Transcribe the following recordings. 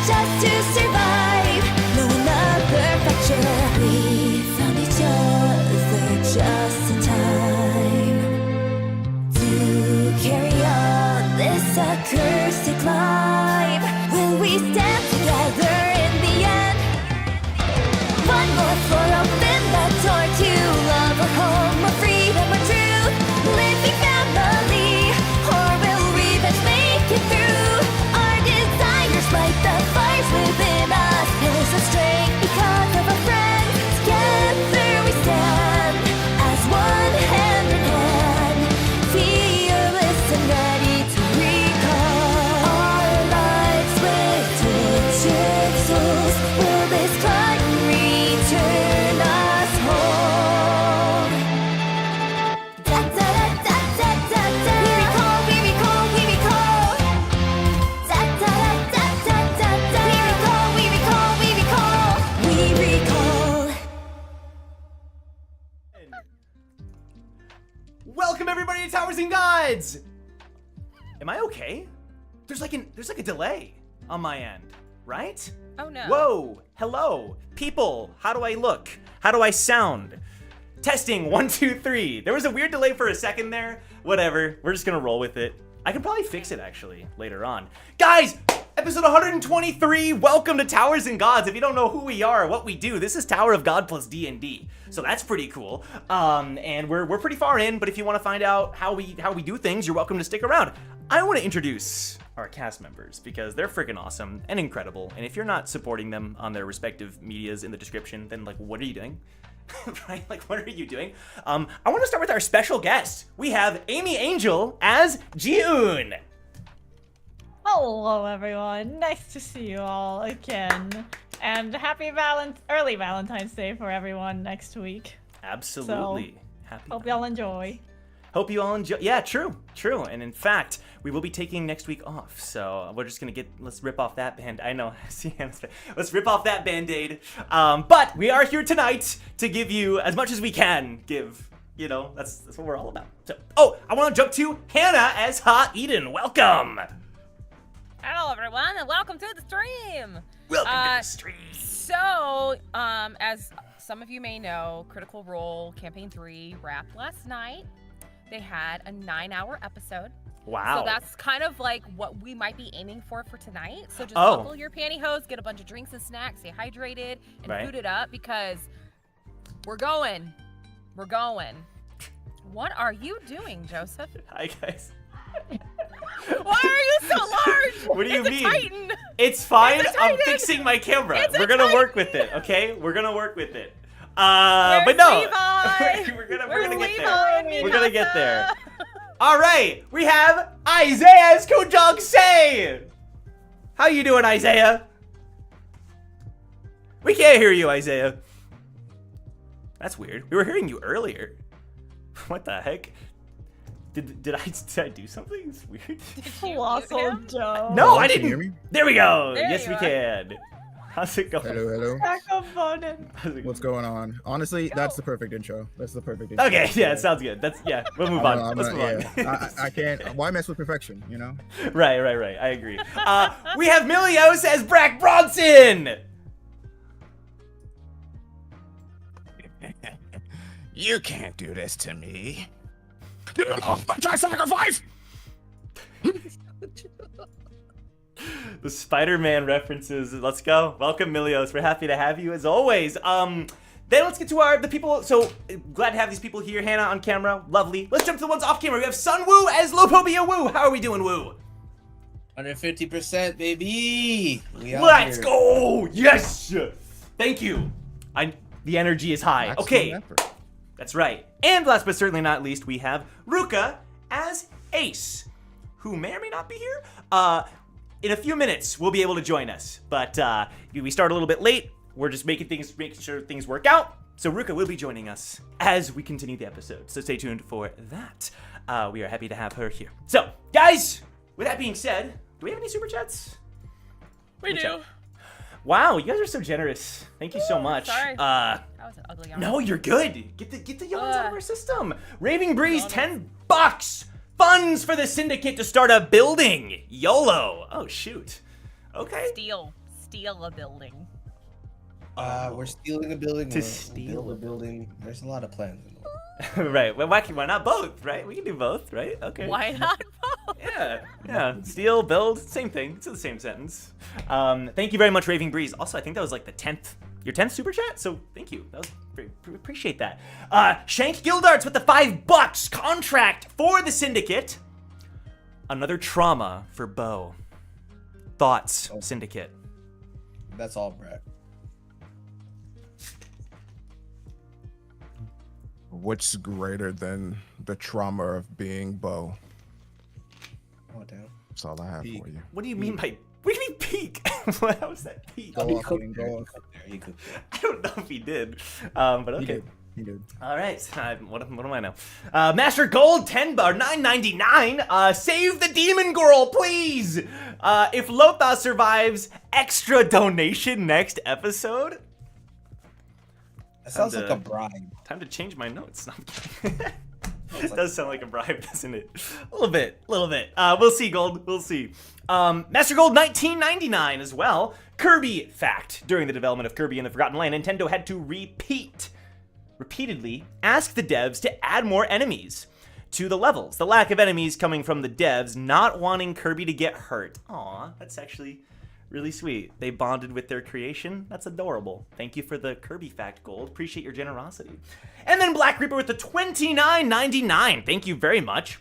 just to survive. No another fracture. We found each other just in time to carry on this accursed climb. Will we stand together in the end? One more floor, open the door to love or home or freedom or truth. Living family, or will revenge make it through? Our desires light the fires within us. Pillars of strength because of a friend. Together we stand as one, hand in hand, fearless and ready to recall our lives with tortured souls. Will this climb return us home? Da da da da da da da. We recall, we recall, we recall. Da da da da da da da. We recall, we recall, we recall. We recall. Welcome everybody to Towers and Gods! Am I okay? There's like a delay on my end, right? Oh no. Whoa, hello, people, how do I look? How do I sound? Testing, 1, 2, 3. There was a weird delay for a second there. Whatever, we're just gonna roll with it. I can probably fix it actually later on. Guys, episode 123, welcome to Towers and Gods. If you don't know who we are, what we do, this is Tower of God plus D&D. So that's pretty cool. And we're pretty far in, but if you want to find out how we do things, you're welcome to stick around. I want to introduce our cast members because they're freaking awesome and incredible. And if you're not supporting them on their respective medias in the description, then like, what are you doing? Right? Like, what are you doing? I want to start with our special guest. We have Amy Angel as Jiun. Hello, everyone. Nice to see you all again. And happy early Valentine's Day for everyone next week. Absolutely. So, hope y'all enjoy. Hope you all enjoy. Yeah, true. And in fact, we will be taking next week off. So we're just going to let's rip off that band. I know. Let's rip off that Band-Aid. But we are here tonight to give you as much as we can give. You know, that's what we're all about. So, I want to jump to Hannah as Ha Eden. Welcome. Hello, everyone, and welcome to the stream. Welcome to the stream. So, as some of you may know, Critical Role Campaign 3 wrapped last night. They had a 9-hour episode. Wow. So that's kind of like what we might be aiming for tonight. So just buckle your pantyhose, get a bunch of drinks and snacks, stay hydrated, and food it up because we're going. We're going. What are you doing, Joseph? Hi, guys. Why are you so large? What do you It's a mean? Titan. It's fine. It's a I'm Titan. fixing my camera. It's a We're gonna Titan. work with it, okay? We're gonna work with it. Where's But no. Levi? we're gonna Where's get Levi there. and We're gonna get Mikasa? there. All right, we have Isaiah as Kojong Say. How you doing, Isaiah? We can't hear you, Isaiah. That's weird. We were hearing you earlier. What the heck? Did I do something? It's weird. Did you mute Colossal him? Joe. No, I Can you didn't. hear me? There we go. There Yes, you we are. can. How's it going? Hello. Saxophone. How's it What's going? going on? Honestly, that's the perfect intro. That's the perfect intro. Okay, yeah, it sounds good. We'll move on. Let's move yeah. on. I can't. Why mess with perfection? You know. Right. I agree. We have Milios as Brack Bronson. You can't do this to me. Try sacrifice! The Spider-Man references. Let's go. Welcome, Milios. We're happy to have you as always. Then let's get to the people. So glad to have these people here. Hannah on camera. Lovely. Let's jump to the ones off camera. We have Sun Woo as Lopobia Woo. How are we doing, Woo? 150%, baby. We out Let's here. go. Yes. Thank you. The energy is high. Maximum Okay. effort. That's right. And last but certainly not least, we have Ruka as Ace, who may or may not be here. In a few minutes, will be able to join us. But we start a little bit late. We're just making sure things work out. So Ruka will be joining us as we continue the episode. So stay tuned for that. We are happy to have her here. So, guys, with that being said, do we have any super chats? We do. Wow, you guys are so generous. Thank you so much. Sorry. That was an ugly yawn. No, you're good. Get the yawns out of our system. Raving Breeze, $10. Funds for the syndicate to start a building. YOLO. Oh shoot. Okay. steal a building. We're stealing a building. To or steal build a building. There's a lot of plans in the works. Right. Well, why not both? Right. We can do both. Right. Okay. Why not both? Yeah. Steal, build, same thing. It's the same sentence. Thank you very much, Raving Breeze. Also, I think that was like your 10th super chat. So thank you. That was appreciate that. Shank Gildarts with the $5 contract for the Syndicate. Another trauma for Bo. Thoughts, Syndicate. That's all, Brett. What's greater than the trauma of being Bo? Oh, damn. That's all I have Peak. for you. What do you mean by? What do you mean peak? How was that peak? Go off, cooked Queen, there, go he off. cooked there, he cooked there. I don't know if he did, but okay. He did. All right. What do I know? Master Gold 10 bar 9.99. Save the demon girl, please. If Lothar survives, extra donation next episode. That sounds Time like to- a bribe. Time to change my notes. No, I'm kidding. It does sound like a bribe, doesn't it? A little bit. We'll see, Gold. We'll see. Master Gold 1999 as well. Kirby fact. During the development of Kirby and the Forgotten Land, Nintendo had to repeatedly ask the devs to add more enemies to the levels. The lack of enemies coming from the devs not wanting Kirby to get hurt. Aw, that's actually really sweet. They bonded with their creation. That's adorable. Thank you for the Kirby fact, Gold. Appreciate your generosity. And then Black Reaper with the $29.99. Thank you very much.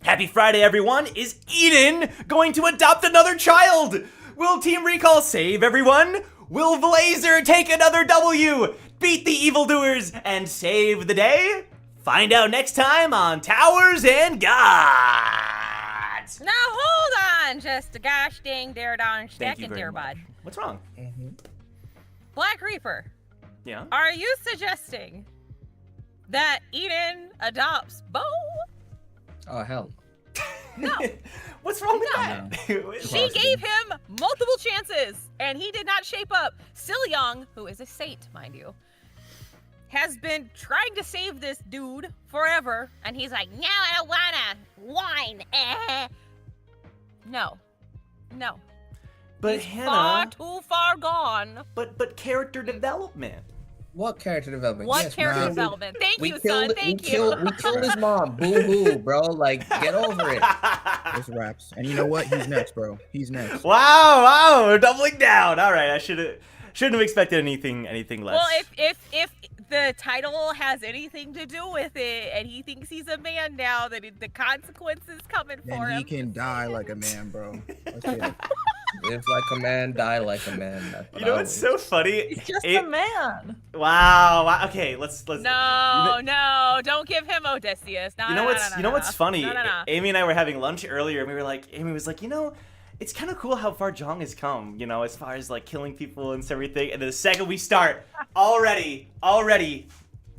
Happy Friday, everyone. Is Eden going to adopt another child? Will Team Recall save everyone? Will Blazer take another W, beat the evildoers, and save the day? Find out next time on Towers and Gods. Now hold on just a gosh dang dare darn Thank you second very there, much. bud. What's wrong? Black Reaper, Yeah. are you suggesting that Eden adopts Bo? Oh, hell. No. What's wrong with that? She gave him multiple chances, and he did not shape up. Still young, who is a saint, mind you, has been trying to save this dude forever, and he's like, no, I don't wanna whine. No. But He's Hannah, far too far gone. but character development. What character development? What Yes, character man. development? Thank We you, killed, son. Thank we you. Killed, we killed his mom. Boo hoo, bro. Like, get over it. This raps. And you know what? He's next, bro. He's next. Wow, we're doubling down. All right, I shouldn't have expected anything less. Well, if the title has anything to do with it, and he thinks he's a man now, then the consequences coming for Then him. he can die like a man, bro. Let's get it. Live like a man, die like a man. That's what You know I what's always- so funny? He's just It- a man. Wow. Okay, let's. No, don't give him Odysseus. No, You know no, what's no, no, you know no, what's no. funny? No. Amy and I were having lunch earlier, and we were like, Amy was like, it's kind of cool how far Jong has come, as far as like killing people and everything. And the second we start, already.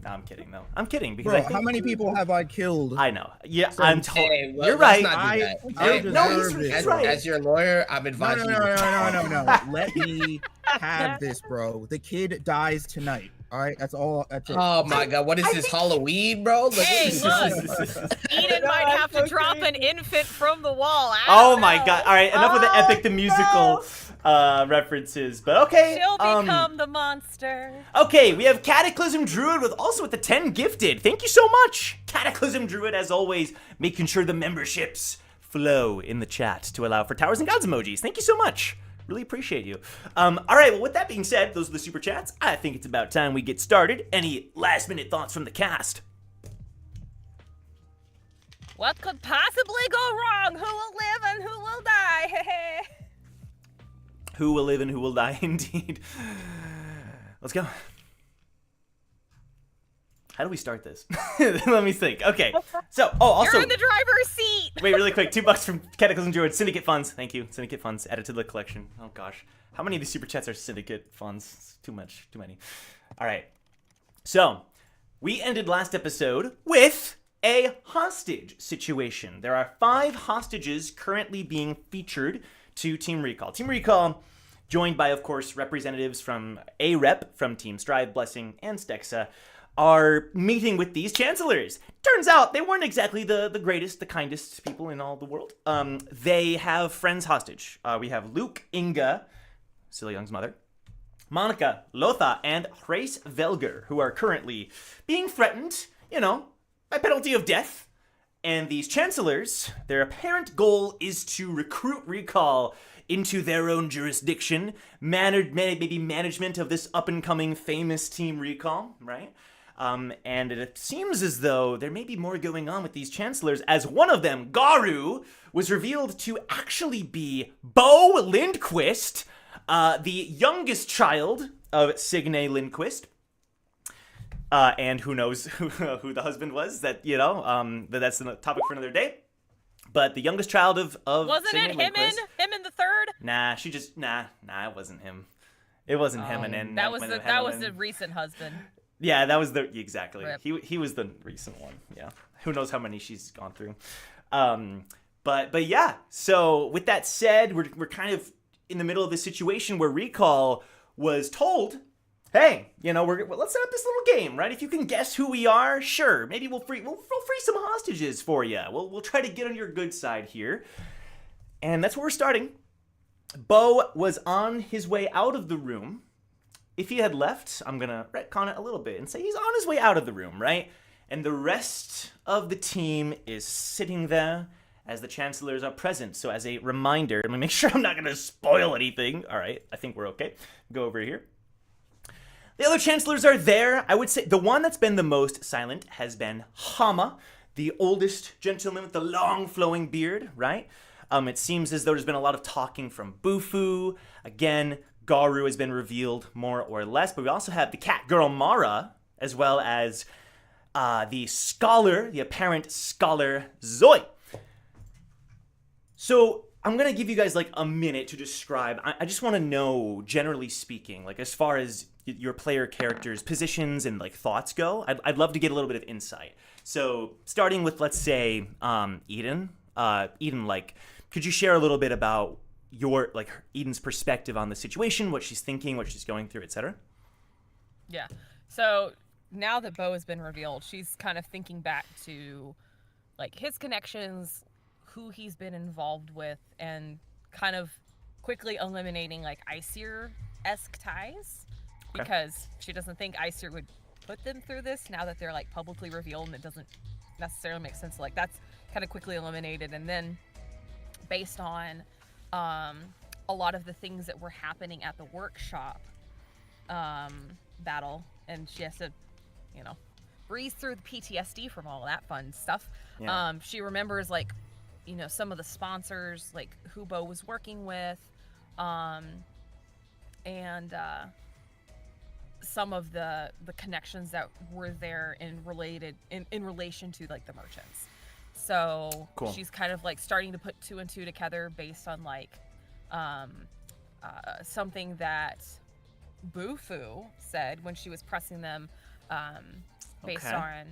No, I'm kidding. No, I'm kidding because Bro, I think how many people have I killed? I know. Yeah, I'm told. Hey, well, You're let's right. not do I- that. I Hey, deserve no, he's it. right. As your lawyer, I'm No, advising you. no. Let me have this, bro. The kid dies tonight. All right, that's all. That's it. Oh my god, what is this, Halloween, bro? Look, Hey, what is this? look. Eden might have to drop an infant from the wall. I Oh don't my know. god. All right, enough with the Epic the Musical references. But okay. She'll become the monster. Okay, we have Cataclysm Druid with the 10 gifted. Thank you so much. Cataclysm Druid, as always, making sure the memberships flow in the chat to allow for Towers and Gods emojis. Thank you so much. Really appreciate you. All right, well, with that being said, those are the super chats. I think it's about time we get started. Any last minute thoughts from the cast? What could possibly go wrong? Who will live and who will die? Who will live and who will die, indeed. Let's go. How do we start this? Let me think. Okay, so, also... You're in the driver's seat. Wait, really quick, $2 from Cataclysm Druid. Syndicate funds. Thank you. Syndicate funds added to the collection. Oh, gosh. How many of these super chats are syndicate funds? It's too much. Too many. All right. So, we ended last episode with a hostage situation. There are 5 hostages currently being featured to Team Recall. Team Recall, joined by, of course, representatives from A-Rep, from Team Strive, Blessing, and Stexa, are meeting with these chancellors. Turns out they weren't exactly the greatest, the kindest people in all the world. They have friends hostage. We have Luke, Inga, Silla Young's mother, Monica, Lotha, and Grace Velger, who are currently being threatened, by penalty of death. And these Chancellors, their apparent goal is to recruit Recall into their own jurisdiction, maybe management of this up-and-coming famous Team Recall, right? And it seems as though there may be more going on with these Chancellors, as one of them, Garu, was revealed to actually be Bo Lindquist, the youngest child of Signe Lindquist. And who knows who the husband was, but that's a topic for another day. But the youngest child of Wasn't Signe it Lindquist. him in the third? Nah, it wasn't him. It wasn't him. And that was the recent husband. Yeah, that was exactly. Rip. He was the recent one. Yeah. Who knows how many she's gone through. But yeah. So with that said, we're kind of in the middle of this situation where Recall was told, hey, let's set up this little game, right? If you can guess who we are, sure. Maybe we'll free some hostages for you. We'll try to get on your good side here. And that's where we're starting. Bo was on his way out of the room. If he had left, I'm going to retcon it a little bit and say he's on his way out of the room, right? And the rest of the team is sitting there as the Chancellors are present. So as a reminder, let me make sure I'm not going to spoil anything. All right, I think we're okay. Go over here. The other Chancellors are there. I would say the one that's been the most silent has been Hama, the oldest gentleman with the long flowing beard, right? It seems as though there's been a lot of talking from Bufu. Again, Garu has been revealed more or less, but we also have the cat girl Mara, as well as the apparent scholar Zoe. So I'm going to give you guys like a minute to describe. I just want to know, generally speaking, like as far as your player characters' positions and like thoughts go, I'd love to get a little bit of insight. So starting with, let's say, Eden. Eden, like, could you share a little bit about Eden's perspective on the situation, what she's thinking, what she's going through, etc.? Yeah. So now that Bo has been revealed, she's kind of thinking back to like his connections, who he's been involved with, and kind of quickly eliminating like Aesir-esque ties, because she doesn't think Aesir would put them through this now that they're like publicly revealed, and it doesn't necessarily make sense. Like that's kind of quickly eliminated. And then based on a lot of the things that were happening at the workshop battle, and she has to, breeze through the PTSD from all that fun stuff. Yeah. She remembers like, some of the sponsors, like who Bo was working with, and some of the connections that were there in relation to like the merchants. So cool. She's kind of like starting to put two and two together based on like something that Bufu said when she was pressing them, based on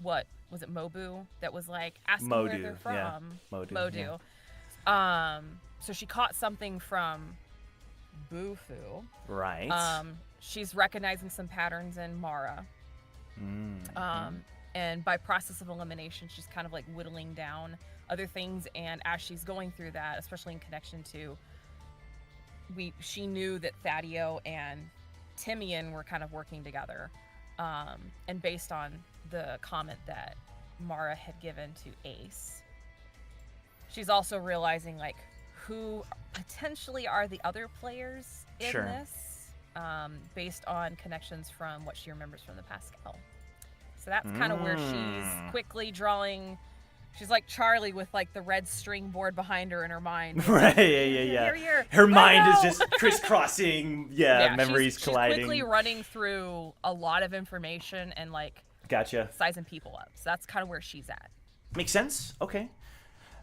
what was it, Mobu, that was like asking Modu, where they're from. Yeah. Modu. Yeah. So she caught something from Bufu. Right. She's recognizing some patterns in Mara. And by process of elimination, she's kind of like whittling down other things. And as she's going through that, especially in connection to, she knew that Thaddeus and Timian were kind of working together. And based on the comment that Mara had given to Ace, she's also realizing like who potentially are the other players in this, based on connections from what she remembers from the Pascal. So that's kind of where she's quickly drawing. She's like Charlie with like the red string board behind her in her mind. Right, yeah. Here. Her mind is just crisscrossing, memories colliding. She's quickly running through a lot of information and like sizing people up. So that's kind of where she's at. Makes sense. Okay.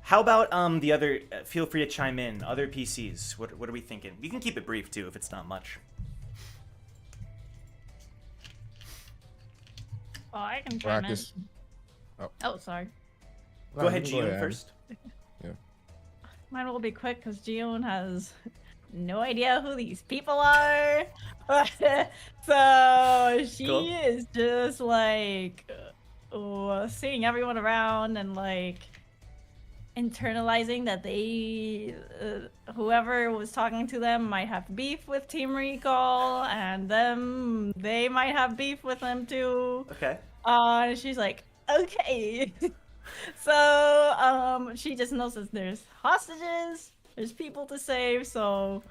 How about the other, feel free to chime in, other PCs. What are we thinking? You can keep it brief too if it's not much. Oh, I can chime in. Oh, sorry. Go ahead, Gion, first. Yeah. Mine will be quick because Gion has no idea who these people are. So she is just like seeing everyone around and like internalizing that they, whoever was talking to them might have beef with Team Recall, and they might have beef with them too. Okay. She's like, okay. So, she just knows that there's hostages, there's people to save, so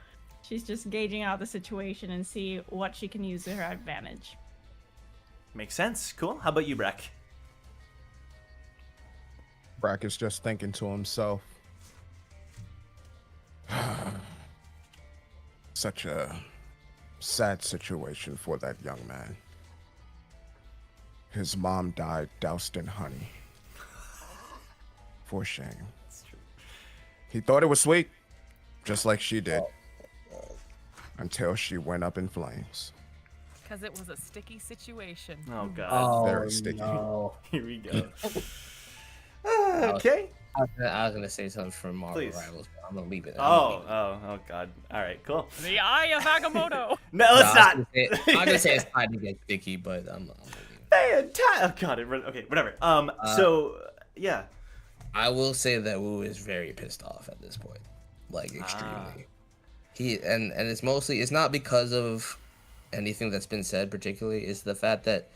she's just gauging out the situation and see what she can use to her advantage. Makes sense. Cool. How about you, Breck? Brack is just thinking to himself. Such a sad situation for that young man. His mom died doused in honey. For shame. He thought it was sweet, just like she did. Until she went up in flames. Because it was a sticky situation. Oh, God. Oh, Very sticky. no. Here we go. Okay. I was gonna say something from Marvel Please. Rivals, but I'm gonna leave it. Oh, God. All right, cool. The Eye of Agamotto. No, let's not. I'm gonna say it's time to get sticky, but I'm gonna leave it. Fantastic. Oh, God. Okay, whatever. So, yeah. I will say that Wu is very pissed off at this point, like extremely. And it's mostly, it's not because of anything that's been said particularly. It's the fact that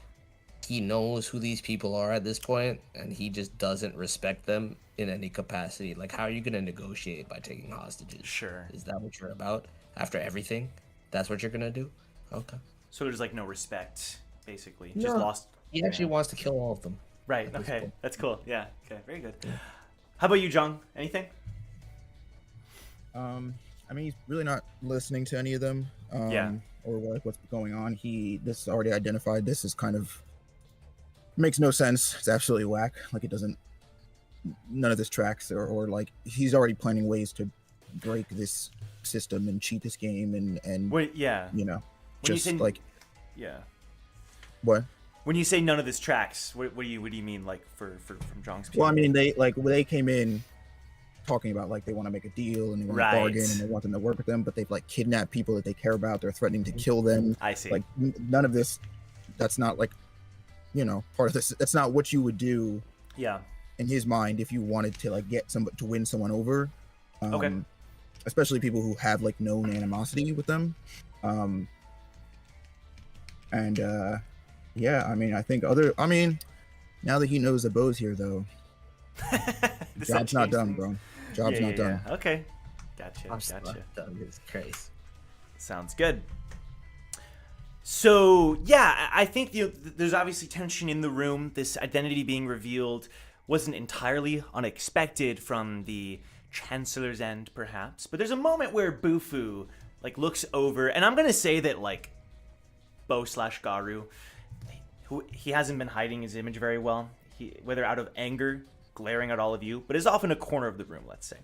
he knows who these people are at this point, and he just doesn't respect them in any capacity. Like, how are you gonna negotiate by taking hostages? Sure. Is that what you're about? After everything, that's what you're gonna do? Okay. So there's like no respect, basically. Just No. lost. He actually wants to kill all of them. Right. at this Okay. point. That's cool. Yeah. Okay. Very good. How about you, Jung? Anything? I mean, he's really not listening to any of them. Yeah. Or like what's going on. This is already identified. This is kind of makes no sense. It's absolutely whack. Like it doesn't. None of this tracks, or like he's already planning ways to break this system and cheat this game, and Wait. Yeah. you know, When you just say- like Yeah. what? When you say none of this tracks, what do you mean, like from Jung's people? Well, I mean, they came in talking about like they want to make a deal and they want Right. to bargain and they want them to work with them, but they've like kidnapped people that they care about. They're threatening to kill them. I see. Like none of this. That's not like, part of this. That's not what you would do Yeah. in his mind if you wanted to like get somebody to win someone over. Okay. Especially people who have like known animosity with them. Yeah, I mean, I think now that he knows the Bo's here though, Does that job's not change done, things? bro. Job's not done. Yeah. Okay. Gotcha. I'm still Gotcha. not done. It's crazy. Sounds good. So yeah, I think there's obviously tension in the room. This identity being revealed wasn't entirely unexpected from the Chancellor's end, perhaps. But there's a moment where Bufu like looks over, and I'm gonna say that like Bo/Garu, who he hasn't been hiding his image very well. Whether out of anger, glaring at all of you, but is off in a corner of the room. Let's say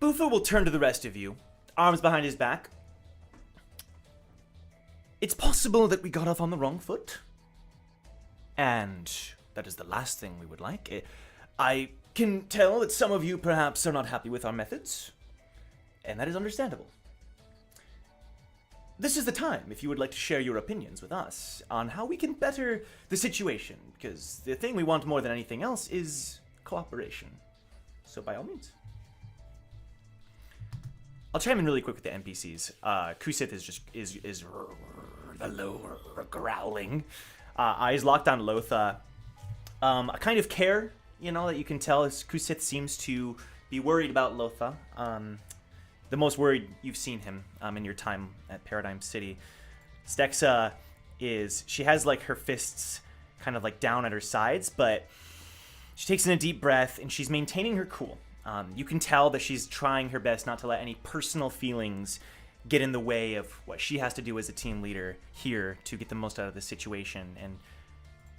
Bufu will turn to the rest of you, arms behind his back. It's possible that we got off on the wrong foot, and that is the last thing we would like. I can tell that some of you perhaps are not happy with our methods, and that is understandable. This is the time if you would like to share your opinions with us on how we can better the situation, because the thing we want more than anything else is cooperation. So by all means. I'll chime in really quick with the NPCs. Kusith is the low growling. Eyes locked on Lotha. A kind of care, that you can tell as Kusith seems to be worried about Lotha. The most worried you've seen him in your time at Paradigm City. Stexa she has like her fists kind of like down at her sides, but she takes in a deep breath and she's maintaining her cool. You can tell that she's trying her best not to let any personal feelings get in the way of what she has to do as a team leader here to get the most out of the situation. And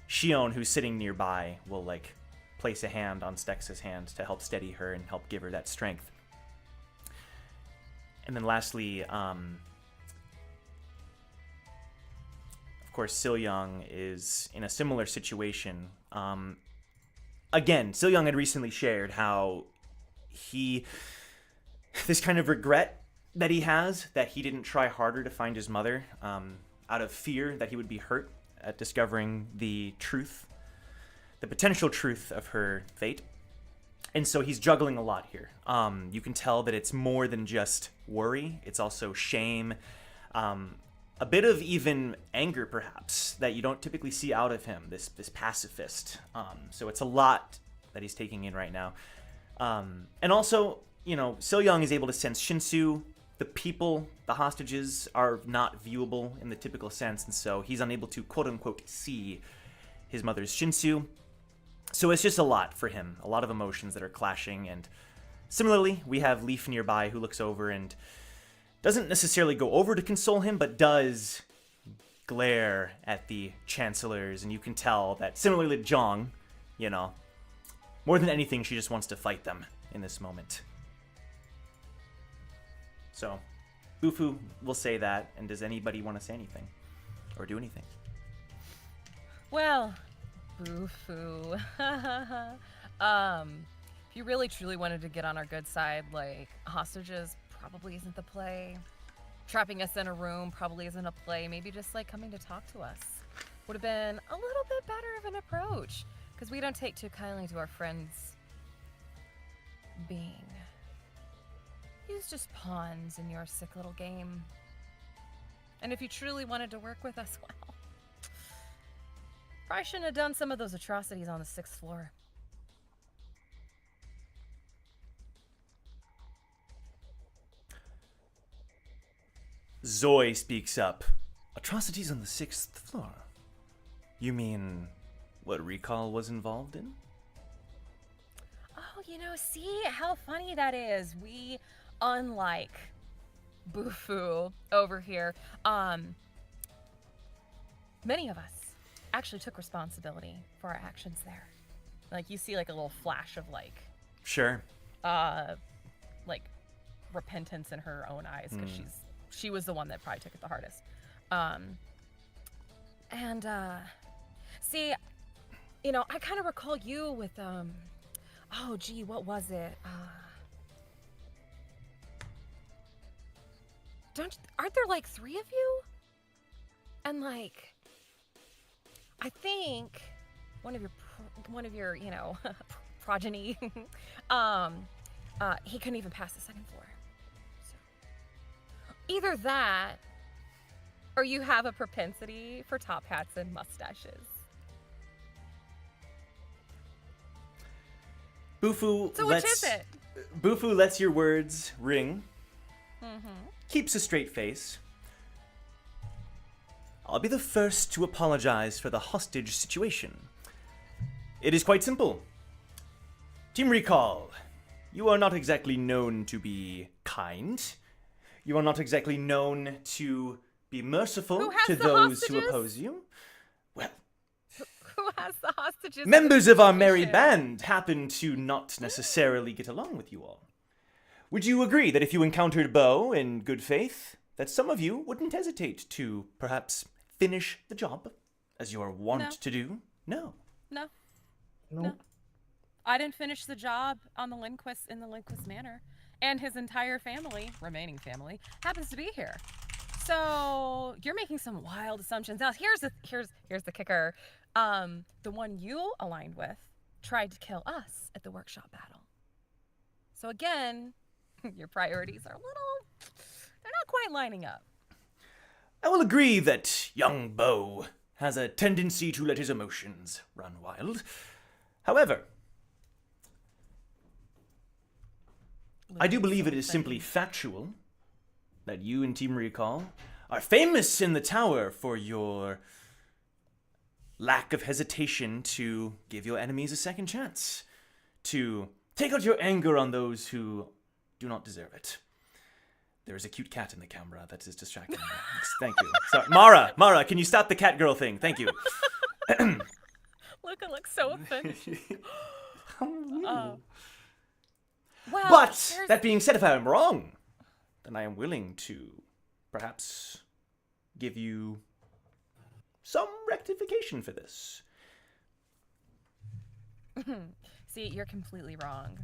Shion, who's sitting nearby, will like place a hand on Stexa's hand to help steady her and help give her that strength. And then lastly, of course, Silyang is in a similar situation. Again, Silyang had recently shared how this kind of regret that he has, that he didn't try harder to find his mother, out of fear that he would be hurt at discovering the truth, the potential truth of her fate. And so he's juggling a lot here. You can tell that it's more than just worry. It's also shame, a bit of even anger, perhaps, that you don't typically see out of him, this pacifist. So it's a lot that he's taking in right now. And also, So Young is able to sense Shinsu. The people, the hostages, are not viewable in the typical sense, and so he's unable to, quote-unquote, see his mother's Shinsu. So it's just a lot for him, a lot of emotions that are clashing, and similarly, we have Leaf nearby who looks over and doesn't necessarily go over to console him, but does glare at the Chancellors, and you can tell that, similarly to Zhang, more than anything, she just wants to fight them in this moment. So, Bufu will say that, and does anybody want to say anything? Or do anything? Well, Bufu. If you really truly wanted to get on our good side, hostages probably isn't the play. Trapping us in a room probably isn't a play. Maybe just coming to talk to us would have been a little bit better of an approach. Because we don't take too kindly to our friends being used just pawns in your sick little game. And if you truly wanted to work with us, well, probably shouldn't have done some of those atrocities on the 6th floor. Zoe speaks up. Atrocities on the 6th floor? You mean what Recall was involved in? Oh, see how funny that is. We, unlike Bufu over here, many of us actually took responsibility for our actions there. You see a little flash of Sure. repentance in her own eyes because she was the one that probably took it the hardest. See, I kind of recall you with oh gee, what was it? Aren't there 3 of you? And I think one of your progeny, he couldn't even pass the 2nd floor. So either that, or you have a propensity for top hats and mustaches. Bufu So which is it? Bufu lets your words ring. Mm-hmm. Keeps a straight face. I'll be the first to apologize for the hostage situation. It is quite simple. Team Recall, you are not exactly known to be kind. You are not exactly known to be merciful to those who oppose you. Well, Who has the hostages? members of our merry band happen to not necessarily get along with you all. Would you agree that if you encountered Bo in good faith, that some of you wouldn't hesitate to perhaps finish the job, as you are wont to do? No. No. I didn't finish the job on the Lindquist in the Lindquist Manor, and his entire family, remaining family, happens to be here. So you're making some wild assumptions. Now here's the kicker. The one you aligned with tried to kill us at the workshop battle. So again, your priorities are they're not quite lining up. I will agree that young Bo has a tendency to let his emotions run wild. However, I do believe it is simply factual that you and Team Recall are famous in the tower for your lack of hesitation to give your enemies a second chance, to take out your anger on those who do not deserve it. There is a cute cat in the camera that is distracting me. Thank you. Sorry. Mara, can you stop the cat girl thing? Thank you. Luca looks so offended. Well, But, that being said, if I am wrong, then I am willing to perhaps give you some rectification for this. See, you're completely wrong.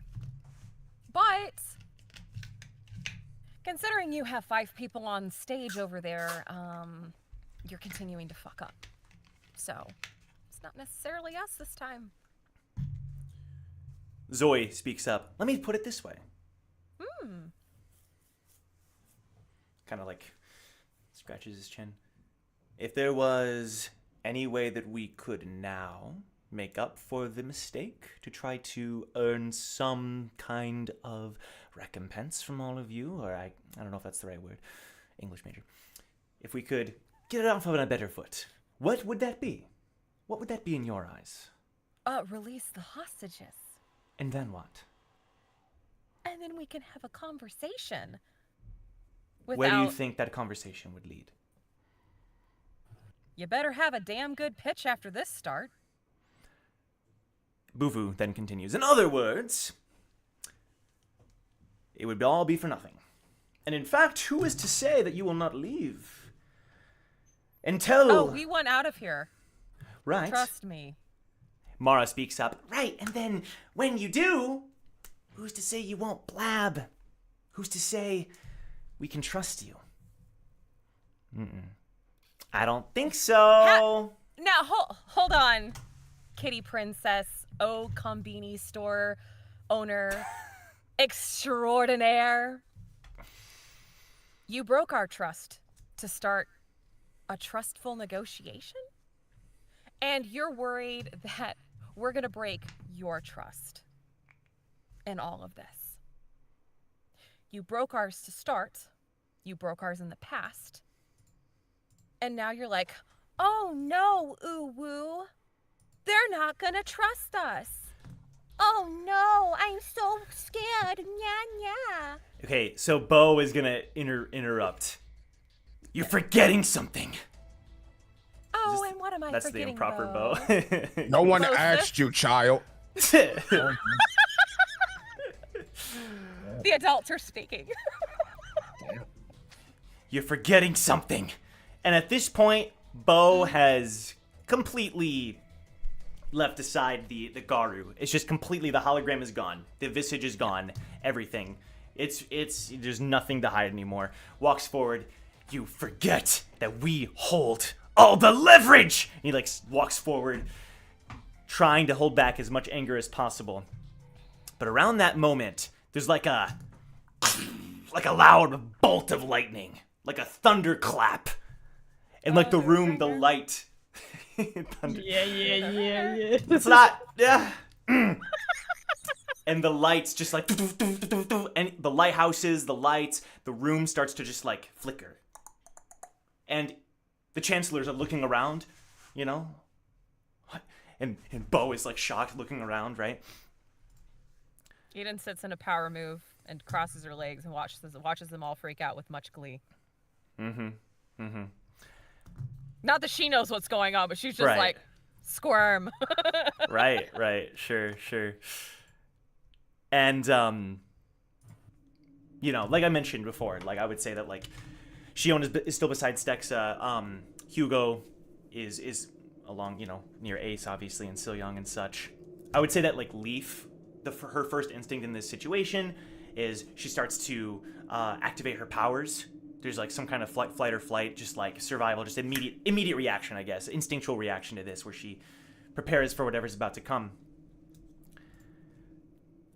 But considering you have 5 people on stage over there, you're continuing to fuck up. So it's not necessarily us this time. Zoe speaks up. Let me put it this way. Kind of like scratches his chin. If there was any way that we could now make up for the mistake to try to earn some kind of recompense from all of you, or I don't know if that's the right word, English major. If we could get it off on a better foot, what would that be? What would that be in your eyes? Release the hostages. And then what? And then we can have a conversation. Where do you think that conversation would lead? You better have a damn good pitch after this start. Bufu then continues. In other words, it would all be for nothing. And in fact, who is to say that you will not leave? Until... Oh, we want out of here. Right. Trust me. Mara speaks up. Right, and then when you do, who's to say you won't blab? Who's to say we can trust you? I don't think so. Now, hold on, kitty princess, Combini store owner extraordinaire. You broke our trust to start a trustful negotiation? And you're worried that we're going to break your trust in all of this. You broke ours to start. You broke ours in the past. And now you're like, oh no, Uwu. They're not going to trust us. Oh no, I'm so scared. Nya. Okay, so Bo is going to interrupt. You're forgetting something. Oh, and what am I That's forgetting, the improper Bo? Bo. No one Close asked you, child. The adults are speaking. You're forgetting something. And at this point, Bo has completely left aside the Garu. It's just completely, the hologram is gone. The visage is gone. Everything. It's there's nothing to hide anymore. Walks forward. You forget that we hold all the leverage! And he walks forward, trying to hold back as much anger as possible. But around that moment, there's like a loud bolt of lightning. Like a thunderclap. And the room, the light. Thunder. Yeah. It's not. Yeah. And the lights just and the lighthouses, the lights, the room starts to just flicker. And the Chancellors are looking around, What? And Bo is shocked looking around, right? Eden sits in a power move and crosses her legs and watches them all freak out with much glee. Not that she knows what's going on, but she's just Right. squirm. Right. Sure. And, like I mentioned before, I would say that, Shion is still beside Stexa. Hugo is along, near Ace, obviously, and Silyoung and such. I would say that, Leaf, her first instinct in this situation is she starts to activate her powers. There's some kind of flight or flight, just survival, just immediate reaction, I guess, instinctual reaction to this, where she prepares for whatever's about to come.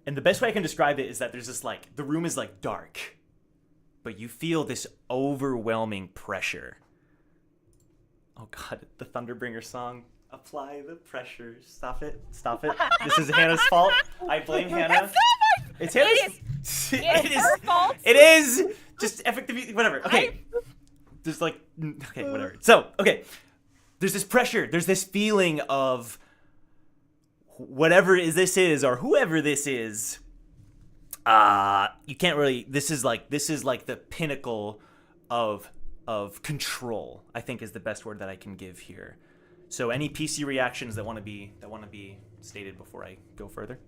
And the best way I can describe it is that there's this the room is dark, but you feel this overwhelming pressure. Oh God, the Thunderbringer song. Apply the pressure. Stop it. This is Hannah's fault. I blame Hannah. It's Hannah's. It is her fault. It is. Just effectively, whatever. Okay. There's okay, whatever. So, okay. There's this pressure. There's this feeling of whatever this is or whoever this is. You can't really. This is the pinnacle of control, I think, is the best word that I can give here. So any PC reactions that want to be stated before I go further?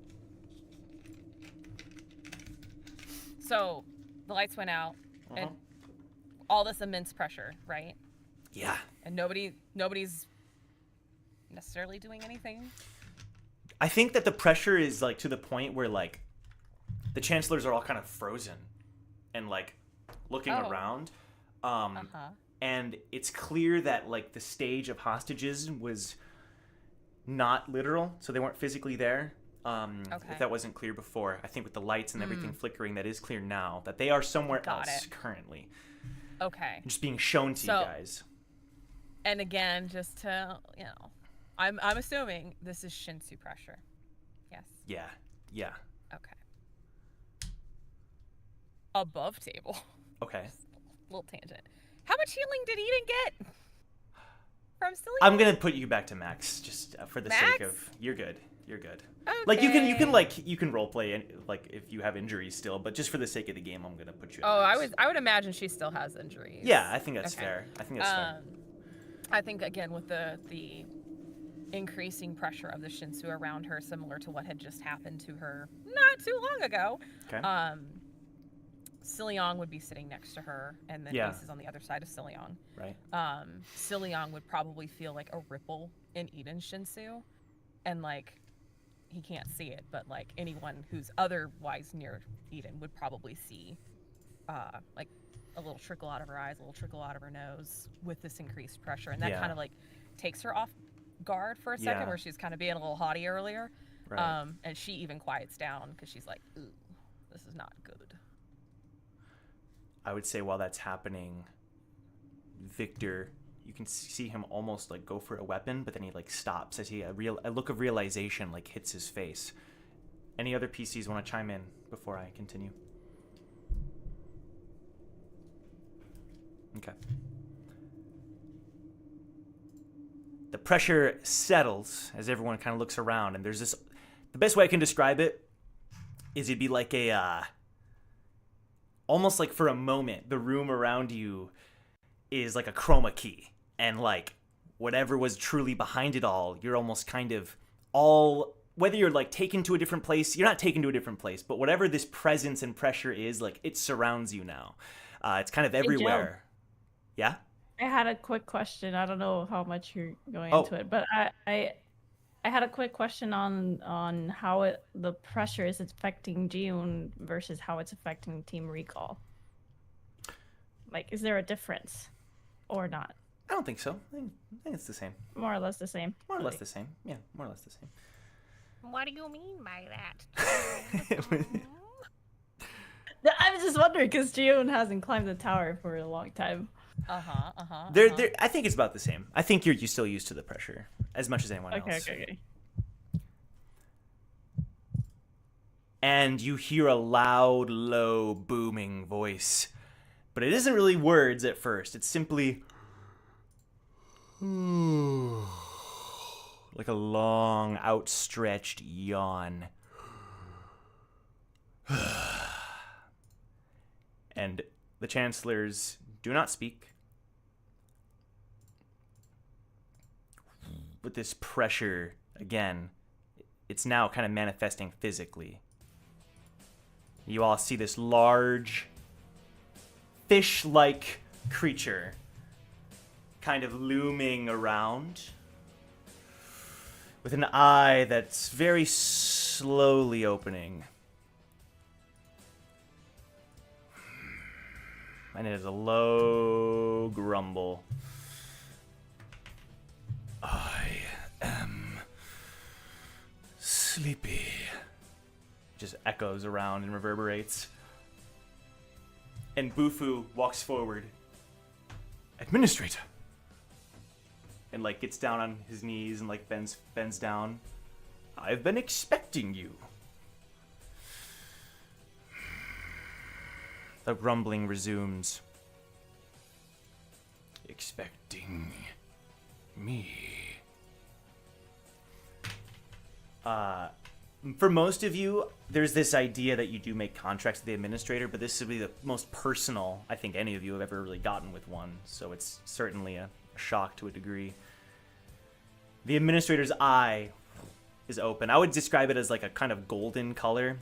So the lights went out and all this immense pressure, right? Yeah. And nobody's necessarily doing anything. I think that the pressure is to the point where the Chancellors are all kind of frozen and looking around. And it's clear that the stage of hostages was not literal, so they weren't physically there. If that wasn't clear before. I think with the lights and everything flickering, that is clear now. That they are somewhere else currently. Okay. Just being shown to you guys. And again, just to, I'm assuming this is Shinsu pressure. Yes. Yeah. Okay. Above table. Okay. Little tangent. How much healing did Eden get from Cillian? I'm gonna put you back to max, just for the sake of you're good. Okay. Like you can role play and like if you have injuries still, but just for the sake of the game, I'm gonna put you. At max. I would imagine she still has injuries. Yeah, I think that's fair. I think again with the increasing pressure of the Shinsu around her, similar to what had just happened to her not too long ago. Okay. Cillian would be sitting next to her, and then Ace is on the other side of Cillian. Right. Cillian would probably feel like a ripple in Eden's Shinsu, and like he can't see it, but like anyone who's otherwise near Eden would probably see like a little trickle out of her eyes, a little trickle out of her nose with this increased pressure, and that kind of like takes her off guard for a second, where she's kind of being a little haughty earlier. Right. And she even quiets down because she's like, ooh, this is not good. I would say while that's happening, Victor, you can see him almost like go for a weapon, but then he like stops as a look of realization like hits his face. Any other PCs want to chime in before I continue? Okay. The pressure settles as everyone kind of looks around, and there's this. The best way I can describe it is it'd be like almost like for a moment, the room around you is like a chroma key, and like whatever was truly behind it all, you're almost kind of all, whether you're like taken to a different place, you're not taken to a different place, but whatever this presence and pressure is, like it surrounds you now. It's kind of everywhere. Yeah? I had a quick question. I don't know how much you're going into it, but I had a quick question on how the pressure is affecting June versus how it's affecting Team Recall. Like, is there a difference or not? I don't think so. I think it's the same. More or less the same. More or less the same. Yeah, more or less the same. What do you mean by that? I was just wondering because June hasn't climbed the tower for a long time. I think it's about the same. I think you're still used to the pressure as much as anyone else. Okay. And you hear a loud, low, booming voice. But it isn't really words at first. It's simply like a long, outstretched yawn. And the Chancellors do not speak. But this pressure, again, it's now kind of manifesting physically. You all see this large, fish-like creature kind of looming around with an eye that's very slowly opening. And it is a low grumble. I am sleepy. Just echoes around and reverberates. And Bufu walks forward. Administrator! And like gets down on his knees and like bends down. I've been expecting you. The grumbling resumes. Expecting me. For most of you, there's this idea that you do make contracts with the administrator, but this would be the most personal I think any of you have ever really gotten with one, so it's certainly a shock to a degree. The administrator's eye is open. I would describe it as like a kind of golden color,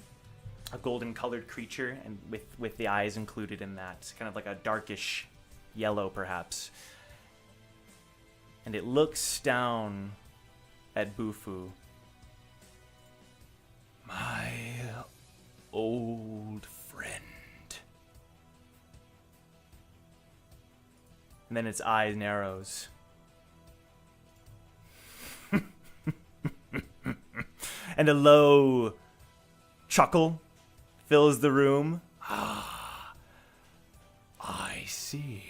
a golden colored creature, and with the eyes included in that. It's kind of like a darkish yellow, perhaps. And it looks down at Bufu. My old friend. And then its eye narrows. And a low chuckle fills the room. Ah, I see.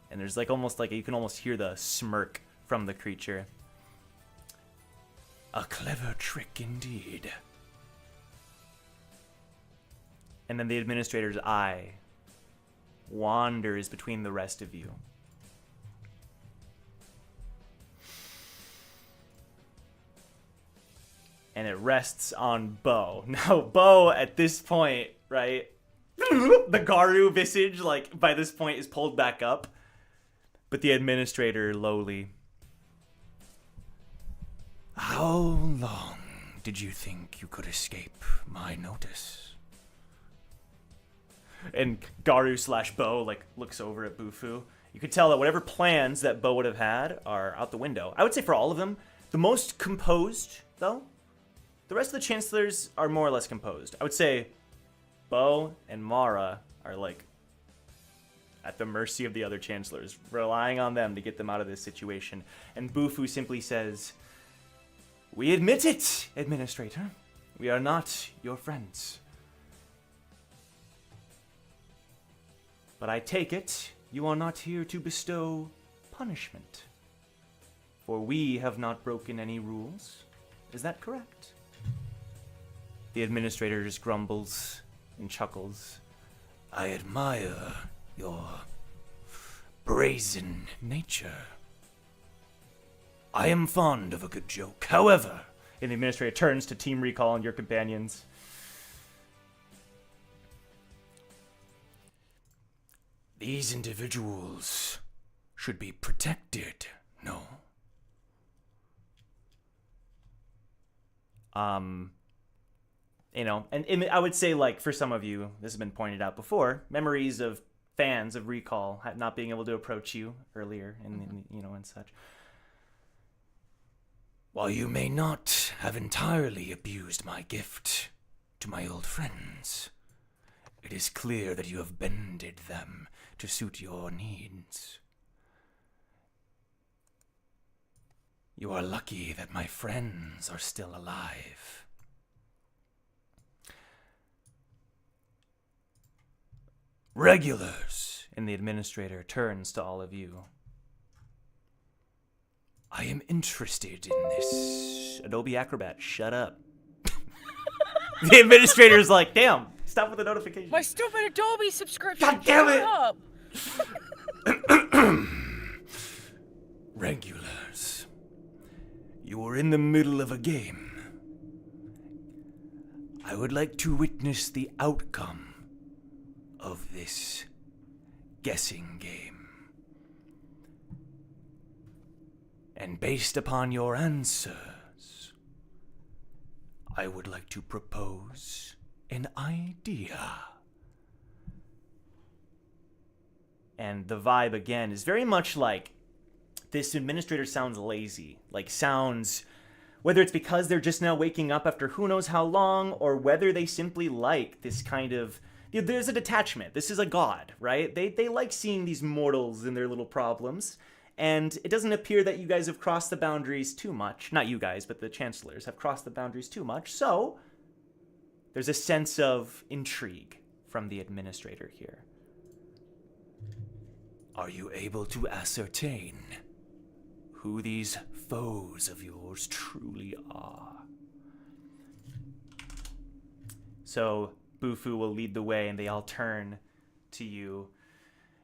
And there's like almost like you can almost hear the smirk from the creature. A clever trick indeed. And then the administrator's eye wanders between the rest of you. And it rests on Bo. Now, Bo, at this point, right? The Garu visage, like, by this point, is pulled back up. But the administrator, lowly. How long did you think you could escape my notice? And Garu/Bo, like, looks over at Bufu. You could tell that whatever plans that Bo would have had are out the window. I would say for all of them, the most composed, though, the rest of the Chancellors are more or less composed. I would say Bo and Mara are, like, at the mercy of the other Chancellors, relying on them to get them out of this situation. And Bufu simply says, "We admit it, Administrator. We are not your friends. But I take it you are not here to bestow punishment. For we have not broken any rules. Is that correct?" The Administrator just grumbles and chuckles. "I admire your brazen nature. I am fond of a good joke. However," and the Administrator turns to Team Recall and your companions, "these individuals should be protected, no?" You know, and I would say, like, for some of you, this has been pointed out before, memories of fans of Recall not being able to approach you earlier and you know, and such. "While you may not have entirely abused my gift to my old friends, it is clear that you have bended them to suit your needs. You are lucky that my friends are still alive. Regulars," and the Administrator turns to all of you, "I am interested in this." Adobe Acrobat, shut up. The Administrator's like, "Damn, stop with the notification." My stupid Adobe subscription. God damn it! Shut up. Regulars, you are in the middle of a game. I would like to witness the outcome of this guessing game. And based upon your answers, I would like to propose an idea. And the vibe, again, is very much like this Administrator sounds lazy. Like, sounds, whether it's because they're just now waking up after who knows how long, or whether they simply like this kind of, you know, there's a detachment. This is a god, right? They like seeing these mortals and their little problems. And it doesn't appear that you guys have crossed the boundaries too much. Not you guys, but the Chancellors have crossed the boundaries too much. So there's a sense of intrigue from the Administrator here. Are you able to ascertain who these foes of yours truly are? So Bufu will lead the way, and they all turn to you.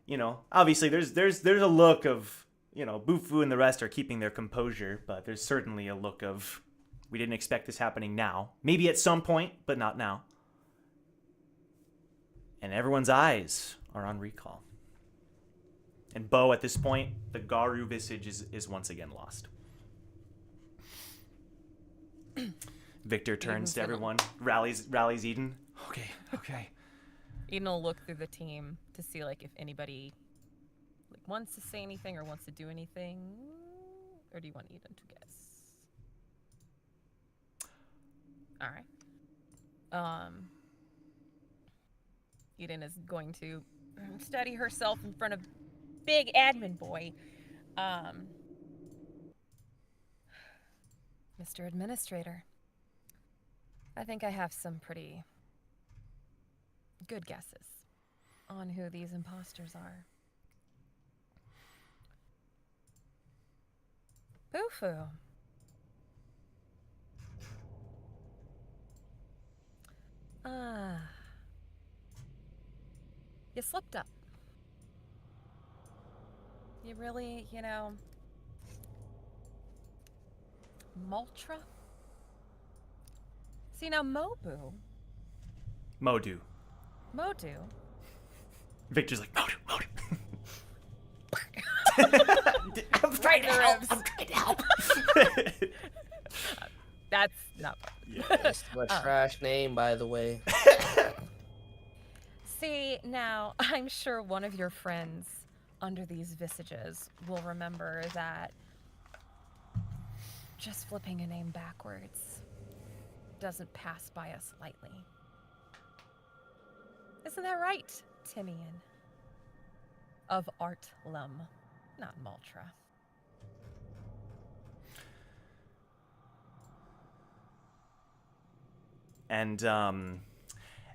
You know, obviously there's a look of, you know, Bufu and the rest are keeping their composure, but there's certainly a look of, we didn't expect this happening now. Maybe at some point, but not now. And everyone's eyes are on Recall. And Bo, at this point, the Garu visage is once again lost. Victor turns to everyone, rallies Eden. Okay. Eden will look through the team to see, like, if anybody, like, wants to say anything or wants to do anything. Or do you want Eden to guess? All right. Eden is going to steady herself in front of big admin boy. Mr. Administrator, I think I have some pretty good guesses on who these imposters are. Boo-foo. You slipped up. You really, Moltra? See, now Modu. Modu. Victor's like, Modu. I'm trying to help. I'm trying to help. That's not That's a trash name, by the way. See, now, I'm sure one of your friends under these visages will remember that just flipping a name backwards doesn't pass by us lightly. Isn't that right, Timian? Of Artlum, not Moltra. And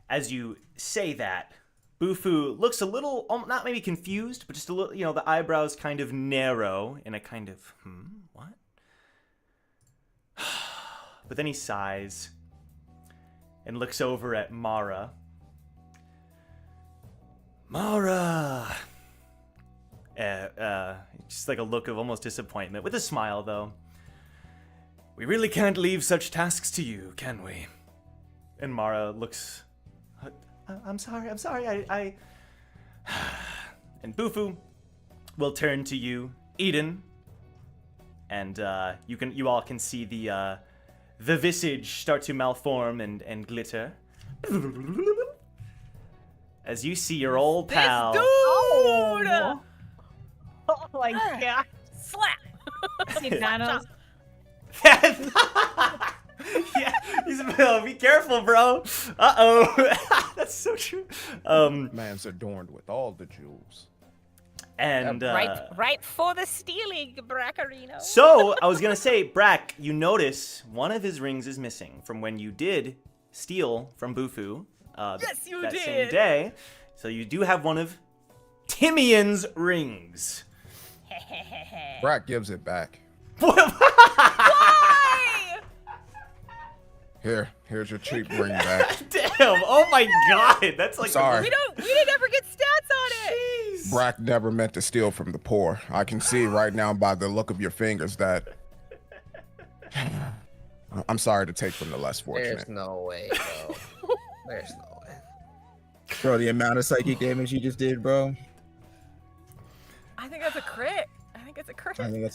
as you say that, Bufu looks a little, not maybe confused, but just a little, the eyebrows kind of narrow in a kind of, what? But then he sighs and looks over at Mara. Mara! Just like a look of almost disappointment, with a smile, though. We really can't leave such tasks to you, can we? And Mara looks... I'm sorry, I... And Bufu will turn to you, Eden, and you all can see the visage start to malform and glitter. As you see your old pal... Oh my god. Slap! See, Thanos. Yeah, be careful, bro. Uh-oh. That's so true. Man's adorned with all the jewels. And right for the stealing, Braccarino. So I was gonna say, Brack, you notice one of his rings is missing from when you did steal from Bufu. Yes, you that did. same day. So you do have one of Timian's rings. Brack gives it back. Why? Here's your cheap ring back. Damn! Oh my god, that's like. Sorry. We didn't ever get stats on it. Brack never meant to steal from the poor. I can see right now by the look of your fingers that I'm sorry to take from the less fortunate. There's no way, bro. There's no way. Bro, the amount of psychic damage you just did, bro. I think that's a crit. I think that's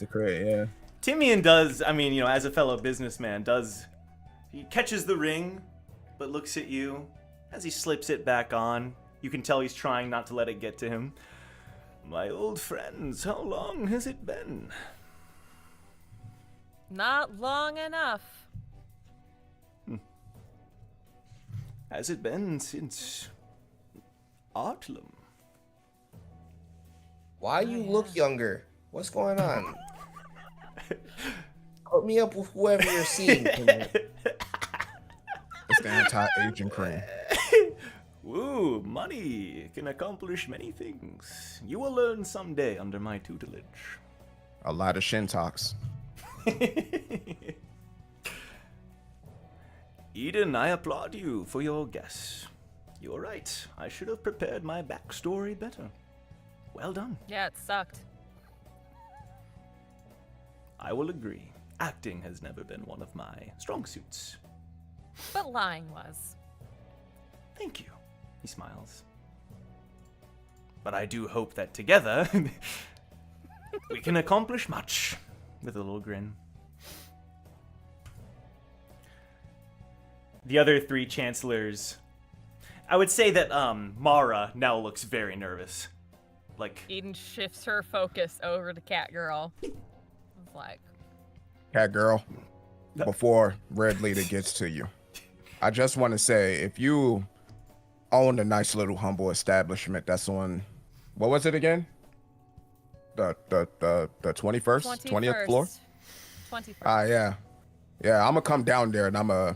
a crit, yeah. Timian does, as a fellow businessman, he catches the ring, but looks at you as he slips it back on. You can tell he's trying not to let it get to him. My old friends, how long has it been? Not long enough. Has it been since Artlum? Why you look younger? What's going on? Hook me up with whoever you're seeing. It's the anti-aging cream. Woo, money can accomplish many things. You will learn someday under my tutelage. A lot of shintoks. Eden, I applaud you for your guess. You're right. I should have prepared my backstory better. Well done. Yeah, it sucked. I will agree. Acting has never been one of my strong suits. But lying was. Thank you. He smiles. But I do hope that together we can accomplish much. With a little grin. The other three chancellors. I would say that Mara now looks very nervous. Like Eden shifts her focus over to Catgirl. It's like, Cat girl, before Red Leader gets to you, I just want to say, if you own a nice little humble establishment that's on, what was it again? The 21st, 20th floor? 21st. Yeah. Yeah, I'm gonna come down there and I'm gonna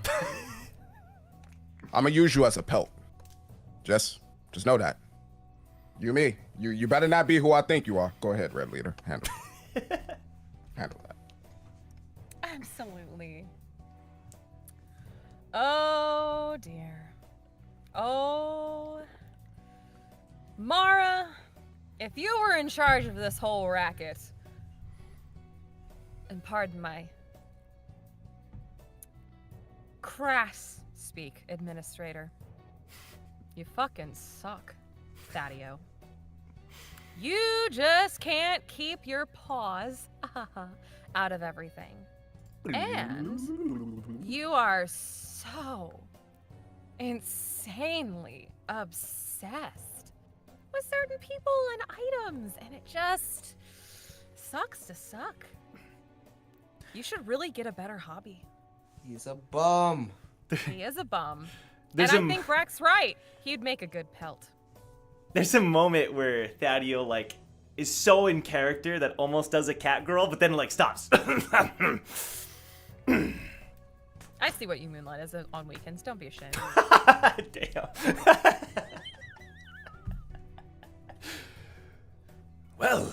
I'm gonna use you as a pelt. Just know that. You better not be who I think you are. Go ahead, Red Leader. Handle it. Handle that. Absolutely. Oh dear. Oh, Mara, if you were in charge of this whole racket, and pardon my crass speak, administrator, you fucking suck, Thaddeus. You just can't keep your paws out of everything. And you are so insanely obsessed with certain people and items, and it just sucks to suck. You should really get a better hobby. He's a bum. He is a bum. There's and I think Breck's right. He'd make a good pelt. There's a moment where Thaddeus like is so in character that almost does a cat girl, but then like stops. I see what you moonlight as on weekends. Don't be ashamed. Damn. Well,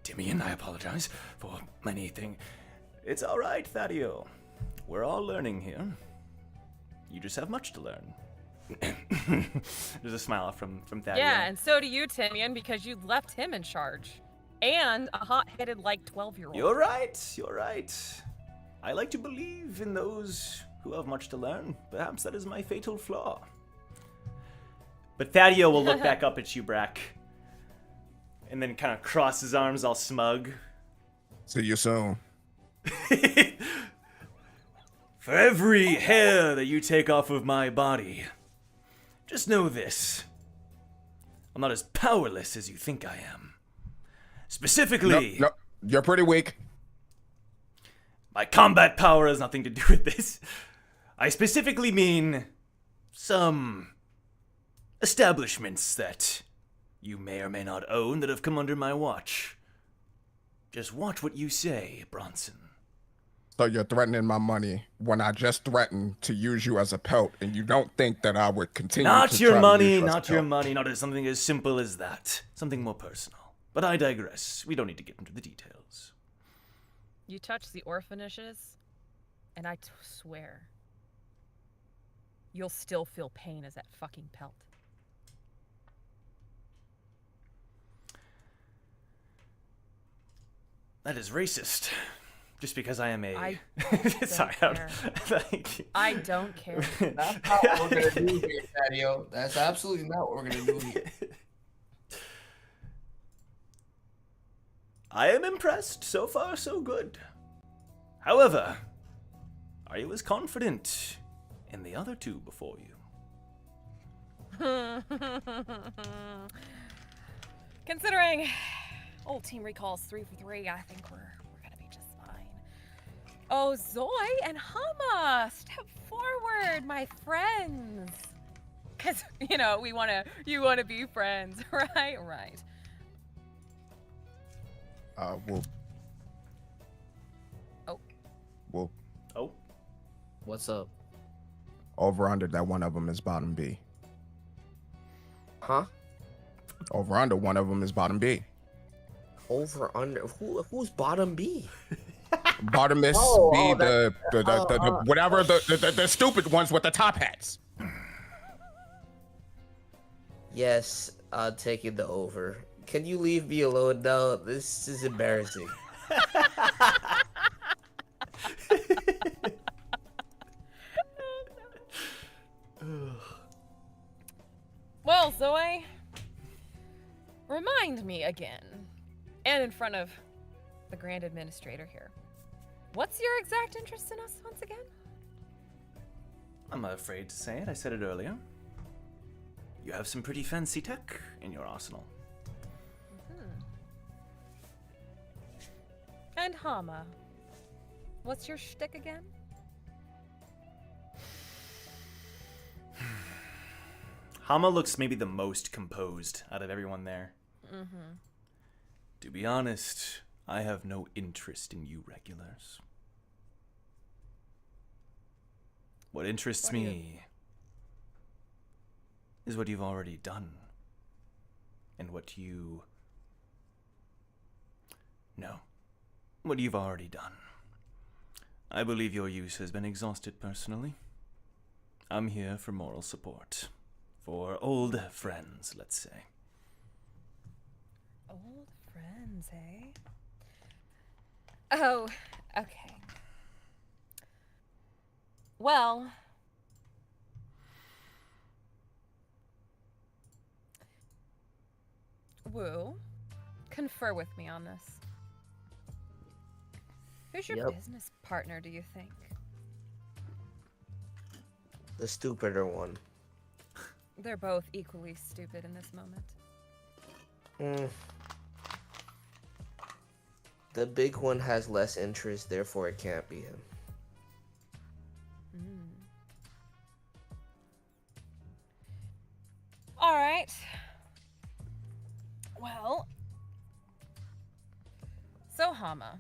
Timmy and I apologize for anything. It's all right, Thaddeus. We're all learning here. You just have much to learn. There's a smile from Thaddeus. Yeah, and so do you, Timian, because you left him in charge. And a hot-headed, like, 12-year-old. You're right. You're right. I like to believe in those who have much to learn. Perhaps that is my fatal flaw. But Thaddeus will look back up at you, Brack. And then kind of cross his arms all smug. See you soon. For every hair that you take off of my body, just know this. I'm not as powerless as you think I am. Specifically... No, you're pretty weak. My combat power has nothing to do with this. I specifically mean some establishments that you may or may not own that have come under my watch. Just watch what you say, Bronson. So you're threatening my money when I just threatened to use you as a pelt, and you don't think that I would continue Not to your try to money, use you as a not your pelt? money, not as something as simple as that. Something more personal. But I digress. We don't need to get into the details. You touch the orphanages, and I swear, you'll still feel pain as that fucking pelt. That is racist. Just because I am a... I Sorry, don't care. I don't care. That's not what we're gonna do here, Thaddeus. That's absolutely not what we're gonna do here. I am impressed. So far, so good. However, are you as confident in the other two before you? Considering old team recalls 3 for 3, I think we're gonna be just fine. Oh, Zoe and Hama, step forward, my friends. Cause you know you wanna be friends, right? Right. Whoop. Oh. Whoop. Oh. What's up? Over under that one of them is bottom B. Huh? Over under one of them is bottom B. Over under who's bottom B? Bottom is B, the whatever the stupid ones with the top hats. Yes, I'll take you the over. Can you leave me alone now? This is embarrassing. Well, Zoe, remind me again, and in front of the Grand Administrator here, what's your exact interest in us once again? I'm not afraid to say it. I said it earlier. You have some pretty fancy tech in your arsenal. And Hama, what's your shtick again? Hama looks maybe the most composed out of everyone there. Mm-hmm. To be honest, I have no interest in you regulars. What interests me is what you've already done. And what you... No. What you've already done. I believe your use has been exhausted personally. I'm here for moral support. For old friends, let's say. Old friends, eh? Oh, okay. Well, Wu, confer with me on this. Who's your business partner, do you think? The stupider one. They're both equally stupid in this moment. The big one has less interest, therefore it can't be him. All right. Well, so Hama.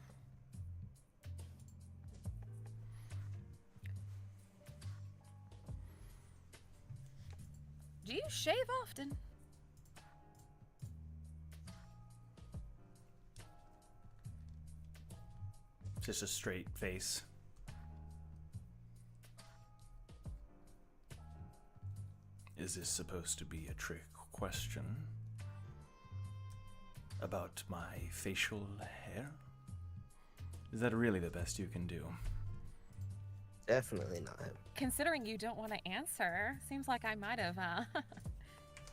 Do you shave often? Just a straight face. Is this supposed to be a trick question? About my facial hair? Is that really the best you can do? Definitely not him. Considering you don't want to answer, seems like I might have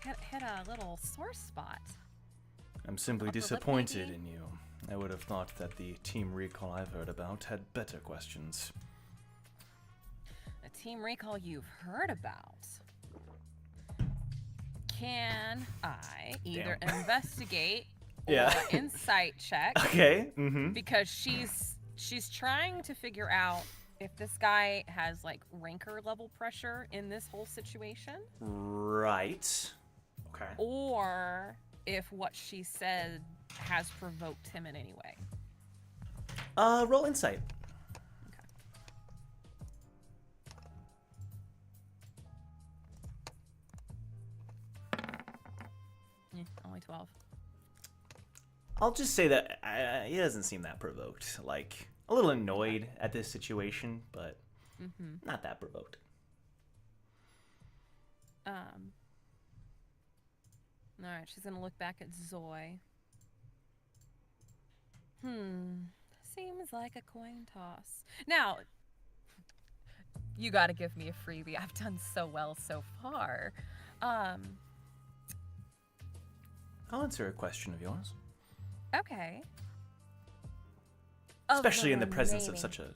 hit a little sore spot. I'm simply disappointed in you. I would have thought that the team recall I've heard about had better questions. A team recall you've heard about? Can I either investigate or insight check? Okay. Because she's trying to figure out if this guy has like rancor level pressure in this whole situation. Right. Okay. Or if what she said has provoked him in any way. Roll insight. Okay. Only 12. I'll just say that he doesn't seem that provoked. Like, a little annoyed at this situation, but not that provoked. Alright, she's gonna look back at Zoe. Seems like a coin toss. Now, you gotta give me a freebie. I've done so well so far. I'll answer a question of yours. Okay. Especially in the presence of such a...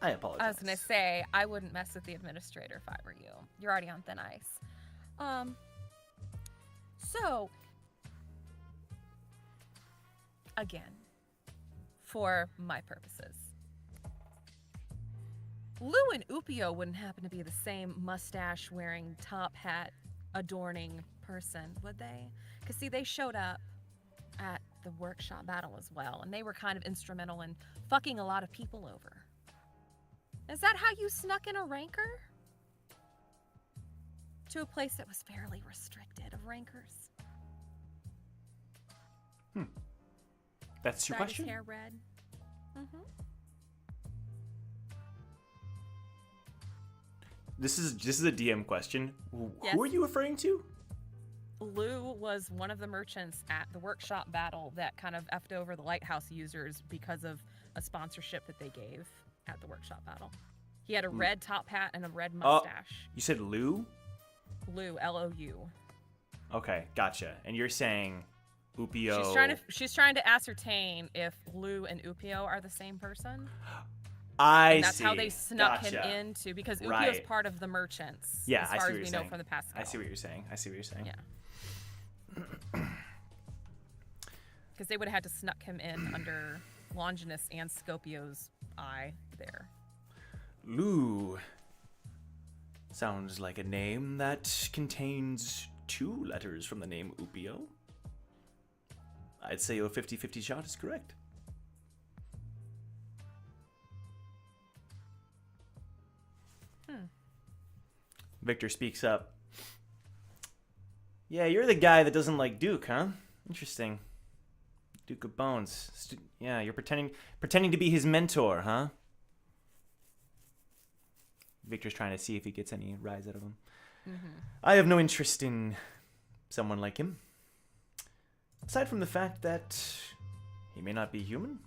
I apologize. I was gonna say, I wouldn't mess with the administrator if I were you. You're already on thin ice. So, again, for my purposes, Lou and Upio wouldn't happen to be the same mustache-wearing, top hat adorning person, would they? Because, see, they showed up at the workshop battle as well, and they were kind of instrumental in fucking a lot of people over. Is that how you snuck in a rancor? To a place that was fairly restricted of rancors. That's your Dyed question? his hair red. This is a DM question. Yes. Who are you referring to? Lou was one of the merchants at the workshop battle that kind of effed over the lighthouse users because of a sponsorship that they gave at the workshop battle. He had a red top hat and a red mustache. You said Lou? Lou, L-O-U. Okay, gotcha. And you're saying Upio... She's trying to ascertain if Lou and Upio are the same person. And that's how they snuck him into, because Upio's part of the merchants. Yeah, as I see far what as you're we saying. know from the past. I see what you're saying. Yeah. Because they would have had to snuck him in under Longinus and Scopio's eye there. Lou sounds like a name that contains 2 letters from the name Upio. I'd say your 50-50 shot is correct. Victor speaks up. Yeah, you're the guy that doesn't like Duke, huh? Interesting. Duke of Bones. Yeah, you're pretending to be his mentor, huh? Victor's trying to see if he gets any rise out of him. I have no interest in someone like him. Aside from the fact that he may not be human.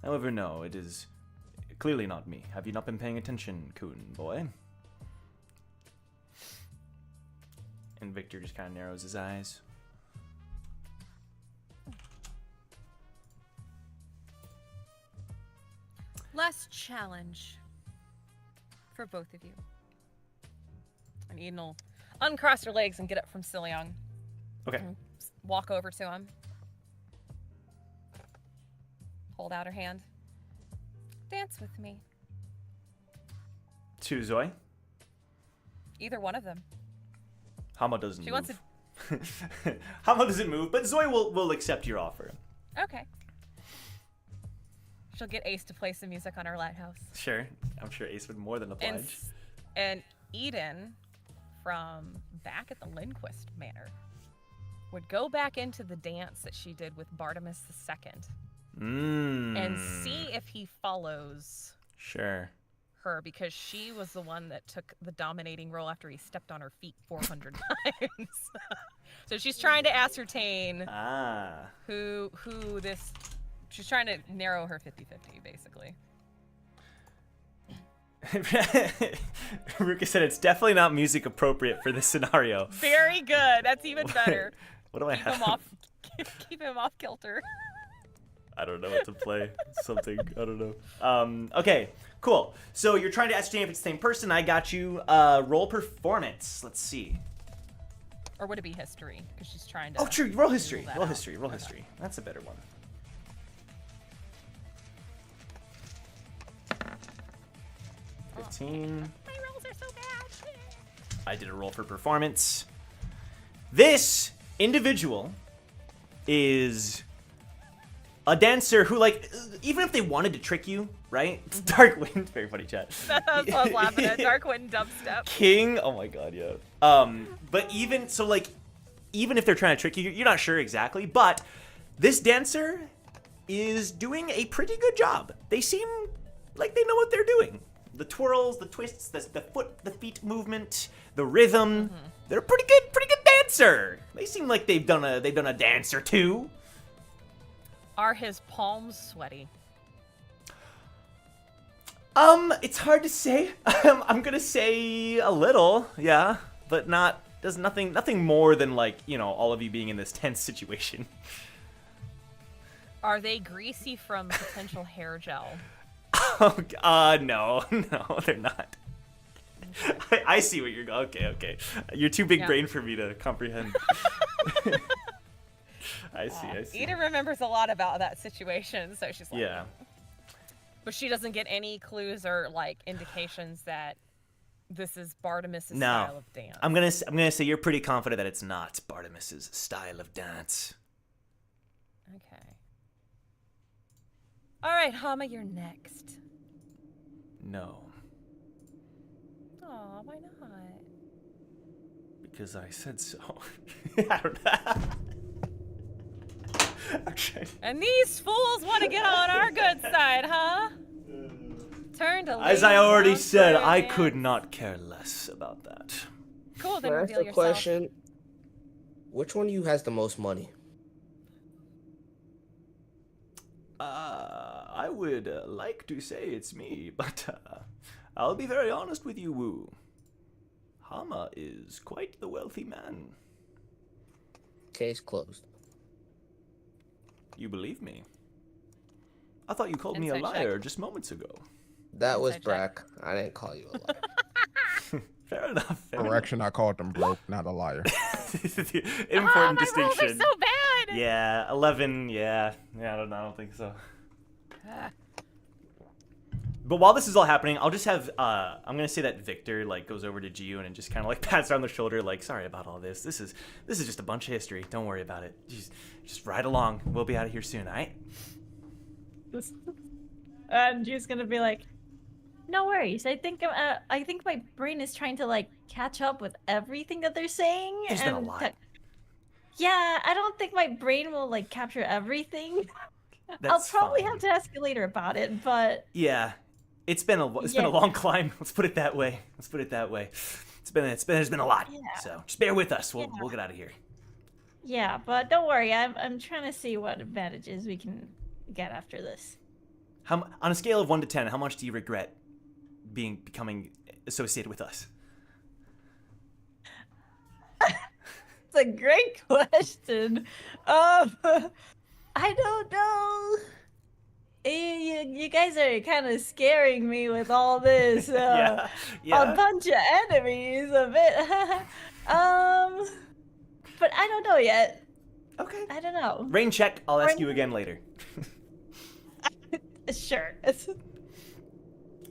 However, no, it is clearly not me. Have you not been paying attention, Coon boy? And Victor just kind of narrows his eyes. Last challenge for both of you. And Eden will uncross her legs and get up from Silion. Okay. Walk over to him. Hold out her hand. Dance with me. To Zoe? Either one of them. Hama doesn't She move. wants Hama doesn't move, but Zoe will accept your offer. Okay. She'll get Ace to play some music on our lighthouse. Sure. I'm sure Ace would more than oblige. And Eden, from back at the Lindquist Manor, would go back into the dance that she did with Bartimus II and see if he follows Sure. her, because she was the one that took the dominating role after he stepped on her feet 400 times. So she's trying to ascertain who this... She's trying to narrow her 50-50, basically. Ruka said it's definitely not music appropriate for this scenario. Very good. That's even better. What do I Keep have? him off. Keep him off kilter. I don't know what to play. Something. I don't know. Okay, cool. So you're trying to ascertain if it's the same person. I got you. Roll performance. Let's see. Or would it be history? Because she's trying to... Oh, true. Roll history. rule that Roll out. history. Roll Okay. history. That's a better one. 15. My rolls are so bad. I did a roll for performance. This individual is a dancer who, like, even if they wanted to trick you, right? It's Dark Wind. Very funny chat. That's what I was laughing at. Dark Wind dubstep. King. Oh my god, yeah. But even so, like, even if they're trying to trick you, you're not sure exactly. But this dancer is doing a pretty good job. They seem like they know what they're doing. The twirls, the twists, the feet movement, the rhythm. They're a pretty good dancer. They seem like they've done a dance or two. Are his palms sweaty? It's hard to say. I'm gonna say a little, yeah, but not. There's nothing more than, like, you know, all of you being in this tense situation. Are they greasy from potential hair gel? No, they're not. I see what you're going. Okay. You're too big brain for me to comprehend. I see. Eda remembers a lot about that situation, so she's like, Yeah. But she doesn't get any clues or, like, indications that this is Bartimus's No. style of dance. I'm gonna say you're pretty confident that it's not Bartimus's style of dance. Okay. All right, Hama, you're next. No, Aw, why not? because I said so. I don't know. I'm trying. And these fools want to get on our good side, huh? Turn to As I already ladies said, once for a I dance. could not care less about that. Cool, then Can I ask reveal a yourself. question? Which one of you has the most money? I would like to say it's me, but I'll be very honest with you, Wu. Hama is quite the wealthy man. Case closed. You believe me? I thought you called me a Inside liar check. just moments ago. That was Inside check. Brack. I didn't call you a liar. Fair enough. Fair enough. Correction, I called them broke, not a liar. Important My distinction. rolls are so bad. Yeah, 11. Yeah, I don't think so. But while this is all happening, I'll just have I'm gonna say that Victor, like, goes over to Jiyun and just kind of, like, pats her on the shoulder, like, sorry about all this. This is just a bunch of history. Don't worry about it. Just ride along. We'll be out of here soon, all right? And Jude's gonna be like, No worries. I think my brain is trying to like catch up with everything that they're saying. There's been a lot. Yeah, I don't think my brain will like capture everything. That's I'll probably fine. have to ask you later about it, but Yeah, it's been a long climb. Let's put it that way. There's been a lot. Yeah. So just bear with us. We'll get out of here. yeah, but don't worry. I'm trying to see what advantages we can get after this. On a scale of 1 to 10, how much do you regret becoming associated with us? It's a great question. I don't know. You guys are kind of scaring me with all this. Yeah. A bunch of enemies, a bit. But I don't know yet. Okay. I don't know. Rain check. I'll ask you again later. Sure.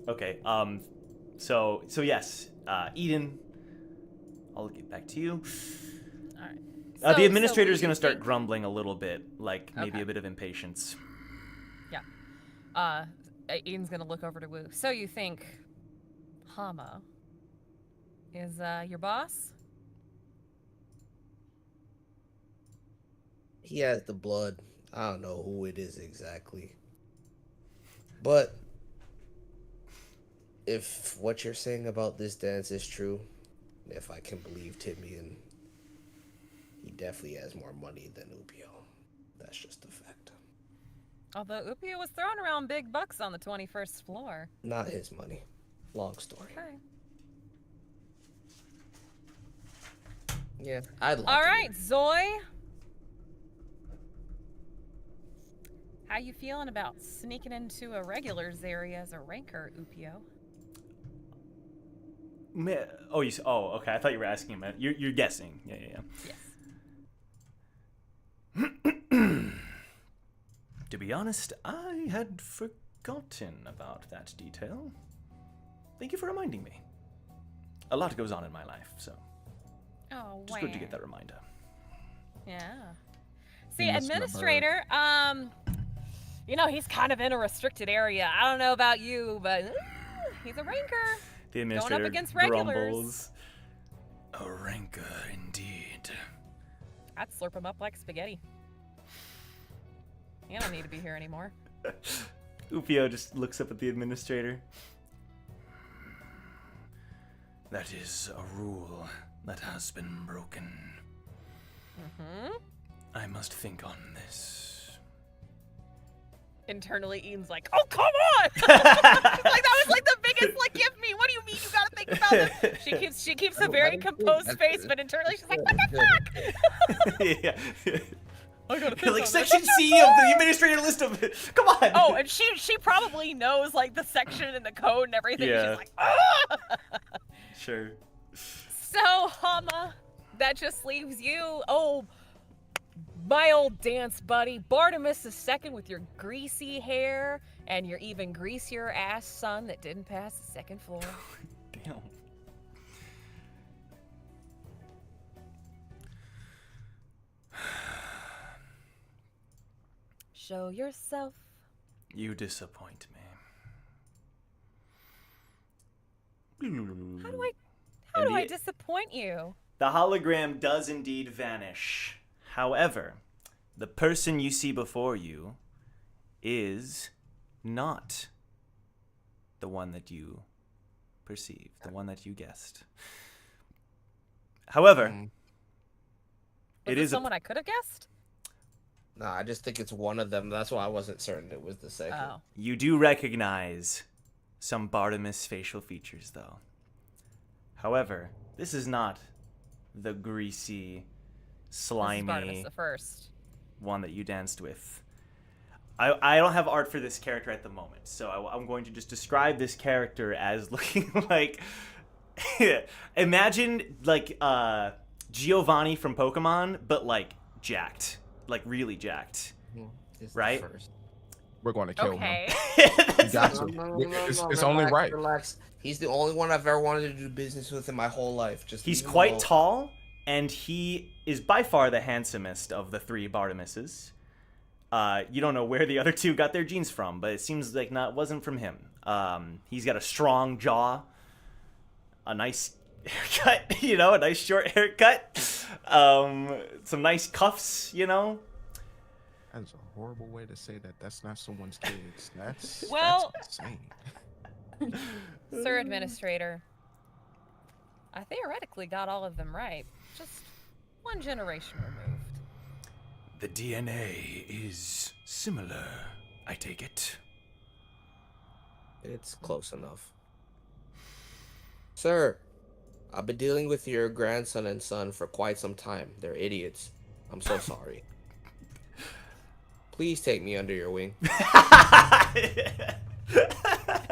Okay. So yes. Eden. I'll get back to you. All right. The administrator is going to start think- grumbling a little bit, like maybe Okay. a bit of impatience. Yeah. Eden's gonna look over to Wu. So you think Hama is your boss? He has the blood. I don't know who it is exactly. But if what you're saying about this dance is true, if I can believe Timian, he definitely has more money than Upio. That's just a fact. Although Upio was throwing around big bucks on the 21st floor. Not his money. Long story. Okay. Yeah, I'd like All to right, Zoe. How you feeling about sneaking into a regulars area as a ranker, Upio? Okay. I thought you were asking him. You're guessing. Yeah. Yes. To be honest, I had forgotten about that detail. Thank you for reminding me. A lot goes on in my life, so Oh, just good to get that reminder. Yeah. See, must be a bird. administrator, he's kind of in a restricted area. I don't know about you, but he's a ranker. The administrator against regulars. grumbles. A ranker indeed. I'd slurp him up like spaghetti. You don't need to be here anymore. Upio just looks up at the administrator. That is a rule that has been broken. Mm-hmm. I must think on this. Internally, Ian's like, "Oh, come on!" She's like, that was like the biggest. Like, give me. What do you mean? You gotta think about it. She keeps a very composed face, but internally, she's like, "What the fuck?" Yeah. I gotta think Like on section this. C of the administrator list of Come on. Oh, and she probably knows like the section and the code and everything. Yeah. She's like, "Ah!" Sure. So, Hama, that just leaves you. Oh, my old dance buddy, Bartimus II with your greasy hair and your even greasier ass son that didn't pass the second floor. Damn. Show yourself. You disappoint me. How do I disappoint you? The hologram does indeed vanish. However, the person you see before you is not the one that you perceived, the one that you guessed. However, Was it it is someone I could have guessed? Nah, I just think it's one of them. That's why I wasn't certain it was the second. Oh. you do recognize some Bartimus facial features, though. However, this is not the greasy, slimy This is Bartimus the first. one that you danced with. I don't have art for this character at the moment, so I'm going to just describe this character as looking like... Imagine, like, Giovanni from Pokemon, but, like, jacked. Like, really jacked. It's Right? The first. We're going to kill Okay. him. That's got not- to. No, It's only relax, right. Relax. He's the only one I've ever wanted to do business with in my whole life. Just He's leave him quite alone. tall, and he is by far the handsomest of the three Bartimuses. You don't know where the other two got their genes from, but it seems like it wasn't from him. He's got a strong jaw, a nice haircut, a nice short haircut, some nice cuffs, That's a horrible way to say that. That's not someone's kids. That's insane. Sir Administrator, I theoretically got all of them right. Just one generation removed. The DNA is similar, I take it. It's close enough. Sir, I've been dealing with your grandson and son for quite some time. They're idiots. I'm so sorry. Please take me under your wing. Ian's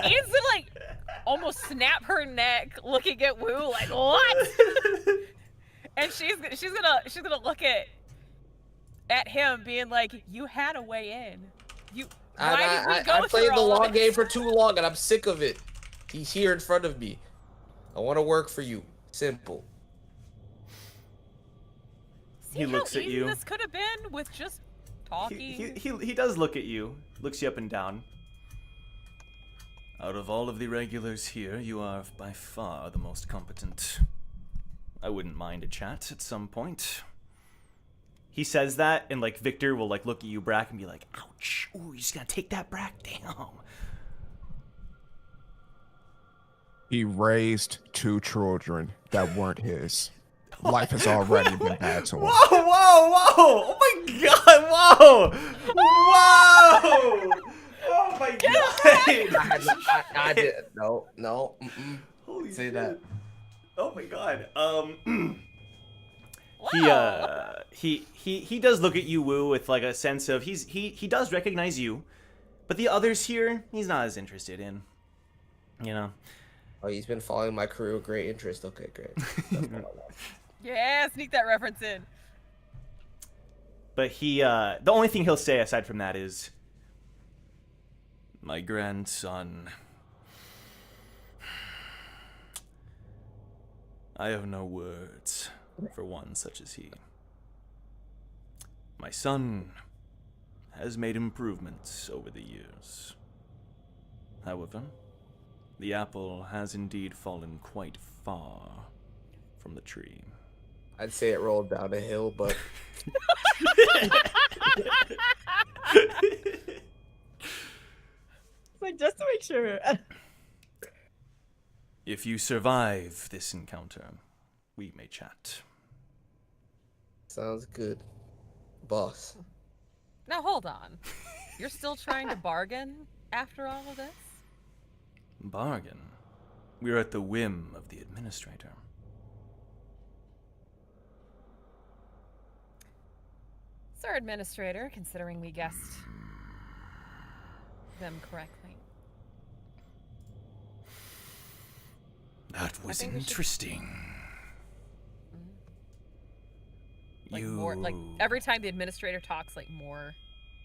gonna like almost snap her neck, looking at Wu like what? And she's gonna look at him, being like, "You had a way in. Why did we go I played the all long this?" game for too long, and I'm sick of it. He's here in front of me. I want to work for you. Simple. See He how looks at easy you. This could have been with just talking. He does look at you, looks you up and down. Out of all of the regulars here, you are by far the most competent. I wouldn't mind a chat at some point. He says that, and like Victor will like look at you, Brack, and be like, "Ouch! Ooh, you just gotta take that, Brack. Damn." He raised 2 children that weren't his. Life has already been bad to him. Whoa! Oh my God! Whoa! Oh my God! I did. No. Holy Say shit. that. Oh my God. Wow. He does look at you, Wu, with like a sense of he does recognize you, but the others here he's not as interested in. Oh, he's been following my career with great interest. Okay, great. That's what I want. Yeah, sneak that reference in. But the only thing he'll say aside from that is, my grandson. I have no words for one such as he. My son has made improvements over the years. However, the apple has indeed fallen quite far from the tree. I'd say it rolled down a hill, but Like, just to make sure. If you survive this encounter, we may chat. sounds good, boss. Now hold on. You're still trying to bargain after all of this? Bargain? We're at the whim of the administrator. Sir Administrator, considering we guessed them correctly. That was think we should- interesting. Like more, like every time the administrator talks, like more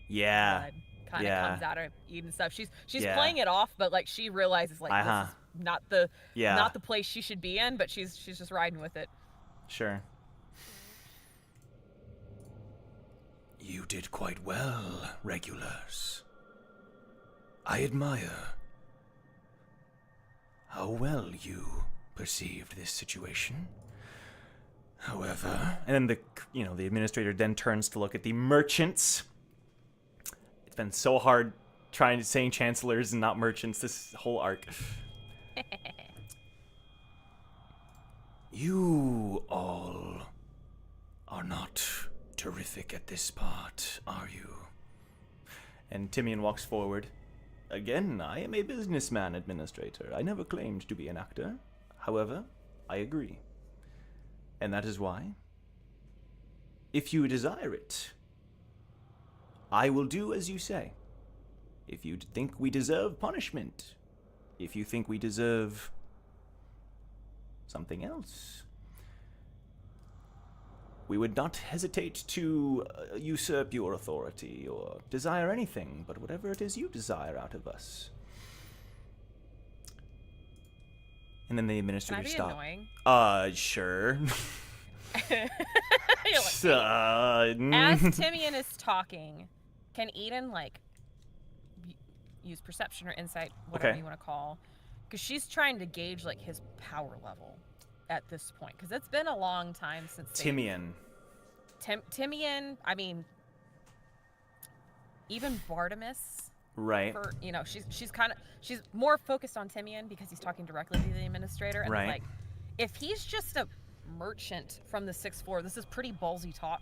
Yeah. blood kind of yeah. comes out of Eden stuff. She's Yeah. playing it off, but like she realizes like Uh-huh. this is not the Yeah. not the place she should be in, but she's just riding with it. Sure. You did quite well, regulars. I admire how well you perceived this situation. However, and then the administrator then turns to look at the merchants. It's been so hard saying chancellors and not merchants this whole arc. You all are not terrific at this part, are you? And Timian walks forward. Again, I am a businessman, administrator. I never claimed to be an actor. However, I agree. And that is why, if you desire it, I will do as you say. If you think we deserve punishment, if you think we deserve something else, we would not hesitate to usurp your authority or desire anything but whatever it is you desire out of us. And then the Can I administrator be stopped. annoying? Sure. You're like, Mm. as Timian is talking, can Eden like use perception or insight, whatever you want to call, because she's trying to gauge like his power level at this point, because it's been a long time since Timian. Timian. I mean, even Bartimus. Right. For, you know, she's more focused on Timian because he's talking directly to the administrator, and right. like, if he's just a merchant from the 6th floor, this is pretty ballsy talk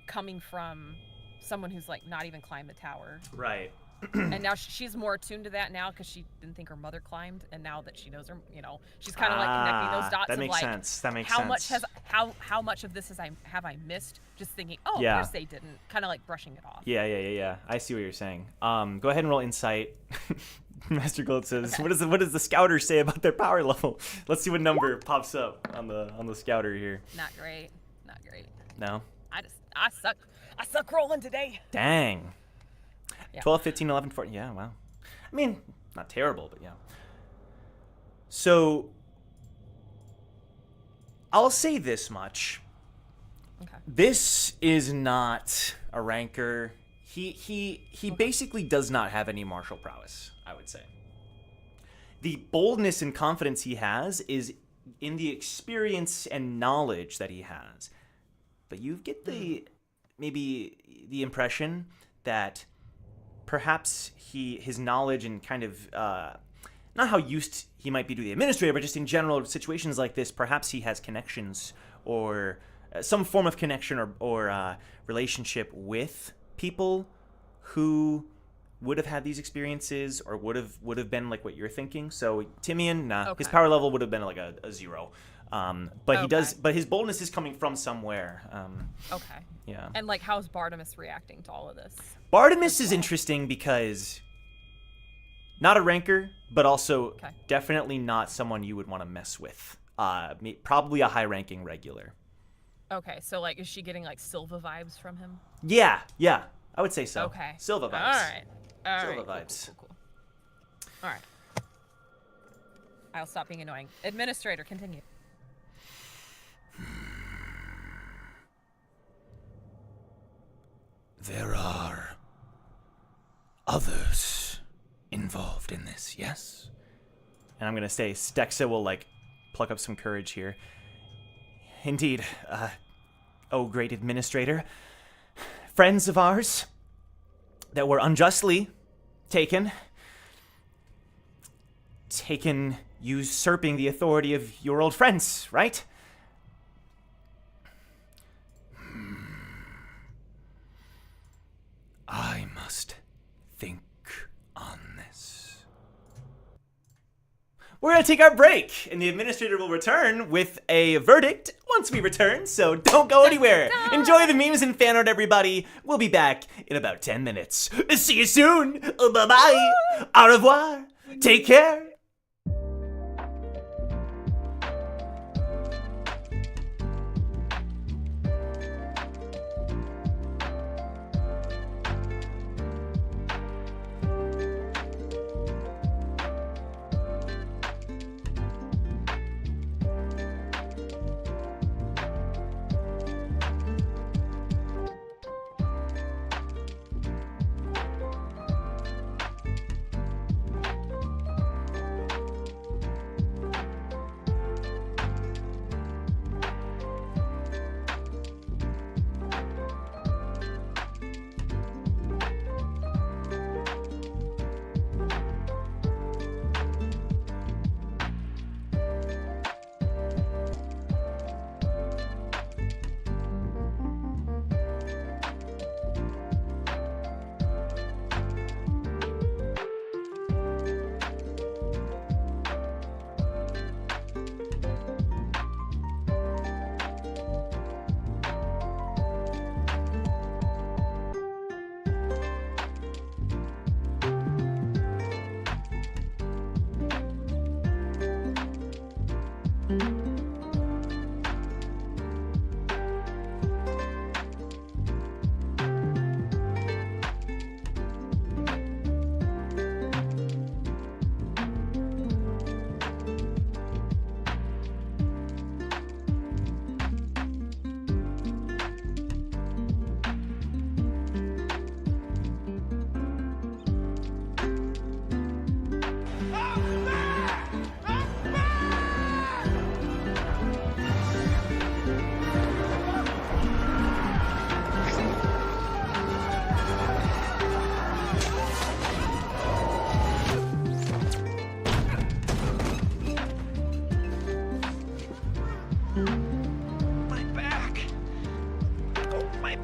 coming from someone who's like not even climbed the tower. Right. And now she's more attuned to that now because she didn't think her mother climbed, and now that she knows her, you know, she's kind of like connecting those dots. That makes sense. That makes how sense. How much of this have I missed? Just thinking, oh, yeah. of course they didn't. Kind of like brushing it off. Yeah. I see what you're saying. Go ahead and roll insight. Master Gold says, okay. What does the scouter say about their power level? Let's see what number pops up on the scouter here. Not great. No. I suck rolling today. Dang. Yeah. 12, 15, 11, 14. Yeah, wow. I mean, not terrible, but yeah. So, I'll say this much. Okay. This is not a ranker. He basically does not have any martial prowess, I would say. The boldness and confidence he has is in the experience and knowledge that he has. But you get maybe the impression that perhaps his knowledge and kind of not how used he might be to the administrator, but just in general situations like this, perhaps he has connections or some form of connection or relationship with people who would have had these experiences or would have been like what you're thinking. So Timian, nah, his power level would have been like a 0. But he does. But his boldness is coming from somewhere. Okay. Yeah. And like, how's Bartimus reacting to all of this? Bartimus is interesting because not a ranker, but also definitely not someone you would want to mess with. Probably a high-ranking regular. Okay, so like, is she getting like Silva vibes from him? Yeah, I would say so. Okay. Silva vibes. All right. Silva vibes. Cool. All right. I'll stop being annoying. Administrator, continue. There are others involved in this, yes? And I'm going to say Stexa will, like, pluck up some courage here. Indeed, oh great administrator. Friends of ours that were unjustly taken, usurping the authority of your old friends, right? I must think on this. We're going to take our break, and the administrator will return with a verdict once we return, so don't go anywhere. Enjoy the memes and fan art, everybody. We'll be back in about 10 minutes. See you soon. Bye-bye. Au revoir. Take care.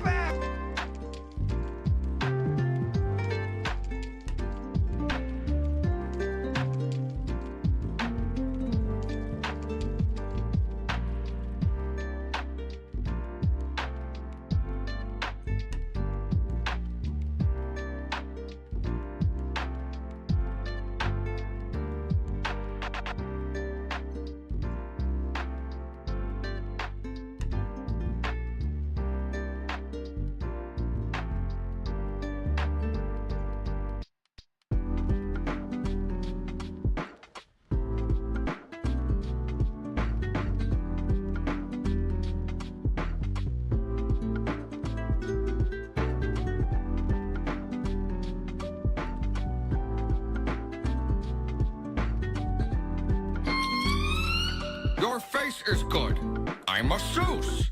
back! Your face is good. I'm a Seuss.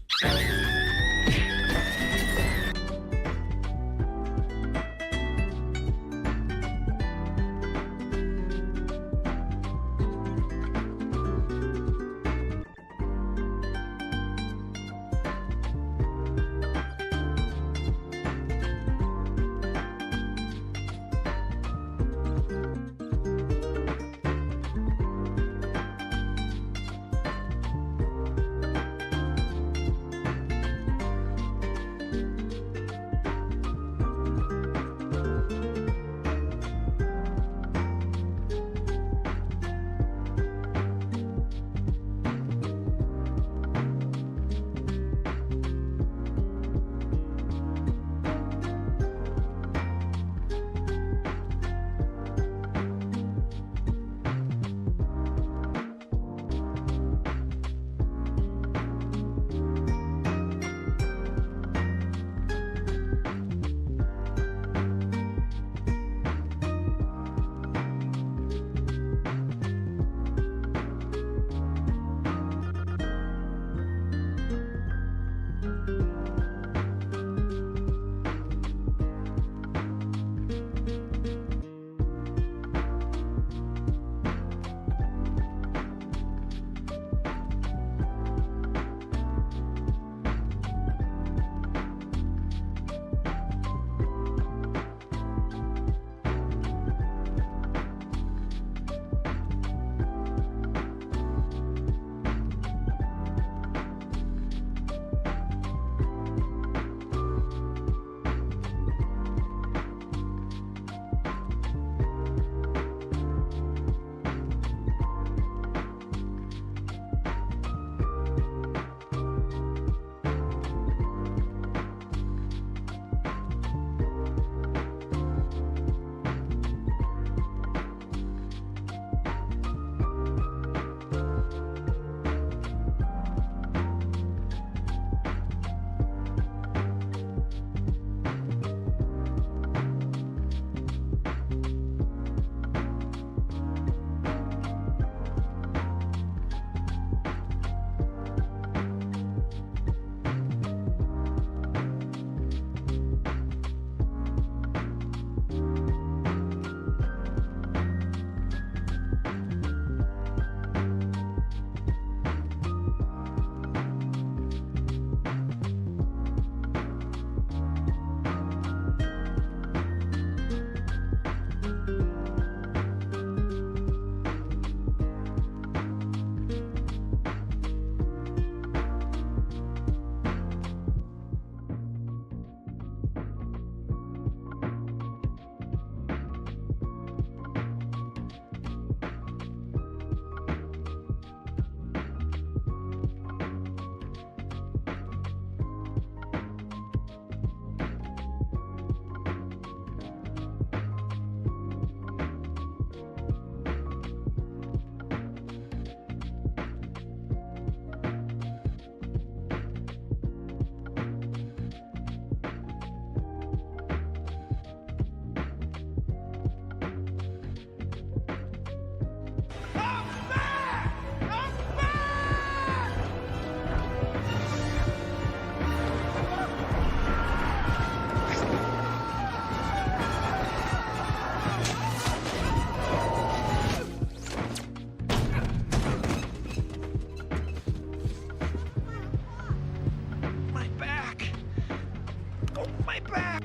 My back!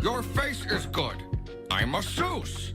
Your face is good. I'm a Seuss.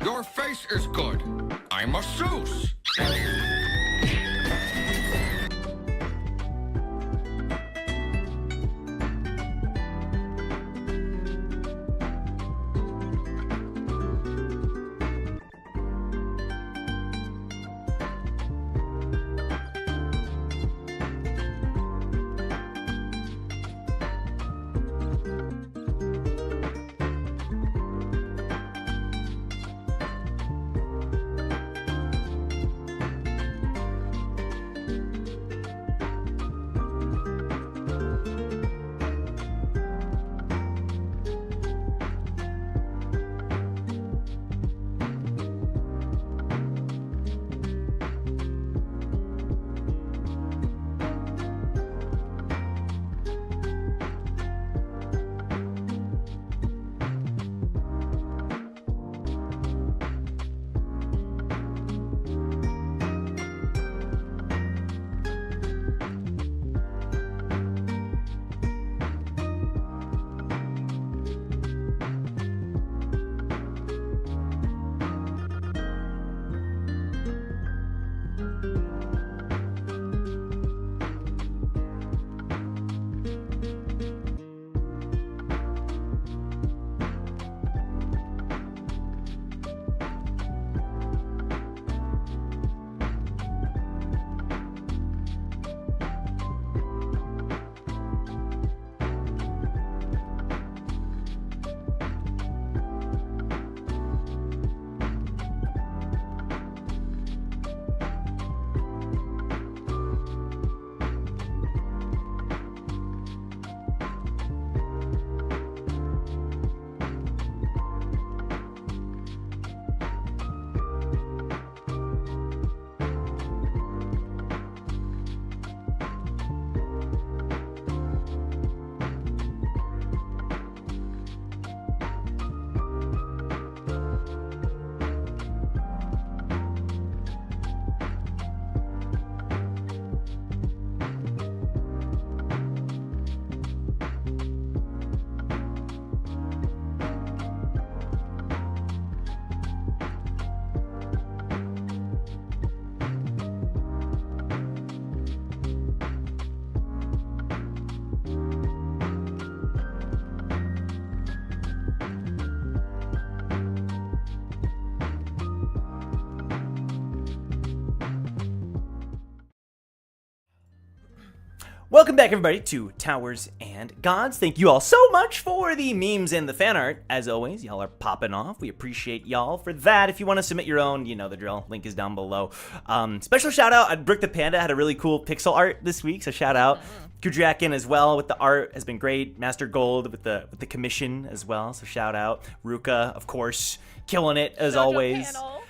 Your face is good. I'm a Seuss. Welcome back, everybody, to Towers and Gods. Thank you all so much for the memes and the fan art. As always, y'all are popping off. We appreciate y'all for that. If you want to submit your own, you know the drill. Link is down below. Special shout out, Brick the Panda had a really cool pixel art this week, so shout out. Kudriakin as well with the art has been great. Master Gold with the commission as well, so shout out. Ruka, of course, killing it as Jojo always. panel.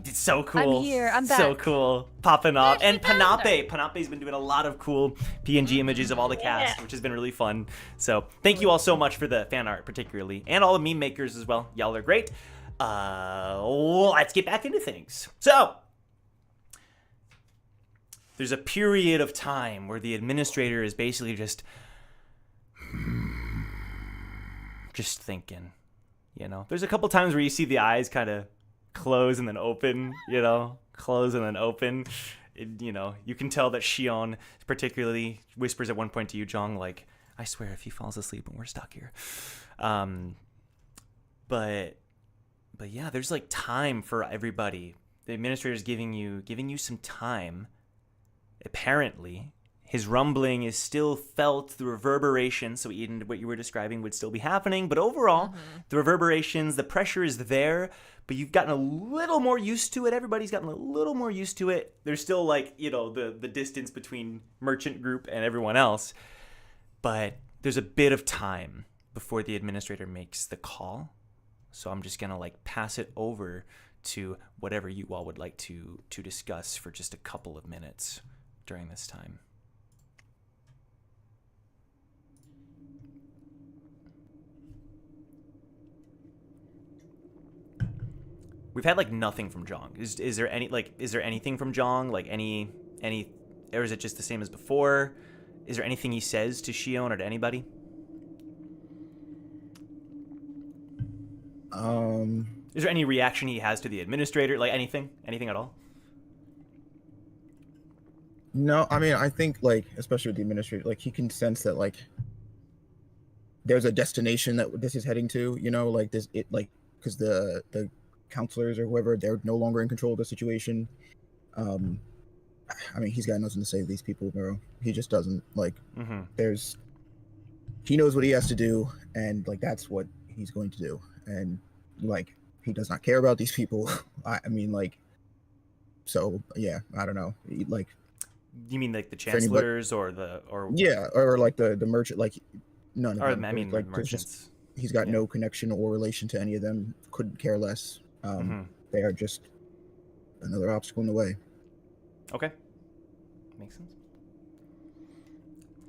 It's so cool. I'm here. I'm So back. cool. Popping off. Yeah, And she found her. Panape's been doing a lot of cool PNG images of all the cast, which has been really fun. So thank you all so much for the fan art particularly. And all the meme makers as well. Y'all are great. Let's get back into things. So there's a period of time where the administrator is basically just thinking. You know, there's a couple times where you see the eyes kind of close and then open, you know, close and then open. You know, you can tell that Shion particularly whispers at one point to you, Jong, like, I swear if he falls asleep when we're stuck here. But yeah, there's like time for everybody. The administrator's giving you some time. Apparently, his rumbling is still felt, the reverberations, so Eden, what you were describing would still be happening, but overall, the reverberations, the pressure is there, but you've gotten a little more used to it. Everybody's gotten a little more used to it. There's still, like, you know, the distance between Merchant Group and everyone else, but there's a bit of time before the administrator makes the call, so I'm just gonna, like, pass it over to whatever you all would like to discuss for just a couple of minutes during this time. We've had like nothing from Jong. Is there anything from Jong? Like any or is it just the same as before? Is there anything he says to Shion or to anybody? Is there any reaction he has to the administrator? Like anything at all? No, I mean, I think like, especially with the administrator, like he can sense that like there's a destination that this is heading to. You know, like this, it like because the counselors or whoever, they're no longer in control of the situation. I mean, he's got nothing to say to these people, bro. He just doesn't like. He knows what he has to do, and like that's what he's going to do, and like he does not care about these people. I mean, like, so yeah, I don't know, like. You mean like the chancellors or yeah, or like the merchant, like none of or them. I mean like merchants. He's got no connection or relation to any of them. Couldn't care less. They are just another obstacle in the way. Okay, makes sense.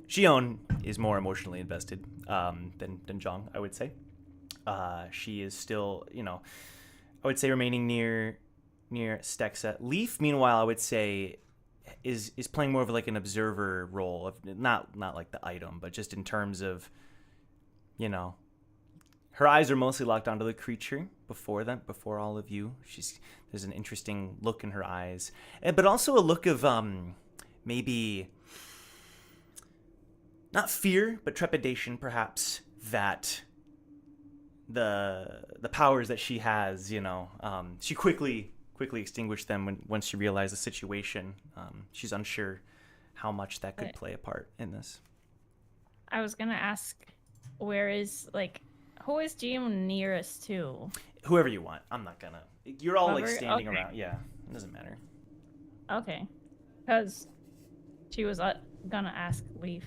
Xion is more emotionally invested than Zhang, I would say. She is still, I would say remaining near Stexa. Leaf, meanwhile, I would say is playing more of like an observer role of not like the item, but just in terms of, her eyes are mostly locked onto the creature before all of you. There's an interesting look in her eyes, but also a look of maybe not fear, but trepidation, perhaps, that the powers that she has, she quickly extinguished them once she realized the situation. She's unsure how much that could play a part in this. I was gonna ask, who is GM nearest to? Whoever you want. I'm not gonna. You're all like Whoever? standing Okay. around. Yeah, it doesn't matter. Okay, because she was gonna ask Leaf,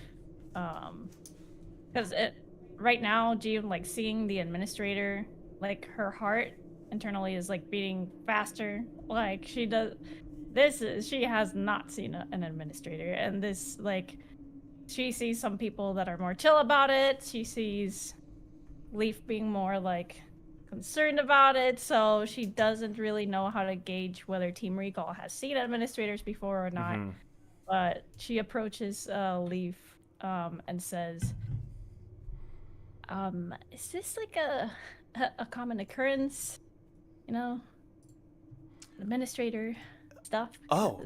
because right now GM like seeing the administrator, like her heart internally is like beating faster. Like she has not seen an administrator, and this like she sees some people that are more chill about it. She sees Leaf being more like concerned about it, so she doesn't really know how to gauge whether Team Recall has seen administrators before or not. But she approaches Leaf and says, is this like a common occurrence? Administrator stuff? Oh.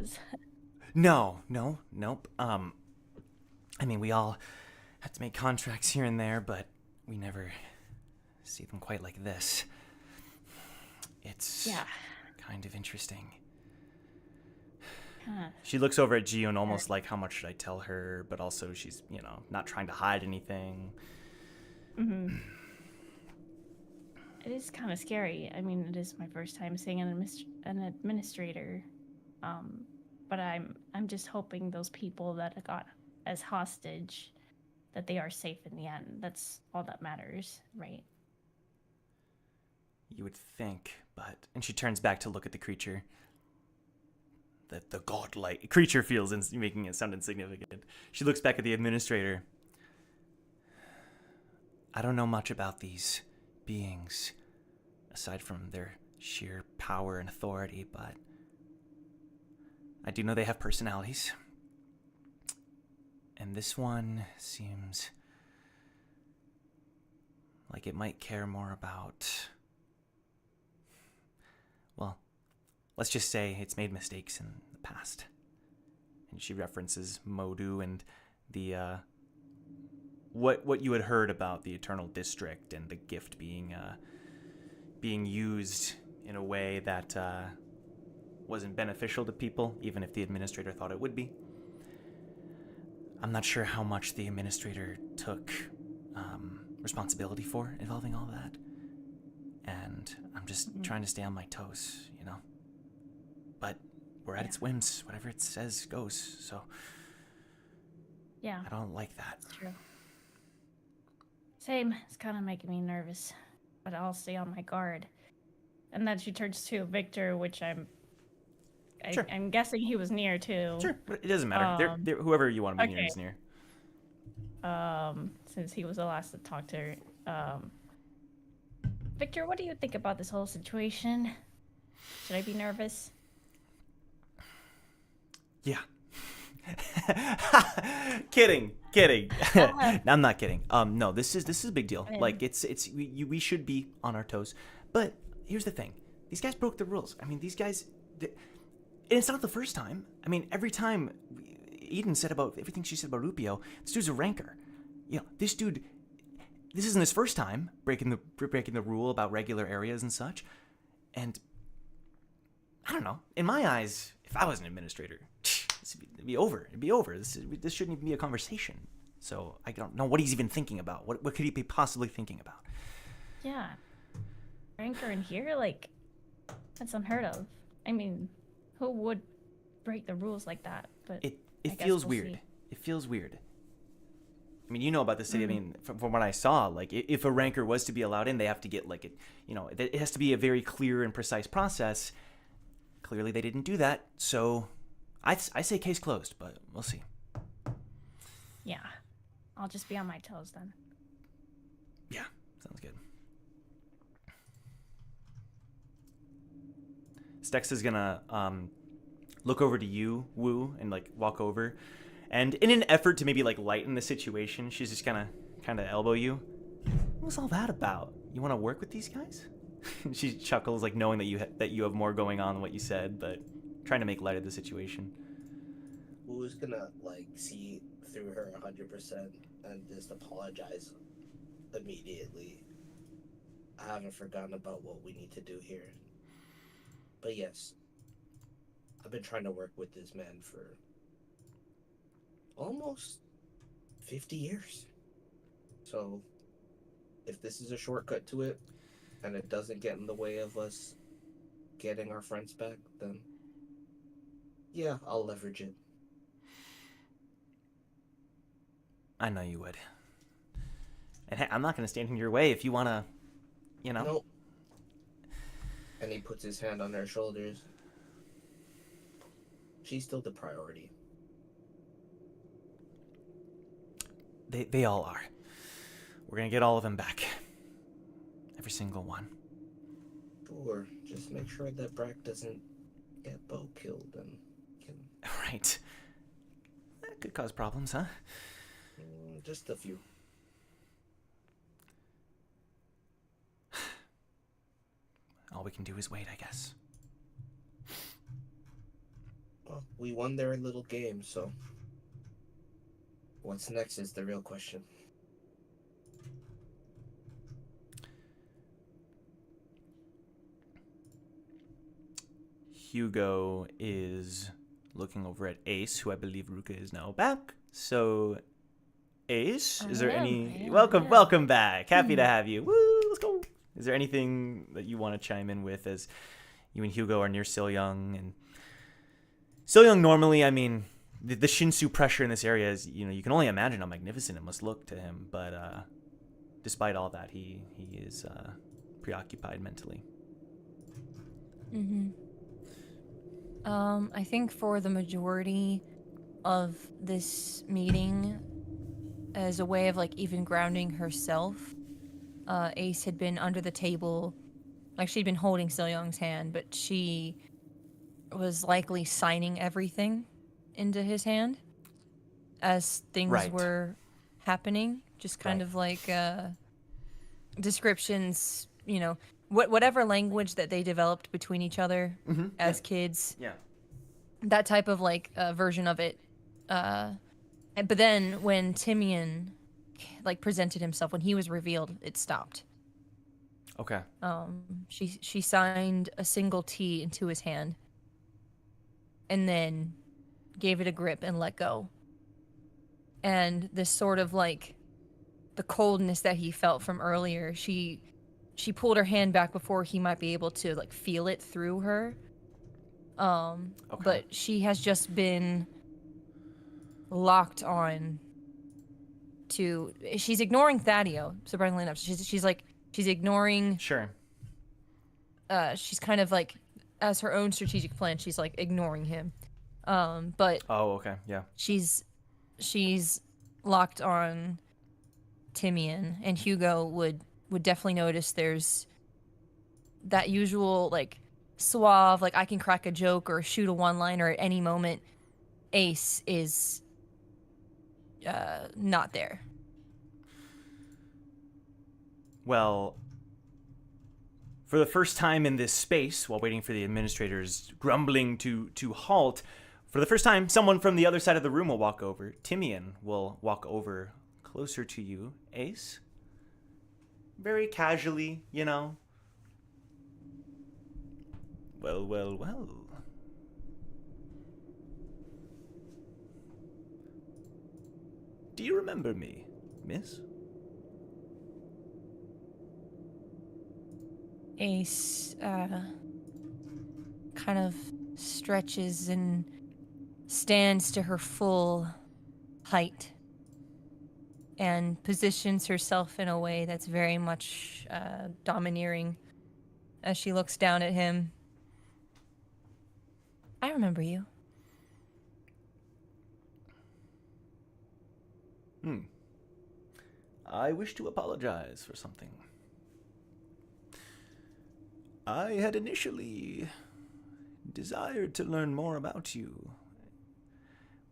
Nope. I mean, we all have to make contracts here and there, but we never see them quite like this. It's kind of interesting. She looks over at Gio and almost like, how much should I tell her? But also she's, not trying to hide anything. It is kind of scary. I mean, it is my first time seeing an administrator. But I'm just hoping those people that got as hostage, that they are safe in the end. That's all that matters, right? You would think, but... And she turns back to look at the creature. The godlike creature feels making it sound insignificant. She looks back at the administrator. I don't know much about these beings, aside from their sheer power and authority, but I do know they have personalities. And this one seems like it might care more about... Well, let's just say it's made mistakes in the past. And she references Modu and the what you had heard about the Eternal District and the gift being used in a way that wasn't beneficial to people, even if the administrator thought it would be. I'm not sure how much the administrator took responsibility for involving all that. And I'm just trying to stay on my toes, But we're at its whims. Whatever it says goes. So yeah, I don't like that. It's true. Same. It's kind of making me nervous, but I'll stay on my guard. And then she turns to Victor, which I'm guessing he was near too. Sure, but it doesn't matter. They're whoever you want to be near is near. Since he was the last to talk to her. Victor, what do you think about this whole situation? Should I be nervous? Yeah. Kidding. I'm not kidding. No, this is a big deal. Like we should be on our toes, but here's the thing. These guys broke the rules. I mean, these guys... And it's not the first time. I mean, every time Eden said about everything she said about Rupio, this dude's a ranker. You know, this dude... This isn't his first time breaking the rule about regular areas and such. And... I don't know. In my eyes, if I was an administrator, it'd be over. It'd be over. This shouldn't even be a conversation. So I don't know what he's even thinking about. What could he be possibly thinking about? Yeah. Ranker in here? Like, that's unheard of. I mean, who would break the rules like that? But it I guess feels we'll weird. see. It feels weird. I mean, you know about the city. I mean, from what I saw, like if a ranker was to be allowed in, they have to get like it has to be a very clear and precise process. Clearly, they didn't do that. So, I say case closed, but we'll see. Yeah. I'll just be on my toes then. Yeah, sounds good. Stex is gonna look over to you, Wu, and like walk over, and in an effort to maybe like lighten the situation, she's just gonna kind of elbow you. What was all that about? You want to work with these guys? She chuckles, like knowing that you have more going on than what you said, but trying to make light of the situation. Who's gonna like see through her 100% and just apologize immediately? I haven't forgotten about what we need to do here. But yes, I've been trying to work with this man for almost 50 years. So if this is a shortcut to it, and it doesn't get in the way of us getting our friends back, then yeah, I'll leverage it. I know you would. And hey, I'm not going to stand in your way if you want to, Nope. And he puts his hand on her shoulders. She's still the priority. They all are. We're going to get all of them back. Every single one. Sure, just make sure that Brack doesn't get Bo killed and can... Right. That could cause problems, huh? Just a few. All we can do is wait, I guess. Well, we won their little game, so... What's next is the real question. Hugo is looking over at Ace, who I believe Ruka is now back. So, Ace, is there any... Welcome back. Happy to have you. Woo, let's go. Is there anything that you want to chime in with as you and Hugo are near Young? And Young normally, I mean, the Shinsu pressure in this area is, you can only imagine how magnificent it must look to him. But despite all that, he is preoccupied mentally. Mm-hmm. I think for the majority of this meeting, as a way of like even grounding herself, Ace had been under the table, like she'd been holding Young's hand, but she was likely signing everything into his hand as things were happening, just kind of like descriptions, whatever language that they developed between each other as kids. Yeah. That type of like version of it. But then when Timian like presented himself, when he was revealed, it stopped. Okay. She signed a single T into his hand and then gave it a grip and let go. And this sort of like the coldness that he felt from earlier, she pulled her hand back before he might be able to like feel it through her. But she has just been locked on to... She's ignoring Thaddeus, surprisingly enough. She's ignoring... Sure. She's kind of like, as her own strategic plan, she's like ignoring him. But... Oh, okay, yeah. She's locked on Timian, and Hugo would definitely notice there's that usual like suave, like I can crack a joke or shoot a one-liner at any moment. Ace is not there. Well, For the first time in this space, while waiting for the administrators grumbling to halt, for the first time, someone from the other side of the room will walk over. Timian will walk over closer to you, Ace. Very casually, you know. Well, well, well. Do you remember me, miss? Ace, kind of stretches and stands to her full height and positions herself in a way that's very much domineering as she looks down at him. I remember you. I wish to apologize for something. I had initially desired to learn more about you.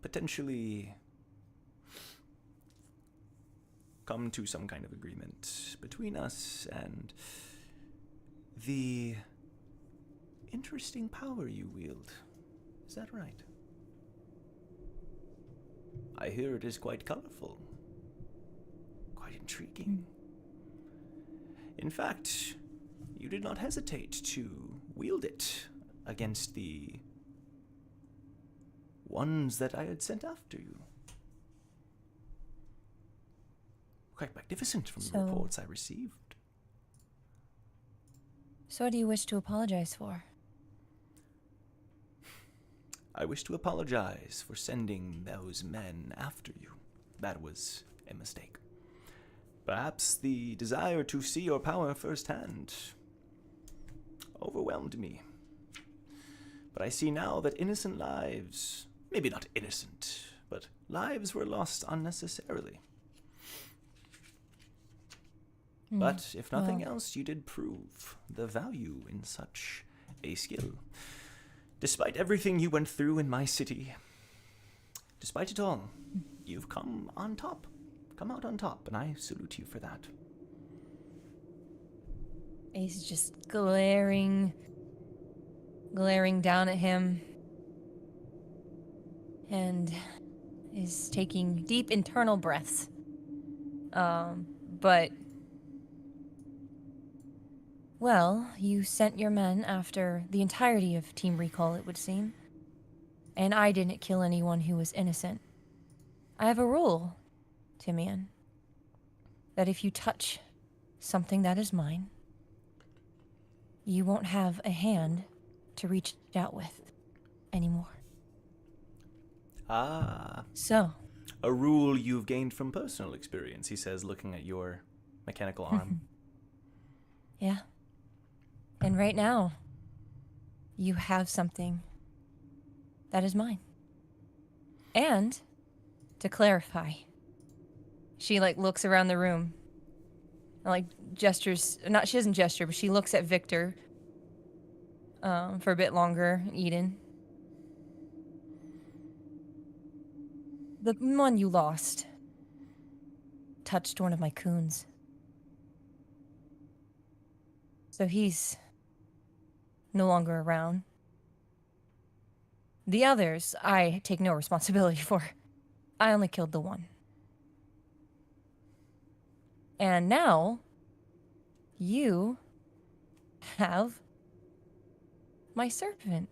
Potentially come to some kind of agreement between us and the interesting power you wield. Is that right? I hear it is quite colorful, quite intriguing. In fact, you did not hesitate to wield it against the ones that I had sent after you. Quite magnificent from the reports I received. So what do you wish to apologize for? I wish to apologize for sending those men after you. That was a mistake. Perhaps the desire to see your power firsthand overwhelmed me. But I see now that innocent lives, maybe not innocent, but lives were lost unnecessarily. But if nothing else, you did prove the value in such a skill. Despite everything you went through in my city, despite it all, you've come on top. Come out on top, and I salute you for that. Ace is just glaring down at him and is taking deep internal breaths. But well, you sent your men after the entirety of Team Recall, it would seem. And I didn't kill anyone who was innocent. I have a rule, Timian, that if you touch something that is mine, you won't have a hand to reach out with anymore. Ah. So. A rule you've gained from personal experience, he says, looking at your mechanical arm. Yeah. And right now, you have something that is mine. And, to clarify, she, looks around the room. And, gestures, she doesn't gesture, but she looks at Victor for a bit longer, Eden. The one you lost touched one of my coons. So he's no longer around. The others, I take no responsibility for. I only killed the one. And now, you have my servant.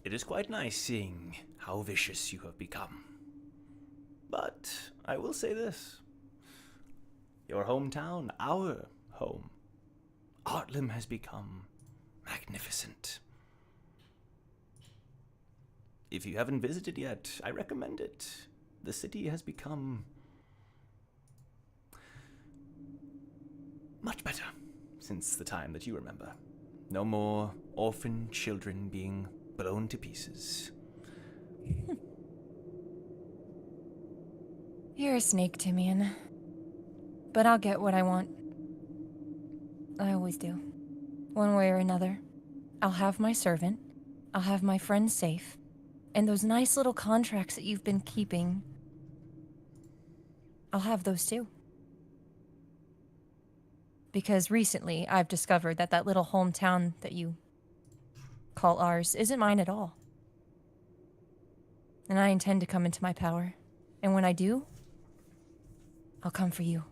It is quite nice seeing how vicious you have become. But I will say this. Your hometown, our home, Artlim has become magnificent. If you haven't visited yet, I recommend it. The city has become much better since the time that you remember. No more orphan children being blown to pieces. You're a snake, Timian. But I'll get what I want. I always do. One way or another. I'll have my servant. I'll have my friends safe. And those nice little contracts that you've been keeping, I'll have those too. Because recently I've discovered that that little hometown that you call ours isn't mine at all. And I intend to come into my power. And when I do, I'll come for you.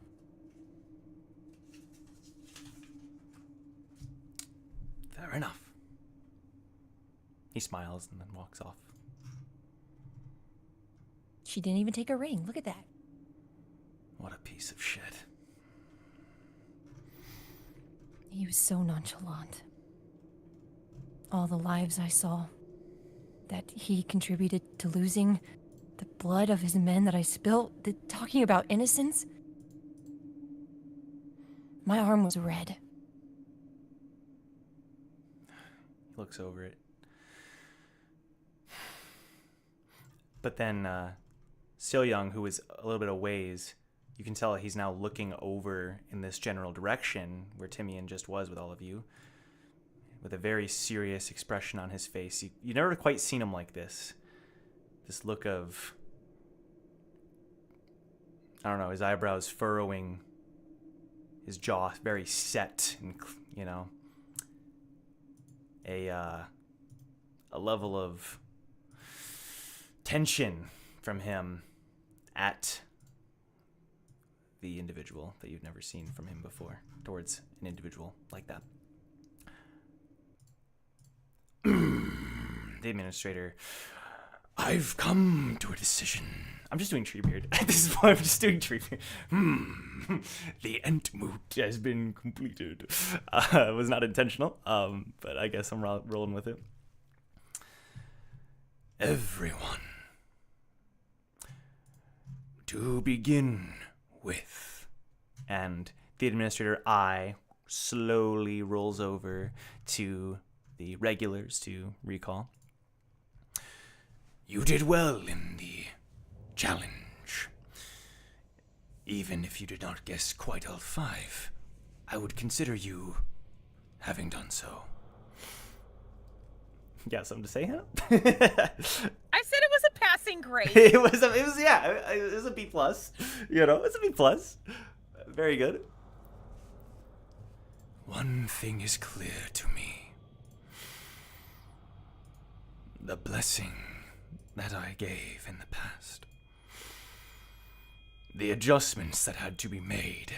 Fair enough. He smiles and then walks off. She didn't even take a ring. Look at that. What a piece of shit. He was so nonchalant. All the lives I saw that he contributed to losing, the blood of his men that I spilt, talking about innocence. My arm was red. He looks over it. But then So Young, who is a little bit a ways, you can tell he's now looking over in this general direction where Timian just was with all of you, with a very serious expression on his face. You never quite seen him like this. This look of, I don't know, his eyebrows furrowing, his jaw very set, and you know, a level of tension from him at the individual that you've never seen from him before, towards an individual like that. The administrator, I've come to a decision. I'm just doing Treebeard. At this point, I'm just doing Treebeard. The Entmoot Has been completed. It was not intentional, but I guess I'm rolling with it. Everyone. To begin with. And the administrator eye slowly rolls over to the regulars to recall. You did well in the challenge. Even if you did not guess quite all 5, I would consider you having done so. You got something to say, huh? I said it was a passing grade. It was a B plus. You know, it's a B plus. Very good. One thing is clear to me. The blessing that I gave in the past. The adjustments that had to be made.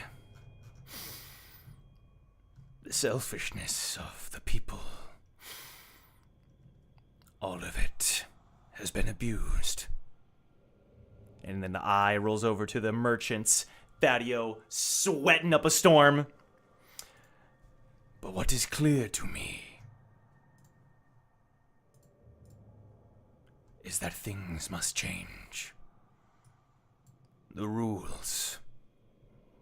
The selfishness of the people. All of it has been abused. And then the eye rolls over to the merchants. Thaddeus sweating up a storm. But what is clear to me is that things must change. The rules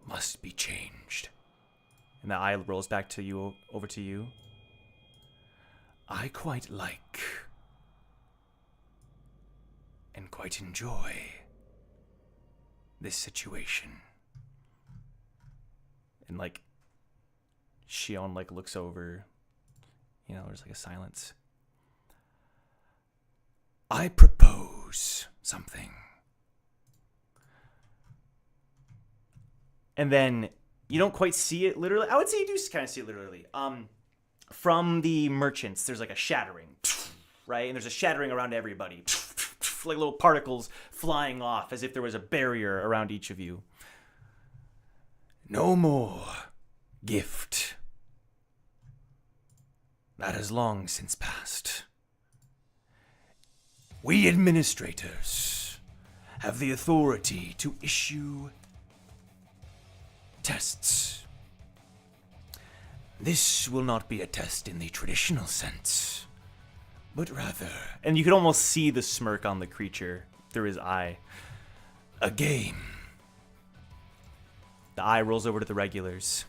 must be changed. And the eye rolls back to you, over to you. I quite like and quite enjoy this situation. And like, Shion like looks over, you know, there's like a silence. I propose something. And then you don't quite see it literally. I would say you do kind of see it literally. From the merchants, there's like a shattering, right? And there's a shattering around everybody, like little particles flying off as if there was a barrier around each of you. No more gift. That has long since passed. We administrators have the authority to issue tests. This will not be a test in the traditional sense, but rather, And you could almost see the smirk on the creature through his eye. a game. The eye rolls over to the regulars.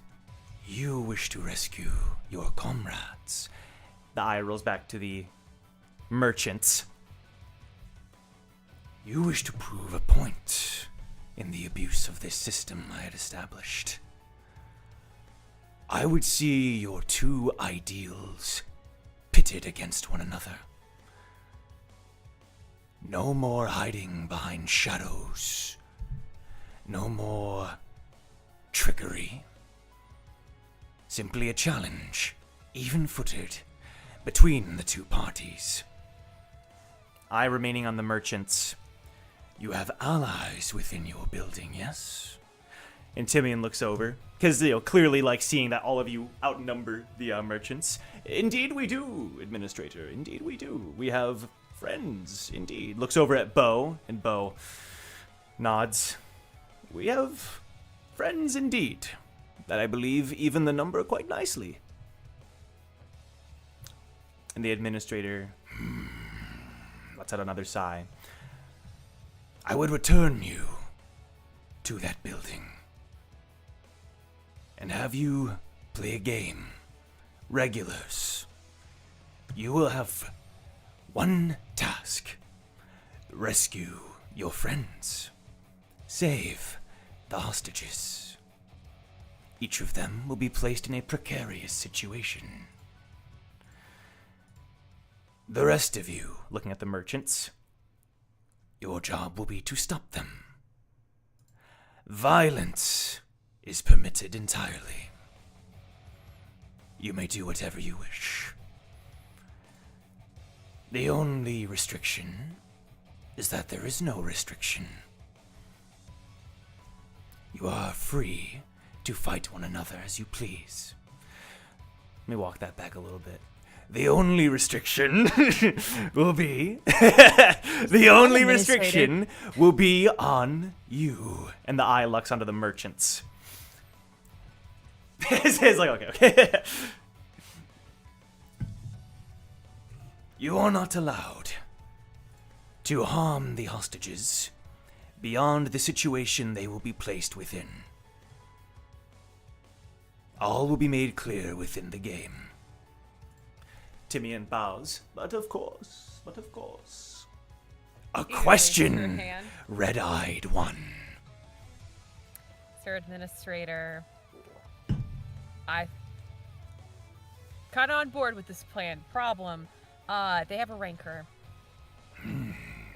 You wish to rescue your comrades. The eye rolls back to the merchants. You wish to prove a point in the abuse of this system I had established. I would see your two ideals pitted against one another. No more hiding behind shadows. No more trickery. simply a challenge, even-footed, between the two parties. I remaining on the merchants. You have allies within your building, yes? And Timian looks over, because, clearly, seeing that all of you outnumber the merchants. Indeed we do, Administrator. Indeed we do. We have friends, indeed. Looks over at Bo, and Bo nods. We have friends, indeed. That I believe even the number quite nicely. And the Administrator lets out another sigh. I would return you to that building and have you play a game. Regulars. You will have one task. Rescue your friends. Save the hostages. Each of them will be placed in a precarious situation. The rest of you, looking at the merchants, your job will be to stop them. Violence is permitted entirely. You may do whatever you wish. The only restriction is that there is no restriction. You are free to fight one another as you please. Let me walk that back a little bit. The only restriction will be on you. And the eye looks onto the merchants. It's like, okay. You are not allowed to harm the hostages beyond the situation they will be placed within. All will be made clear within the game. Timian bows. But of course. A question, red-eyed one. Sir Administrator, I kind of on board with this plan. Problem, they have a rancor.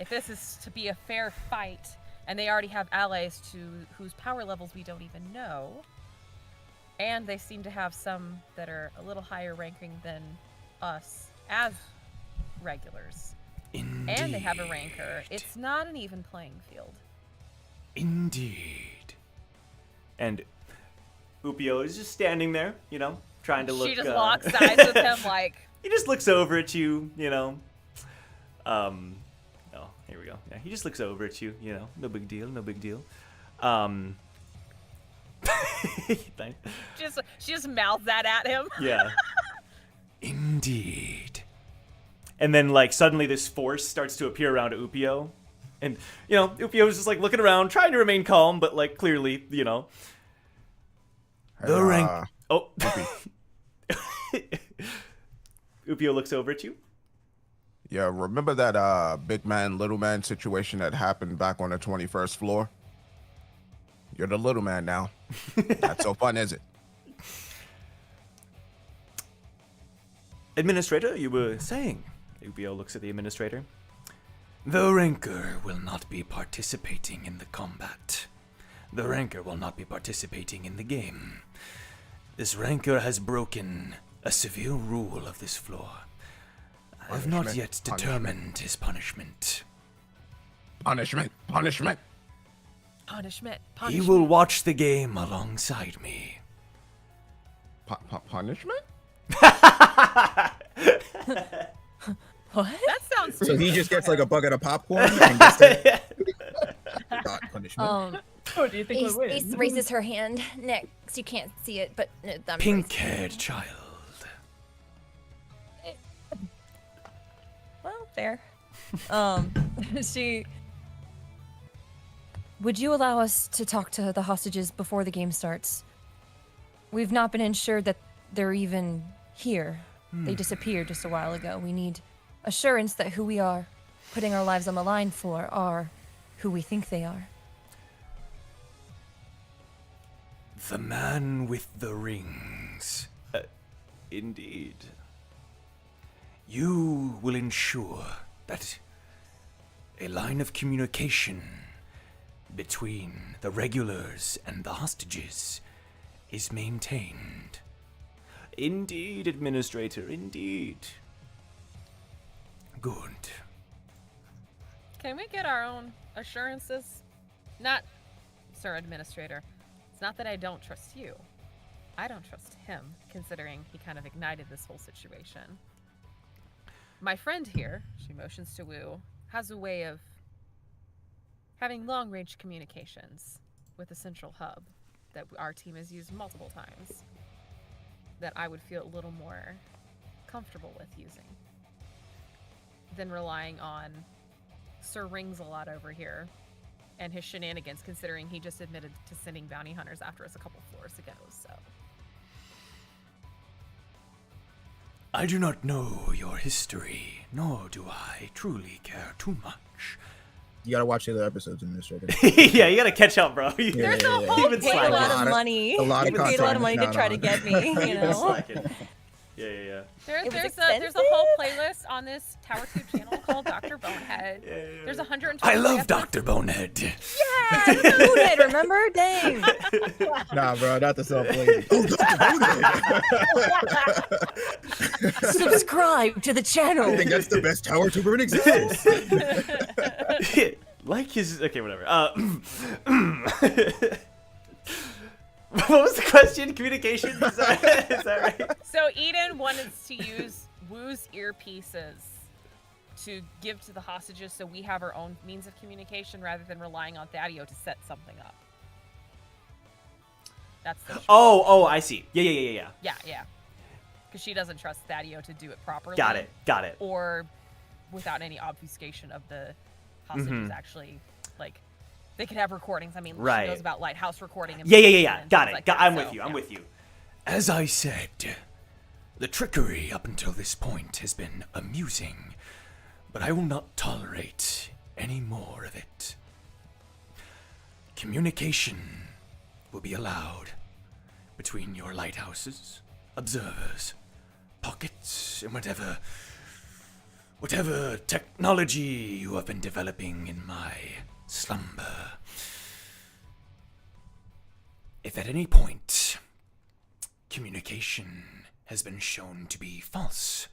If this is to be a fair fight, and they already have allies to whose power levels we don't even know, and they seem to have some that are a little higher ranking than us as regulars. Indeed. And they have a rancor. It's not an even playing field. Indeed. And Upio is just standing there, trying to look. She just locks eyes with him like. He just looks over at you, Oh, here we go. Yeah, he just looks over at you, no big deal. She just mouths that at him. Yeah. Indeed. And then, suddenly this force starts to appear around Upio. And, Upio is just, looking around, trying to remain calm, but, clearly, The rank. Oh. Upio looks over at you. Yeah, remember that big man, little man situation that happened back on the 21st floor? You're the little man now. Not so fun, is it? Administrator, you were saying. Upio looks at the Administrator. The Rancor will not be participating in the combat. The Rancor will not be participating in the game. This Rancor has broken a severe rule of this floor. I have not yet determined his punishment. Punishment. He will watch the game alongside me. Punishment? What? That sounds. So he just gets a bucket of popcorn and gets to not punishment. What do you think Ace, would win? Ace raises her hand. Next, you can't see it, but thumb Pink-haired child. Well, fair. Would you allow us to talk to the hostages before the game starts? We've not been ensured that they're even here. They disappeared just a while ago. We need assurance that who we are putting our lives on the line for are who we think they are. The man with the rings. Indeed. You will ensure that a line of communication between the regulars and the hostages is maintained. Indeed, Administrator, indeed. Good. Can we get our own assurances? Not, Sir Administrator. It's not that I don't trust you. I don't trust him, considering he kind of ignited this whole situation. My friend here, she motions to Wu, has a way of having long-range communications with a central hub that our team has used multiple times that I would feel a little more comfortable with using than relying on Sir Rings-a-Lot over here and his shenanigans, considering he just admitted to sending bounty hunters after us a couple floors ago, so. I do not know your history, nor do I truly care too much. You gotta watch the other episodes, Administrator. Yeah, you gotta catch up, bro. There's a whole You've been Paid a slacking. lot of money. A lot of He paid a lot of money to content try is to not get me, you You've been know? slacking. Yeah. It was There's a whole playlist on this TowerTube channel called Dr. Bonehead. There's 120 I love episodes. Dr. Bonehead. Yeah, Bonehead, remember? Dang. Nah, bro, not the self-blame. Oh, Dr. Subscribe to the channel. I think that's the best tower tuber in existence. Like his. Okay, whatever. What was the question? Communication? Is that right? So Eden wanted to use Wu's earpieces to give to the hostages so we have our own means of communication rather than relying on Thaddeus to set something up. That's the Oh, I see. Yeah. Yeah. Because she doesn't trust Thaddeus to do it properly. Got it. Or without any obfuscation of the hostages actually, like, they could have recordings. I mean, Right. she knows about lighthouse recording. And Yeah. and Got things it. like that, I'm so, with you. I'm yeah. with you. As I said, the trickery up until this point has been amusing, but I will not tolerate any more of it. Communication will be allowed between your lighthouses, observers, pockets, and whatever technology you have been developing in my slumber. If at any point communication has been shown to be false,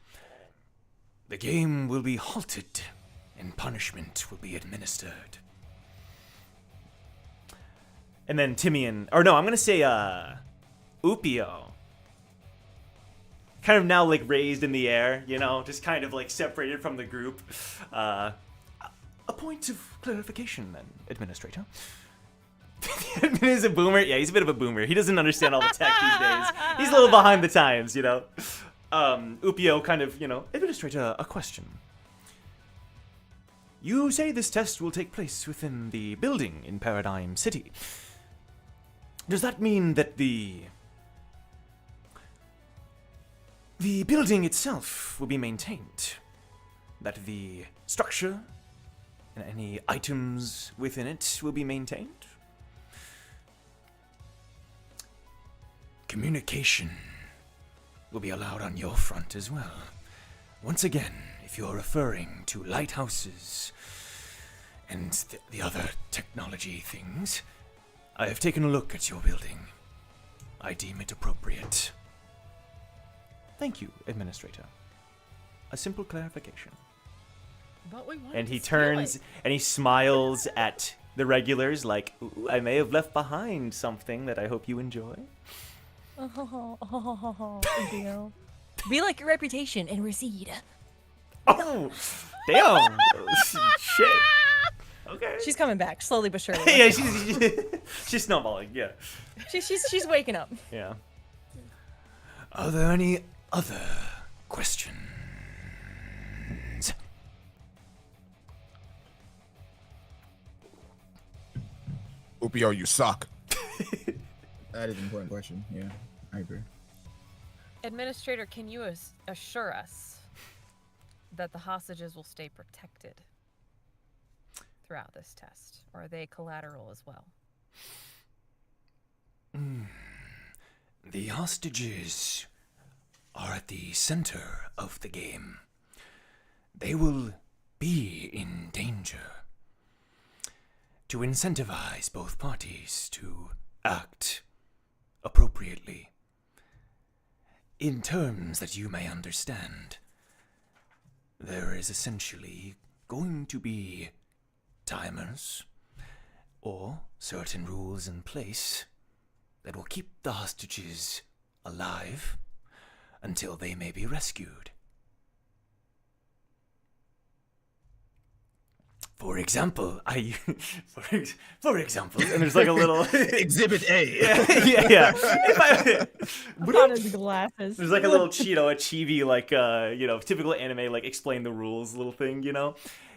the game will be halted and punishment will be administered. And then Timian, or no, I'm gonna say Upio. Kind of now like raised in the air, you know, just kind of like separated from the group. A point of clarification then, Administrator. He's a boomer. Yeah, he's a bit of a boomer. He doesn't understand all the tech these days. He's a little behind the times, you know. Upio kind of, you know, Administrator, a question. You say this test will take place within the building in Paradigm City. Does that mean that the building itself will be maintained? That the structure and any items within it will be maintained? Communication will be allowed on your front as well. Once again, if you're referring to lighthouses and the other technology things, I have taken a look at your building. I deem it appropriate. thank you, Administrator. A simple clarification. But we wanted And to he steal turns it. and he smiles at the regulars like, "Ooh, I may have left behind something that I hope you enjoy." Leo. Be like your reputation and recede. Oh, damn. Shit. Okay. She's coming back, slowly but surely. Yeah, she's snowballing. Yeah. She's waking up. Yeah. Are there any other questions? Upio, you suck. That is an important question. Yeah, I agree. Administrator, can you assure us that the hostages will stay protected throughout this test? Or are they collateral as well? The hostages are at the center of the game. They will be in danger. To incentivize both parties to act appropriately, in terms that you may understand, there is essentially going to be timers or certain rules in place that will keep the hostages alive until they may be rescued. For example, for example, and there's like a little Exhibit A. yeah. Put on his glasses. There's like a little Cheeto, a chibi, like typical anime, like explain the rules little thing, you know.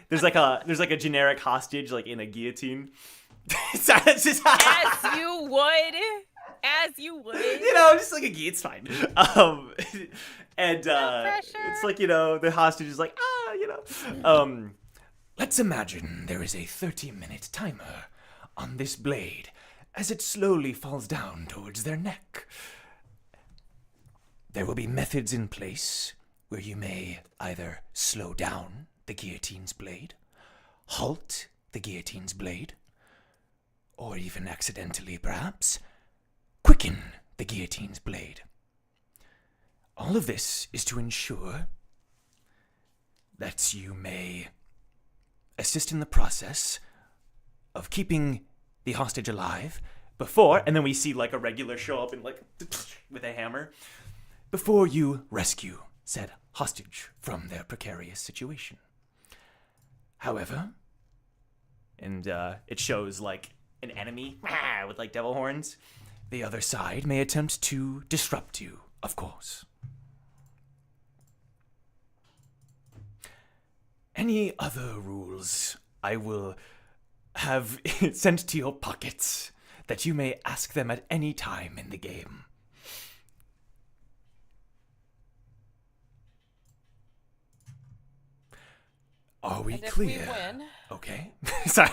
There's like a generic hostage, like in a guillotine. It's just As you would. you know, just like a it's fine. And it's like, you know, the hostage is like, you know. Let's imagine there is a 30-minute timer on this blade as it slowly falls down towards their neck. There will be methods in place where you may either slow down the guillotine's blade, halt the guillotine's blade, or even accidentally, perhaps, quicken the guillotine's blade. All of this is to ensure that you may assist in the process of keeping the hostage alive before, and then we see like a regular show up and like with a hammer before you rescue said hostage from their precarious situation. However, and it shows like an enemy with like devil horns. The other side may attempt to disrupt you, of course. Any other rules I will have sent to your pockets that you may ask them at any time in the game. Are we clear? If we win. Okay. Sorry.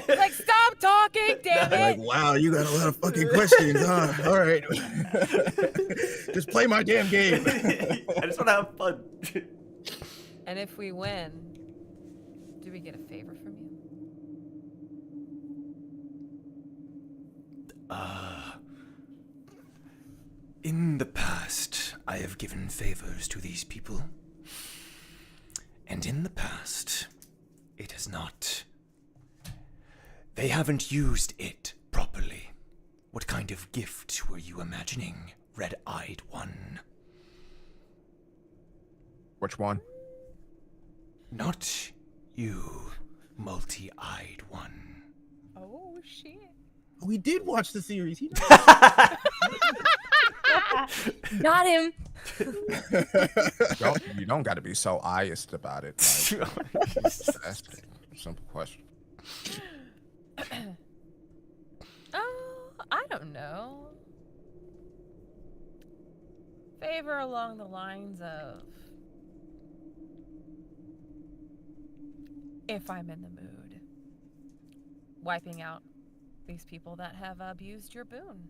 Like, stop talking, damn Like, it. wow, you got a lot of fucking questions, huh? All right. Just play my damn game. I just want to have fun. And if we win, do we get a favor from you? In the past, I have given favors to these people. And in the past, it has not. They haven't used it properly. What kind of gift were you imagining, red-eyed one? Which one? Not you, multi-eyed one. Oh, shit. We did watch the series. He Got him. You don't got to be so biased about it. Like, that's a simple question. I don't know. Favor along the lines of, if I'm in the mood, wiping out these people that have abused your boon.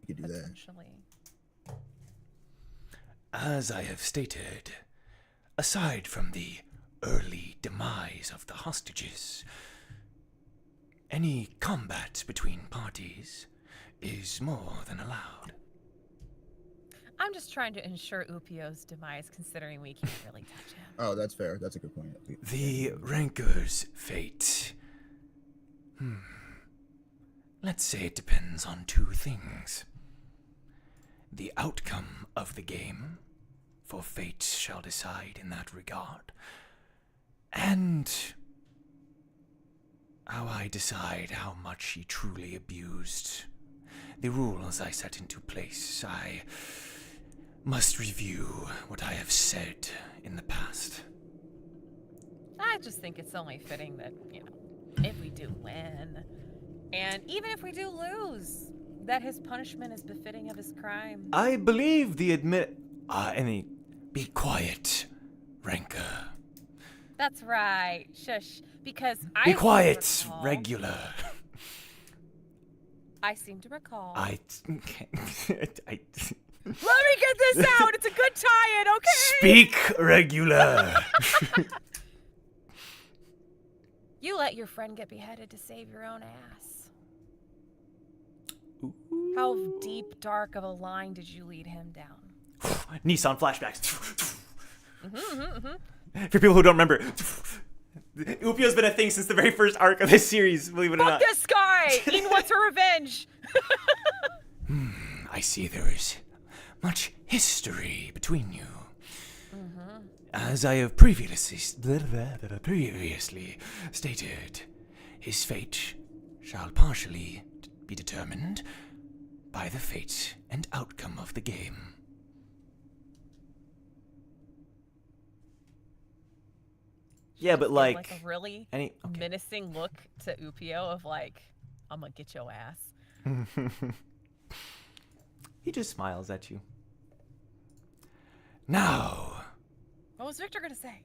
You could do that. Potentially. As I have stated, aside from the early demise of the hostages, any combat between parties is more than allowed. I'm just trying to ensure Upio's demise, considering we can't really touch him. Oh, that's fair. That's a good point. The Ranker's fate. Let's say it depends on two things. The outcome of the game, for fate shall decide in that regard, and how I decide how much he truly abused the rules I set into place. I must review what I have said in the past. I just think it's only fitting that, if we do win, and even if we do lose, that his punishment is befitting of his crime. I believe the Be quiet, Ranker. That's right. Shush. Because Be I quiet, seem to recall- regular. I seem to recall. I Let me get this out. It's a good tie-in, okay? Speak, regular. You let your friend get beheaded to save your own ass. How deep, dark of a line did you lead him down? Nissan flashbacks. For people who don't remember, Upio's been a thing since the very first arc of this series, believe it or not. Fuck this guy! Ian wants her revenge! I see there is much history between you. As I have previously stated, his fate shall partially be determined by the fate and outcome of the game. Yeah, but Like a really okay. menacing look to Upio of like, I'm gonna get your ass. He just smiles at you. Now, What was Victor gonna say?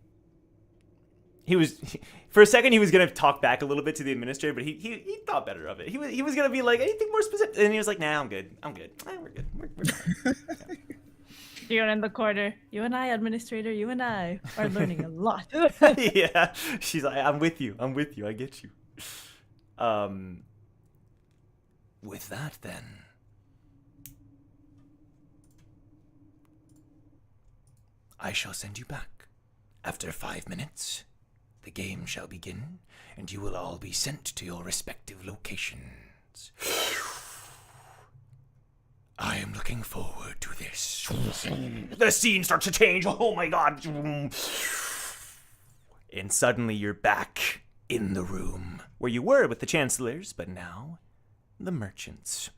For a second, he was gonna talk back a little bit to the administrator, but he thought better of it. He was gonna be like, anything more specific, and he was like, nah, I'm good. We're good. We're fine. You're in the corner. You and I, administrator, you and I are learning a lot. Yeah, she's like, I'm with you. I get you. with that then, I shall send you back. After 5 minutes, the game shall begin, and you will all be sent to your respective locations. I am looking forward to this. The scene starts to change. Oh my god. And suddenly you're back in the room where you were with the Chancellors, but now the merchants.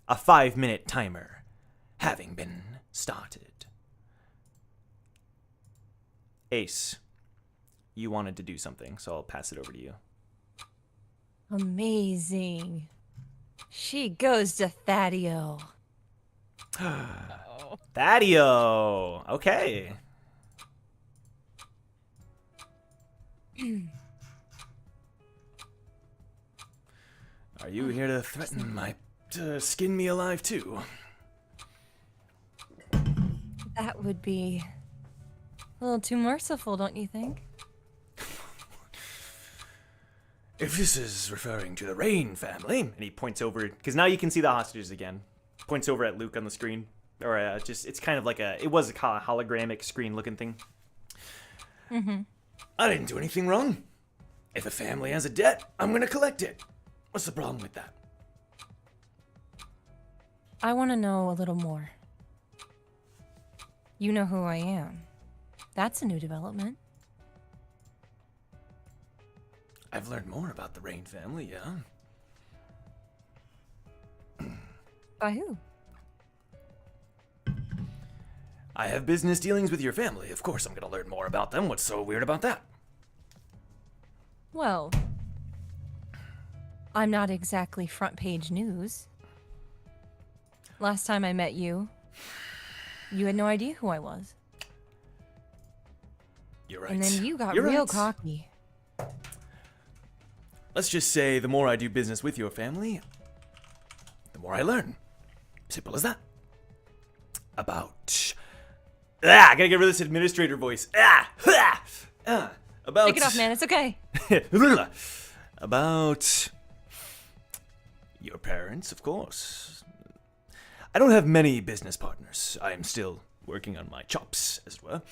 A 5-minute timer having been started. Ace, you wanted to do something, so I'll pass it over to you. Amazing. She goes to Thadio. Thadio. Okay. Are you here to threaten to skin me alive too? That would be a little too merciful, don't you think? If this is referring to the Rain family, And he points over, because now you can see the hostages again. Points over at Luke on the screen. Or it's kind of like it was a hologramic screen looking thing. Mm-hmm. I didn't do anything wrong. If a family has a debt, I'm gonna collect it. What's the problem with that? I want to know a little more. You know who I am. That's a new development. I've learned more about the Rain family, yeah. By who? I have business dealings with your family. Of course I'm gonna learn more about them. What's so weird about that? Well, I'm not exactly front page news. Last time I met you, you had no idea who I was. You're right. And then you got You're real right. cocky. Let's just say the more I do business with your family, the more I learn. Simple as that. About... I gotta get rid of this administrator voice. About... Take it off, man. It's okay. About... your parents, of course. I don't have many business partners. I am still working on my chops, as it were.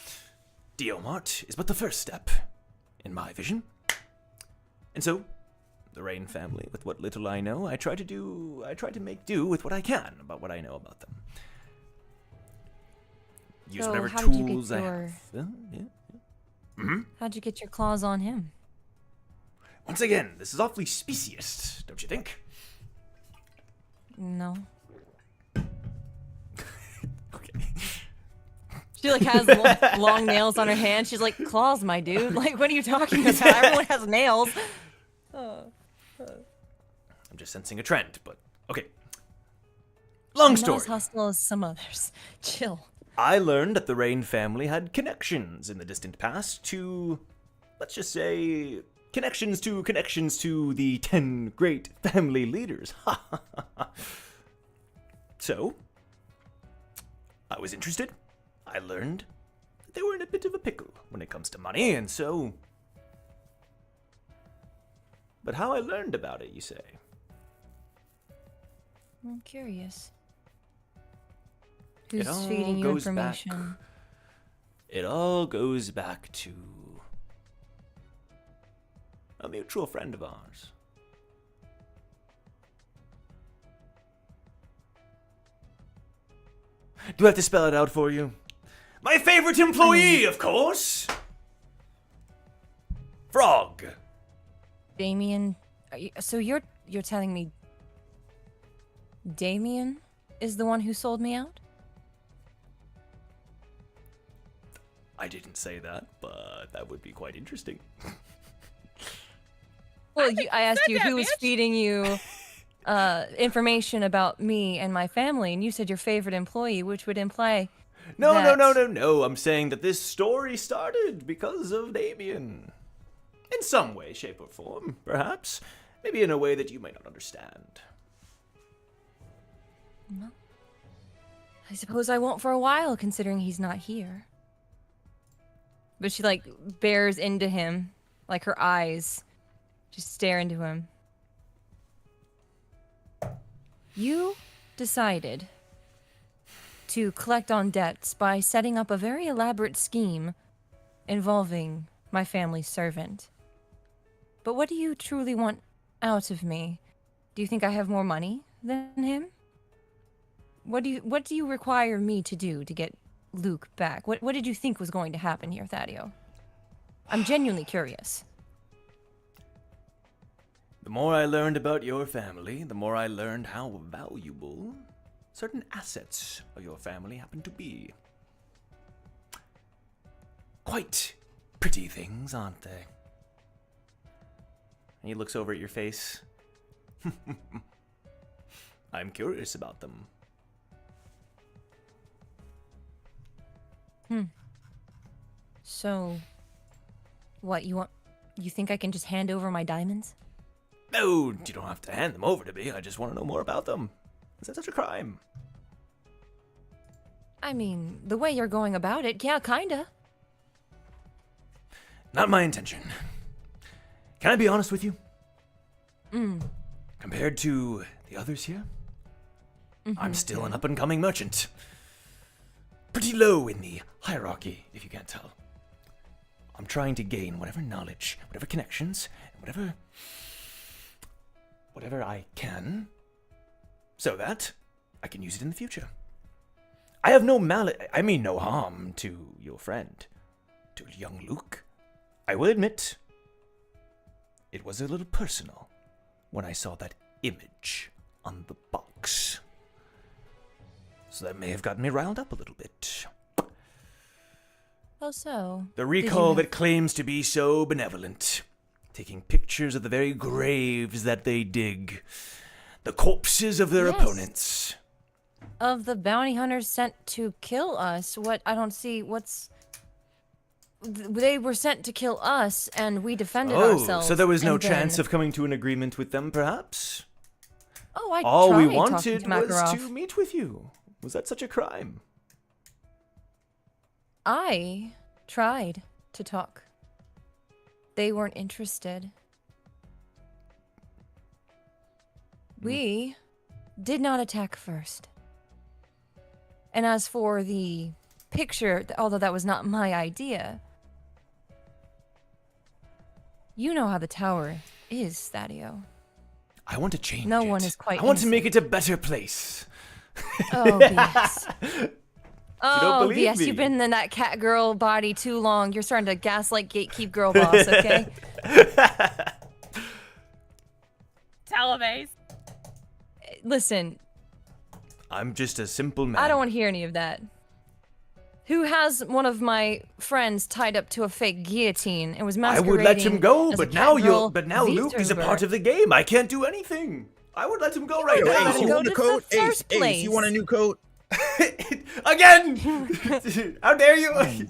Diomart is but the first step, in my vision. And so, the Rain family, with what little I know, I try to make do with what I can about what I know about them. Use So whatever how did you get tools I your- have. Yeah. How'd you get your claws on him? Once again, this is awfully speciest, don't you think? No. Okay. She like has long nails on her hands. She's like, claws, my dude. Like, what are you talking about? Everyone has nails. I'm just sensing a trend, but okay. Long I'm story. not as hostile as some others. Chill. I learned that the Rain family had connections in the distant past to, let's just say, connections to the 10 great family leaders. So, I was interested. I learned that they were in a bit of a pickle when it comes to money, and so... But how I learned about it, you say? I'm curious. It Who's all feeding you goes back- information? It all goes back to a mutual friend of ours. Do I have to spell it out for you? My favorite employee, of course! Frog. Damien. So you're telling me Damien is the one who sold me out? I didn't say that, but that would be quite interesting. Well, I asked you that, who was bitch. feeding you information about me and my family, and you said your favorite employee, which would imply No, that... no. I'm saying that this story started because of Damien. In some way, shape, or form, perhaps. Maybe in a way that you might not understand. Well, I suppose I won't for a while, considering he's not here. But she, like, bears into him, like her eyes just stare into him. You decided to collect on debts by setting up a very elaborate scheme involving my family's servant. But what do you truly want out of me? Do you think I have more money than him? What do you require me to do to get Luke back? What did you think was going to happen here, Thaddeus? I'm genuinely curious. The more I learned about your family, the more I learned how valuable certain assets of your family happen to be. Quite pretty things, aren't they? And he looks over at your face. I'm curious about them. So, what, you think I can just hand over my diamonds? No, you don't have to hand them over to me. I just want to know more about them. Is that such a crime? I mean, the way you're going about it, yeah, kinda. Not my intention. Can I be honest with you? Compared to the others here, I'm still an up-and-coming merchant. Pretty low in the hierarchy, if you can't tell. I'm trying to gain whatever knowledge, whatever connections, and whatever I can, so that I can use it in the future. I have no no harm to your friend, to young Luke. I will admit, it was a little personal when I saw that image on the box. So that may have gotten me riled up a little bit. Oh, so? The recall that claims to be so benevolent, taking pictures of the very graves that they dig, the corpses of their Yes. opponents. Of the bounty hunters sent to kill us, they were sent to kill us, and we defended ourselves. So there was no and chance then- of coming to an agreement with them, perhaps? Oh, I All tried we talking wanted to was Makarov. to meet with you. Was that such a crime? I tried to talk. They weren't interested. We did not attack first. And as for the picture, although that was not my idea, you know how the tower is, Thaddeus. I want to change No it. one is quite I want to make innocent. it a better place. Oh, BS. don't believe BS, me. you've been in that cat girl body too long. You're starting to gaslight gatekeep girl boss, okay? Tell him, Ace. Listen, I'm just a simple man. I don't want to hear any of that. Who has one of my friends tied up to a fake guillotine and was I masquerading would let him go, as a but now cat-girl Luke is a part VTuber? of the game. I can't do anything. I would let him go right would Yo, let now. Ace, him you go want a to the coat? Ace, first Ace, you want a place. new coat? Again! How dare you?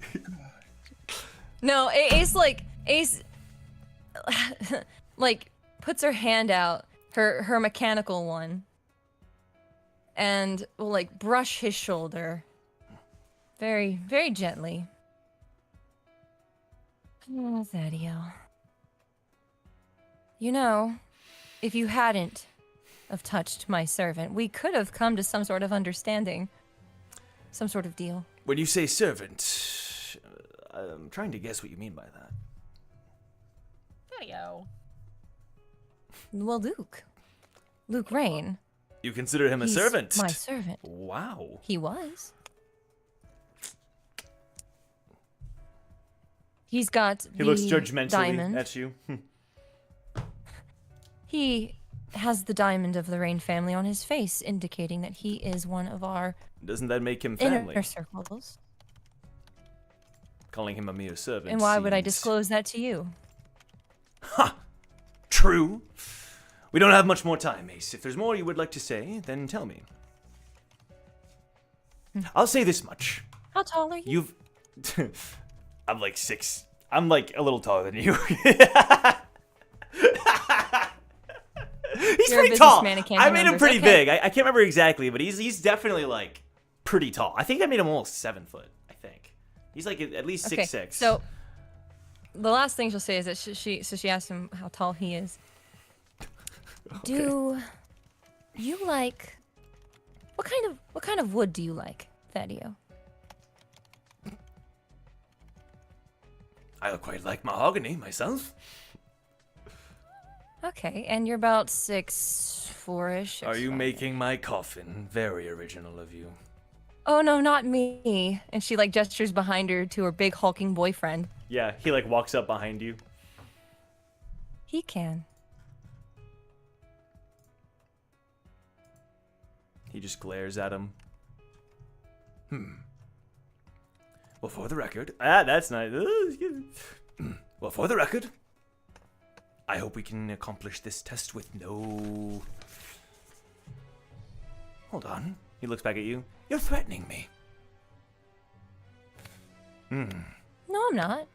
No, Ace like puts her hand out, her mechanical one, and will like brush his shoulder. Very, very gently. Oh, Thaddeus. You know, if you hadn't have touched my servant. We could have come to some sort of understanding. Some sort of deal. When you say servant, I'm trying to guess what you mean by that. Daddy-o. Well, Luke Rain. You consider him a He's servant? my servant. Wow. He was. He's got He looks judgmentally diamond. at you. He has the diamond of the Rain family on his face, indicating that he is one of our Doesn't that make him family? inner circles. Calling him a mere servant. And why would I seems- disclose that to you? True. We don't have much more time, Ace. If there's more you would like to say, then tell me. I'll say this much. How tall are you? You've... I'm like 6. I'm like a little taller than you. He's You're a pretty tall. businessman and can't I do made him numbers. pretty Okay. big. I can't remember exactly, but he's definitely like pretty tall. I think I made him almost 7 foot. I think he's like at least 6'6". So the last thing she'll say is that she asked him how tall he is. Do you like what kind of wood do you like, Thaddeus? I quite like mahogany myself. Okay, and you're about 6'4"-ish. Are you making my coffin? Very original of you. Oh no, not me. And she like gestures behind her to her big hulking boyfriend. Yeah, he like walks up behind you. He can. He just glares at him. Well, for the record, That's nice. well, for the record, I hope we can accomplish this test with no... Hold on. He looks back at you. You're threatening me. No, I'm not.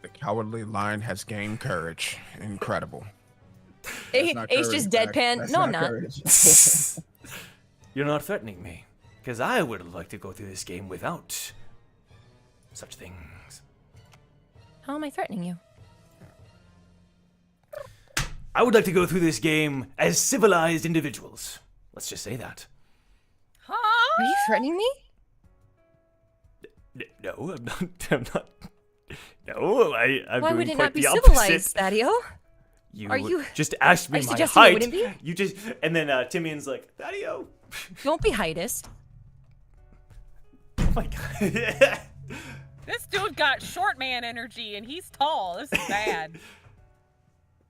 The cowardly lion has gained courage. Incredible. Ace Not just courage, Zach. deadpan. That's No, I'm not. courage. You're not threatening me, because I would like to go through this game without such things. How am I threatening you? I would like to go through this game as civilized individuals. Let's just say that. Are you threatening me? No, I'm not. I'm not. No, I'm Why doing would it quite not be the civilized, opposite. Thaddeus? You, Are you- just asked me are you my suggesting it height. wouldn't be? You just and then Timian's like, Thaddeus. Don't be heightist. Oh my god. This dude got short man energy and he's tall. This is bad.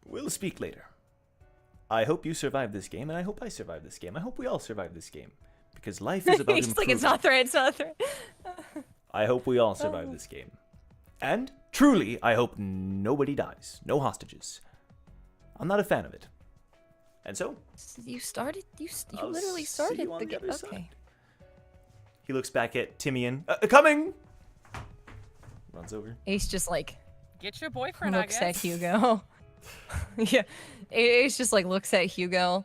We'll speak later. I hope you survive this game, and I hope I survive this game. I hope we all survive this game, because life is about He's improving. like, it's not a threat, it's not a threat. I hope we all survive this game. And, truly, I hope nobody dies. No hostages. I'm not a fan of it. And so, You started? You I'll literally see started you on the the game. other Okay. side. He looks back at Timian. Coming! Runs over. Ace just like Get your boyfriend, I looks guess. at Hugo. Yeah. Ace just like looks at Hugo.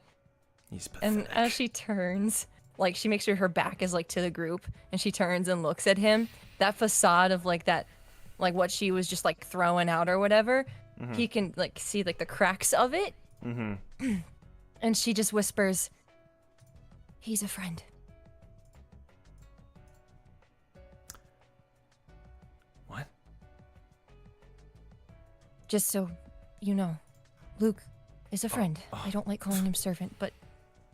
He's And pathetic. as she turns, like she makes sure her back is like to the group, and she turns and looks at him. That facade of like that, like what she was just like throwing out or whatever, he can like see like the cracks of it. Mm-hmm. And she just whispers, "He's a friend." What? Just so you know, Luke is a friend. I don't like calling him servant, but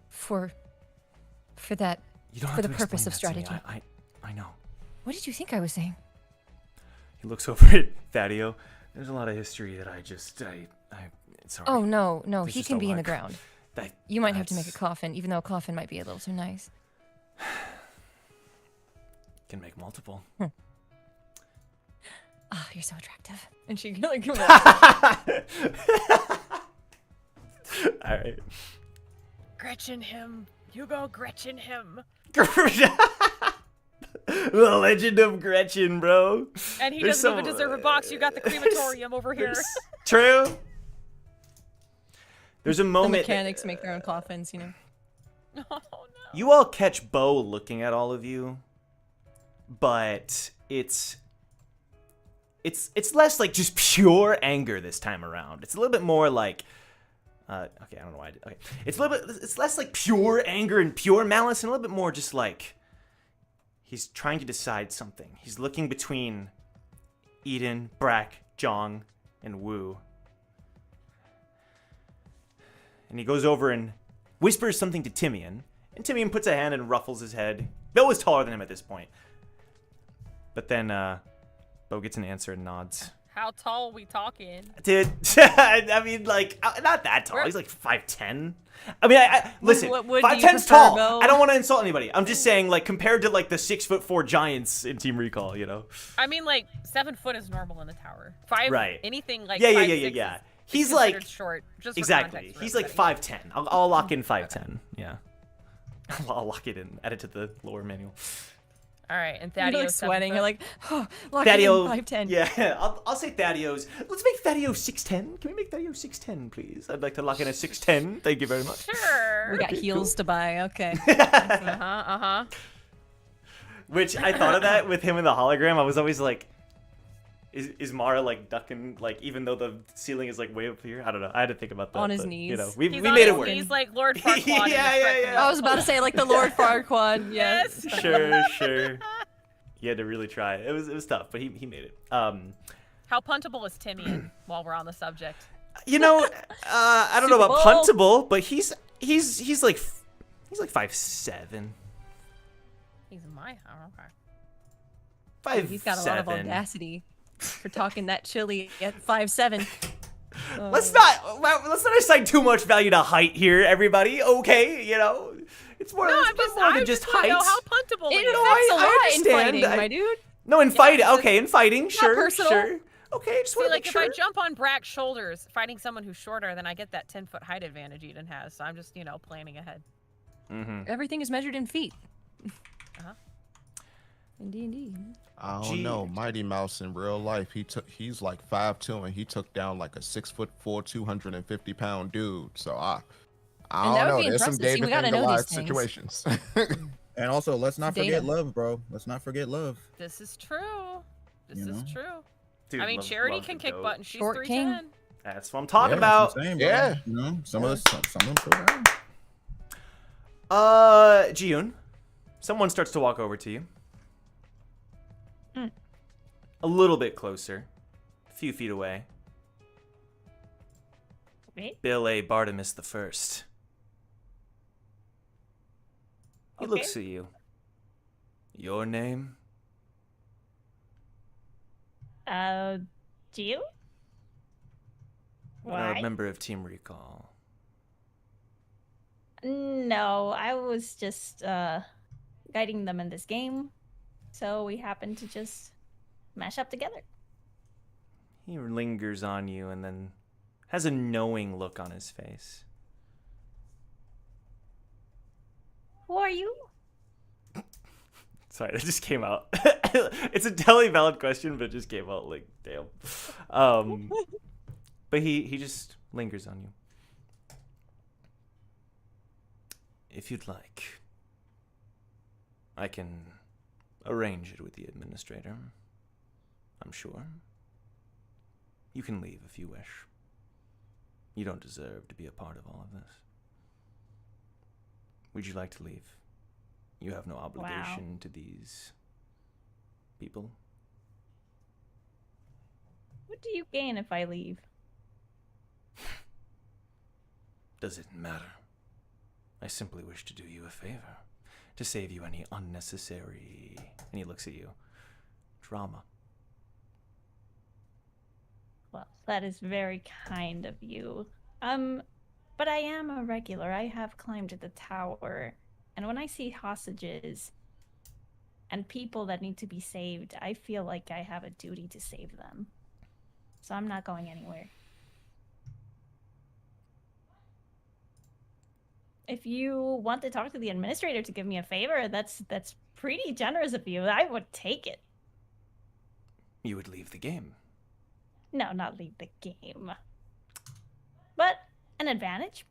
for that, You don't for have the to purpose explain of that to me. strategy. I know. What did you think I was saying? He looks over at Thaddeus. There's a lot of history that it's alright. Oh no, There's he just can a be in lot. the ground. That- You might have to make a that's- coffin, even though a coffin might be a little too nice. Can make multiple. Ah, you're so attractive. And she like Alright. Gretchen him. Hugo Gretchen him. The legend of Gretchen, bro. And he There's doesn't even some- deserve a box. You got the crematorium over here. True. There's a the moment. mechanics make their own coffins, you know. Oh no. You all catch Bo looking at all of you, but it's less like just pure anger this time around. It's a little bit more like, Okay, I don't know why I did. Okay, it's a little bit. It's less like pure anger and pure malice, and a little bit more just like he's trying to decide something. He's looking between Eden, Brack, Jong, and Wu, and he goes over and whispers something to Timian, and Timian puts a hand and ruffles his head. Bill was taller than him at this point, but then Bo gets an answer and nods. How tall we talking? Dude, I mean, like, not that tall. He's like 5'10". I mean, I listen, What would you 5'10's prefer, tall. Bo? I don't want to insult anybody. I'm just saying, like, compared to like the 6'4" giants in Team Recall, you know. I mean, like 7 foot is normal in the tower. 5, Right. Anything like Yeah. 5'6" is He's like considered short. Just for exactly. context for He's like everybody. 5'10". I'll lock in 5'10". Yeah. I'll lock it in. Add it to the lower manual. All right, and You're Thaddeus like sweating. You're like, oh, lock Thaddeus, it in 5'10". Yeah, I'll say Thaddeus. Let's make Thaddeus 6'10". Can we make Thaddeus 6'10", please? I'd like to lock in a 6'10". Thank you very much. Sure. We got heels to buy. Okay. Uh-huh. Which I thought of that with him in the hologram. I was always like, is Mara like ducking, like, even though the ceiling is like way up here? I don't know. I had to think about that. On his but, knees. You know, we He's made on it his work. knees like Lord Farquaad. Yeah, in the yeah, Shrek yeah. movie. I was about to say like the Lord Farquaad. Yes. Sure. He had to really try. It was tough, but he made it. How puntable is Timian? While we're on the subject, You know, I don't know about Super Bowl. puntable, but he's like 5'7". he's in my house. Okay. 5'7". He's got a lot of audacity for talking that chilly at 5'7". Let's not assign too much value to height here, everybody. Okay, you know, it's more, No, it's more than just height. know how puntable It he is. affects a lot in understand. fighting, my dude. No, in fighting. it's Okay, in fighting, sure, personal. sure. Okay, just See, want to like make if sure. I jump on Brack's shoulders, fighting someone who's shorter, then I get that 10-foot height advantage Eden has. So I'm just, planning ahead. Everything is measured in feet. Uh-huh. In D&D. I don't know. Mighty Mouse in real life, he's like 5'2", and he took down like a 6'4", 250-pound dude. So I And that don't would know. be There's some impressive. See, we David gotta and know Goliath these things. situations. And also, let's not Data. forget love, bro. Let's not forget love. This is true. This You is know? true. Dude, I mean, love- Charity love can the kick goat. butt, and she's Short king. 310. That's what I'm talking Yeah, that's about. what I'm saying, bro. Yeah. You know, some of them so bad. Jiyun, someone starts to walk over to you. A little bit closer. A few feet away. Wait. Bill A. Bartimus the First. He Okay. looks at you. Your name? Gio? A Why? member of Team Recall. No, I was just guiding them in this game. So we happened to just mash up together. He lingers on you and then has a knowing look on his face. Who are you? Sorry, that just came out. It's a totally valid question, but it just came out like, damn. But he just lingers on you. If you'd like, I can arrange it with the administrator. I'm sure. You can leave if you wish. You don't deserve to be a part of all of this. Would you like to leave? You have no obligation to these people. What do you gain if I leave? Does it matter? I simply wish to do you a favor, to save you any unnecessary, and he looks at you, drama. Well, that is very kind of you. But I am a regular. I have climbed the tower. And when I see hostages and people that need to be saved, I feel like I have a duty to save them. So I'm not going anywhere. If you want to talk to the administrator to give me a favor, that's pretty generous of you. I would take it. You would leave the game. No, not leave the game. But an advantage?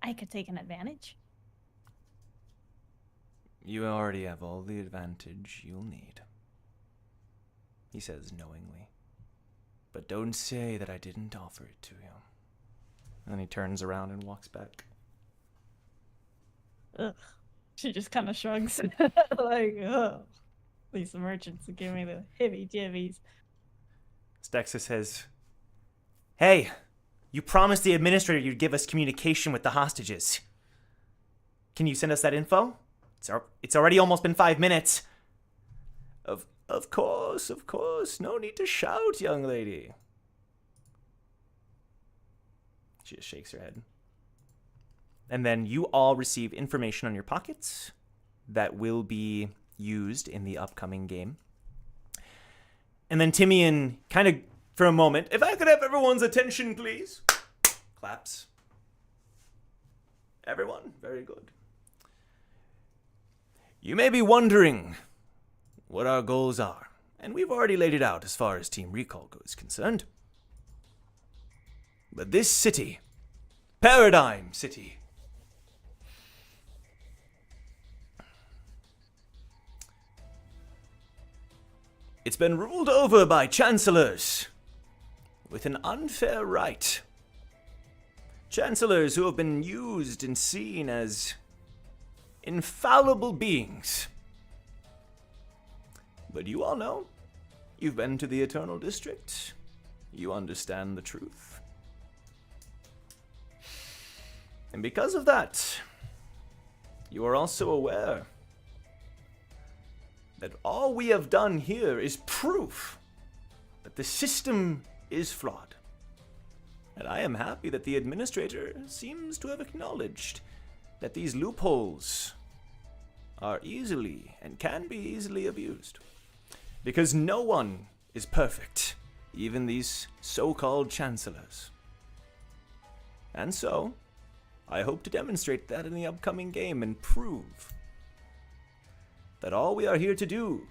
I could take an advantage. You already have all the advantage you'll need, he says knowingly. But don't say that I didn't offer it to you. And then he turns around and walks back. Ugh. She just kind of shrugs. Like, ugh. These merchants are giving me the heebie-jeebies. Stexa says, "Hey, you promised the administrator you'd give us communication with the hostages. Can you send us that info? It's already almost been 5 minutes." Of course. No need to shout, young lady. She just shakes her head. And then you all receive information on your pockets that will be used in the upcoming game. And then Timian kind of, for a moment, "If I could have everyone's attention, please." Claps. Everyone, very good. You may be wondering what our goals are, and we've already laid it out as far as Team Recall is concerned. But this city, Paradigm City, it's been ruled over by Chancellors with an unfair right. Chancellors who have been used and seen as infallible beings. But you all know, you've been to the Eternal District. You understand the truth. And because of that, you are also aware that all we have done here is proof that the system is flawed. And I am happy that the administrator seems to have acknowledged that these loopholes are easily and can be easily abused. Because no one is perfect, even these so-called chancellors. And so, I hope to demonstrate that in the upcoming game and prove that all we are here to do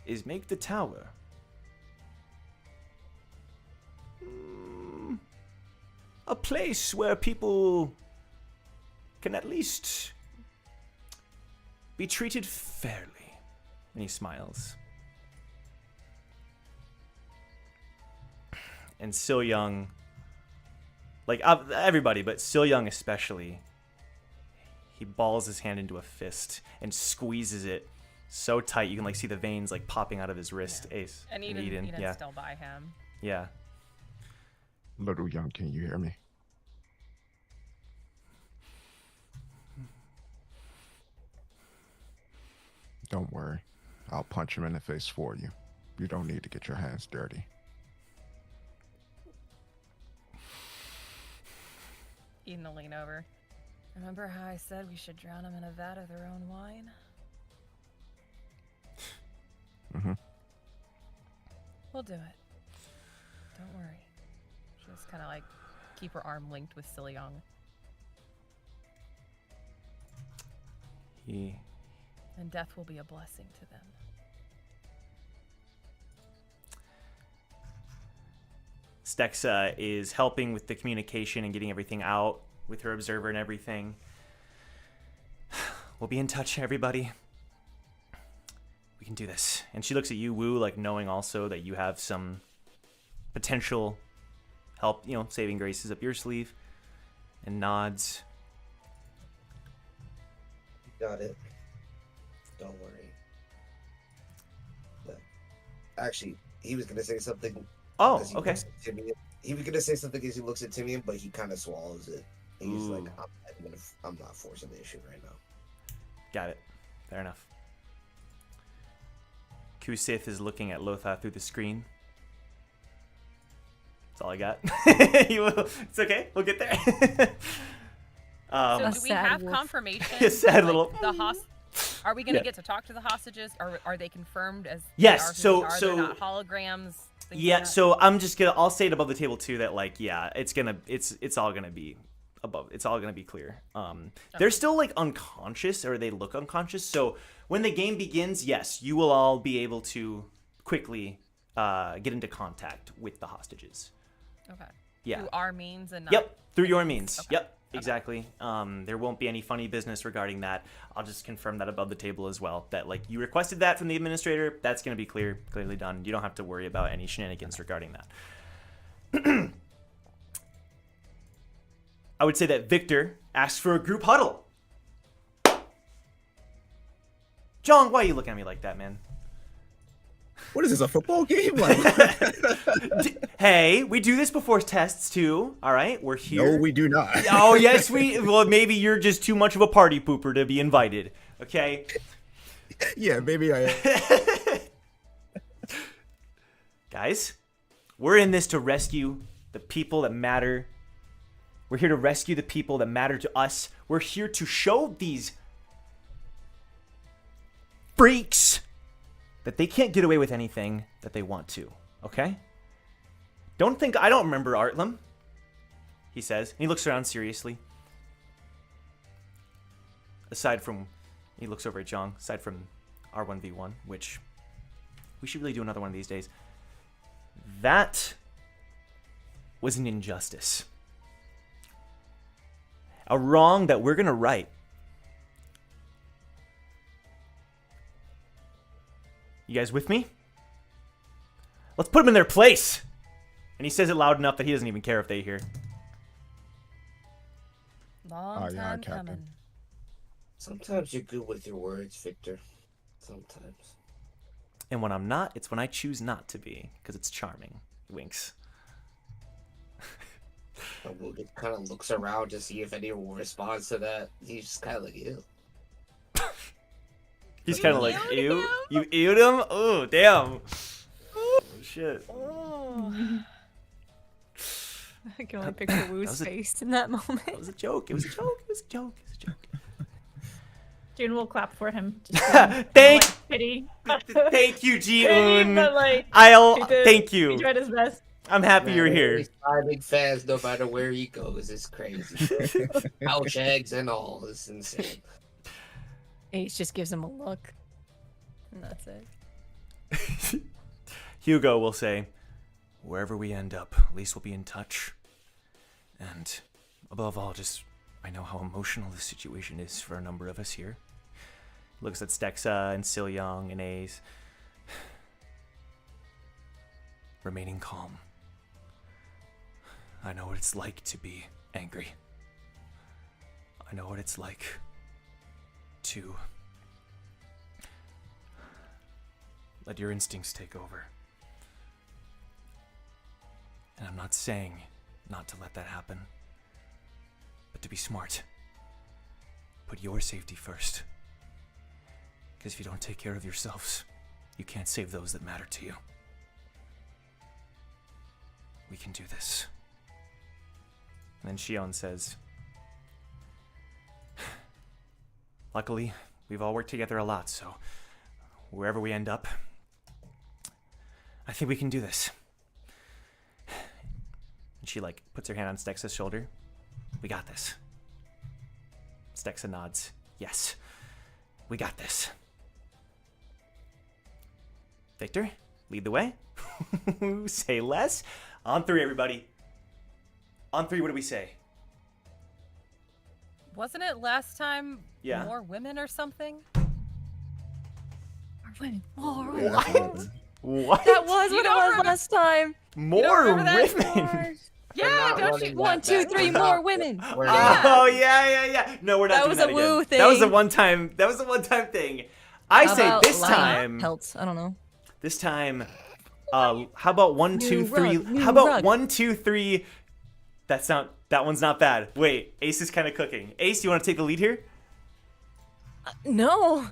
is make the tower a place where people can at least be treated fairly. And he smiles. And So Young, like everybody, but So Young especially, he balls his hand into a fist and squeezes it so tight you can like see the veins like popping out of his wrist. Yeah. Ace and Eden yeah, still by him. Yeah. Little Young, can you hear me? Don't worry. I'll punch him in the face for you. You don't need to get your hands dirty. Eden will lean over. Remember how I said we should drown them in a vat of their own wine? Mm-hmm. We'll do it. Don't worry. Just kind of like keep her arm linked with Silly Young. And death will be a blessing to them. Stexa is helping with the communication and getting everything out with her observer and everything. We'll be in touch, everybody. We can do this. And she looks at you, Wu, like knowing also that you have some potential help, saving graces up your sleeve, and nods. Got it. Don't worry. But actually, he was gonna say something. Oh, okay. He was gonna say something as he looks at Timian, but he kind of swallows it. And he's like, I'm not forcing the issue right now. Got it. Fair enough. Kusith is looking at Lothar through the screen. That's all I got. It's okay. We'll get there. So do we have confirmation? A sad little. Are we going to get to talk to the hostages? Are they confirmed as? Yes. They're not holograms. Yeah. Like so I'll say it above the table too that like it's all gonna be above. It's all gonna be clear. They're still like unconscious, or they look unconscious. So when the game begins, yes, you will all be able to quickly get into contact with the hostages. Okay. Yeah. Through our means and not. Yep. Through your means. Okay. Yep. Exactly. There won't be any funny business regarding that. I'll just confirm that above the table as well. That like you requested that from the administrator. That's going to be clearly done. You don't have to worry about any shenanigans regarding that. I would say that Victor asks for a group huddle. Jong, why are you looking at me like that, man? What is this, a football game? Like, Hey, we do this before tests too. All right, we're here. no, we do not. Oh yes, we. Well, maybe you're just too much of a party pooper to be invited. Okay. Yeah, maybe I am. Guys, we're in this to rescue the people that matter. We're here to rescue the people that matter to us. We're here to show these freaks that they can't get away with anything that they want to. Okay? Don't think I don't remember Artlam, he says. And he looks around seriously. Aside from, he looks over at Jong, aside from our 1v1, which we should really do another one of these days. That was an injustice. A wrong that we're going to right. You guys with me? Let's put them in their place. And he says it loud enough that he doesn't even care if they hear. Long yeah, time Captain. coming. Sometimes you're good with your words, Victor. Sometimes. And when I'm not, it's when I choose not to be, because it's charming. Winks. It kind of looks around to see if anyone responds to that. He's just kind of like, ew. He's kind of like, ew? You ewed him? Oh, damn. Oh, shit. I can only picture Wu's face in that moment. It was a joke. It was a joke. It was a joke. It was a joke. June will clap for him. Just Thank, pity. thank you, Pity, Ji-un. but, like, Thank you. He tried his best. I'm happy you're here. He's finding fans no matter where he goes. It's crazy. Pouch eggs and all. It's insane. Ace just gives him a look. And that's it. Hugo will say, wherever we end up, at least we'll be in touch. And above all, just I know how emotional this situation is for a number of us here. Looks at Stexa and Silyong and Ace. Remaining calm. I know what it's like to be angry. I know what it's like to let your instincts take over. And I'm not saying not to let that happen, but to be smart. Put your safety first. Because if you don't take care of yourselves, you can't save those that matter to you. We can do this. And then Shion says, luckily, we've all worked together a lot, so wherever we end up, I think we can do this. And she, puts her hand on Stexa's shoulder. We got this. Stexa nods. Yes, we got this. Victor, lead the way. Say less. On 3, everybody. On 3, what do we say? Wasn't it last time Yeah. more women or something? More women. More Yeah, women. that's- What? That was You what it don't was remember- last time. More remember that? women. Yeah, not don't running you? that 1, 2, back. 3, We're more not- women. We're Yeah. not. Oh yeah. No, we're not That doing was that a woo again. That was a thing. one-time. That was a one-time thing. I How say about this lion time. pelts? I don't know. This time. How about 1, 2, New 3? rug, new How about rug. 1, 2, 3? That one's not bad. Wait, Ace is kind of cooking. Ace, you want to take the lead here? No,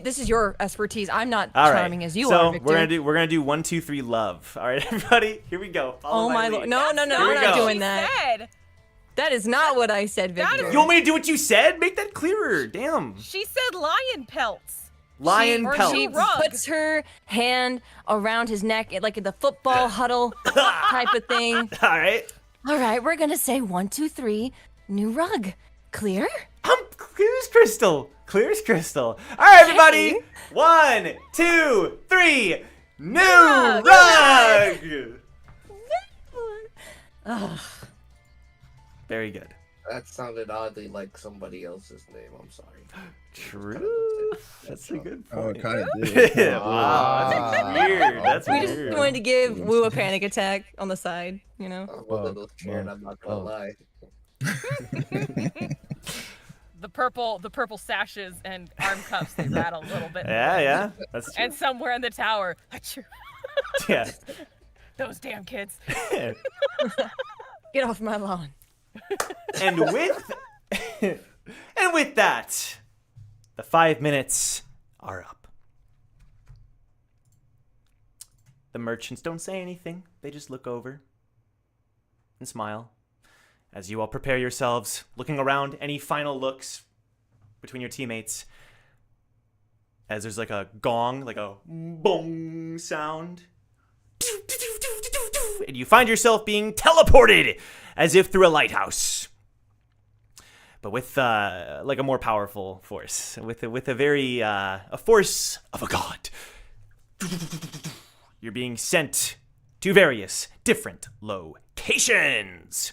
this is your expertise. I'm not All right. charming as you so are, Victor. we're gonna do 1, 2, 3 love. All right, everybody, here we go. Follow Oh my lead. lord! No, That's we're we not go. doing that. Said. That is not what I said, That Victor. is- You want me to do what you said? Make that clearer. Damn. She said lion pelts. Lion or pelt. She Rug. puts her hand around his neck, like in the football huddle type of thing. All right. All right, we're gonna say 1, 2, 3, new rug. Clear? I'm clear as crystal. Clear as crystal. All right, everybody. Okay. 1, 2, 3. New Rug. rug. Ugh. Very good. That sounded oddly like somebody else's name. I'm sorry. True. That's a good Oh, it point. kind of did. Wow, that's weird. That's We just weird. wanted to give Wu a panic attack on the side, you know? I'm a little scared. I'm not gonna lie. The purple sashes and arm cuffs, they rattle a little bit. Yeah, that's true. And somewhere in the tower, Yeah. those damn kids. Get off my lawn. And with that, the 5 minutes are up. The merchants don't say anything. They just look over and smile as you all prepare yourselves, looking around. Any final looks between your teammates as there's like a gong, like a bong sound. And you find yourself being teleported as if through a lighthouse, but with like a more powerful force, with a very a force of a god. You're being sent to various different locations.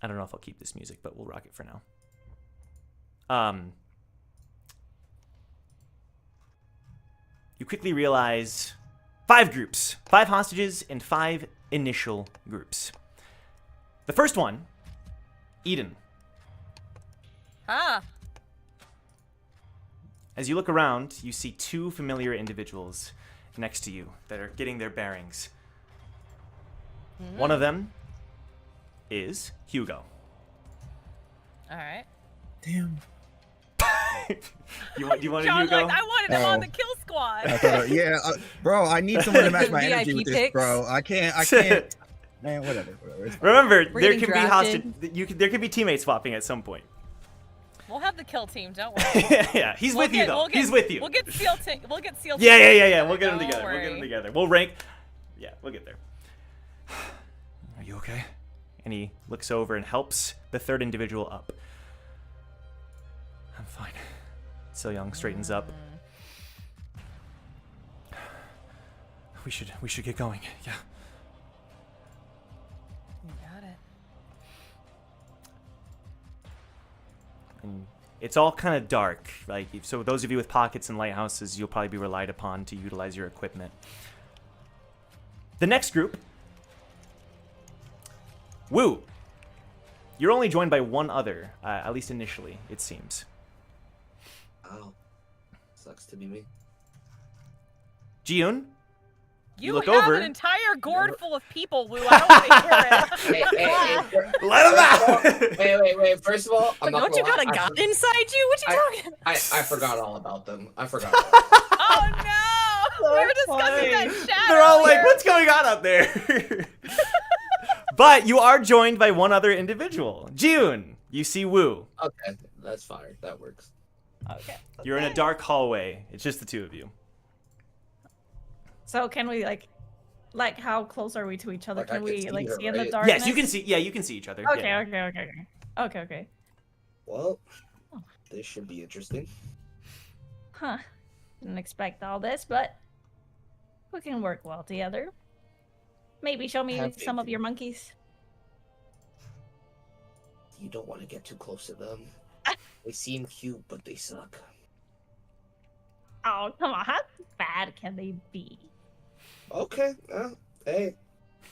I don't know if I'll keep this music, but we'll rock it for now. You quickly realize 5 groups, 5 hostages, and 5 initial groups. The first one, Eden. Ah. As you look around, you see 2 familiar individuals next to you that are getting their bearings. One of them is Hugo. All right. Damn. Do you want a John's Hugo? like, I wanted him on the kill squad. I thought, yeah, bro, I need someone to match my energy VIP with this, picks. bro. I can't. Man, whatever. It's fine. Remember, We're there getting can be drafted. there could be teammate swapping at some point. We'll have the kill team. Don't worry. Yeah, he's with you though. He's with you. We'll get seal team. We'll get seal. Yeah. team. We'll get them Don't together. worry. We'll get them together. We'll rank. Yeah, we'll get there. Are you okay? And he looks over and helps the third individual up. I'm fine. So Young straightens up. We should get going. Yeah. You got it. And it's all kind of dark. Like, so those of you with pockets and lighthouses, you'll probably be relied upon to utilize your equipment. The next group, Wu. You're only joined by one other, at least initially, it seems. Oh, sucks to be me. Jiun, You look have over. an entire gourd full of people, Wu. I don't want to hear it. Hey, let him out! wait. First of all, I'm Like, not don't you gonna got a lie, god inside you? What you talking about? I forgot all about them. I forgot. Oh no! We were discussing that in chat. They're all like, earlier. what's going on out there? But you are joined by one other individual. Jiun, you see Wu. Okay, that's fine. That works. Okay. You're in a dark hallway. It's just the two of you. So can we like how close are we to each other? Like, I Can can we see like her, see in the right? darkness? Yes, you can see. Yeah, you can see each other. Okay, Yeah. okay. Well, this should be interesting. Huh. Didn't expect all this, but we can work well together. Maybe show me Have some faith of in your me. monkeys. You don't want to get too close to them. They seem cute, but they suck. Oh, come on. How bad can they be? Okay, hey.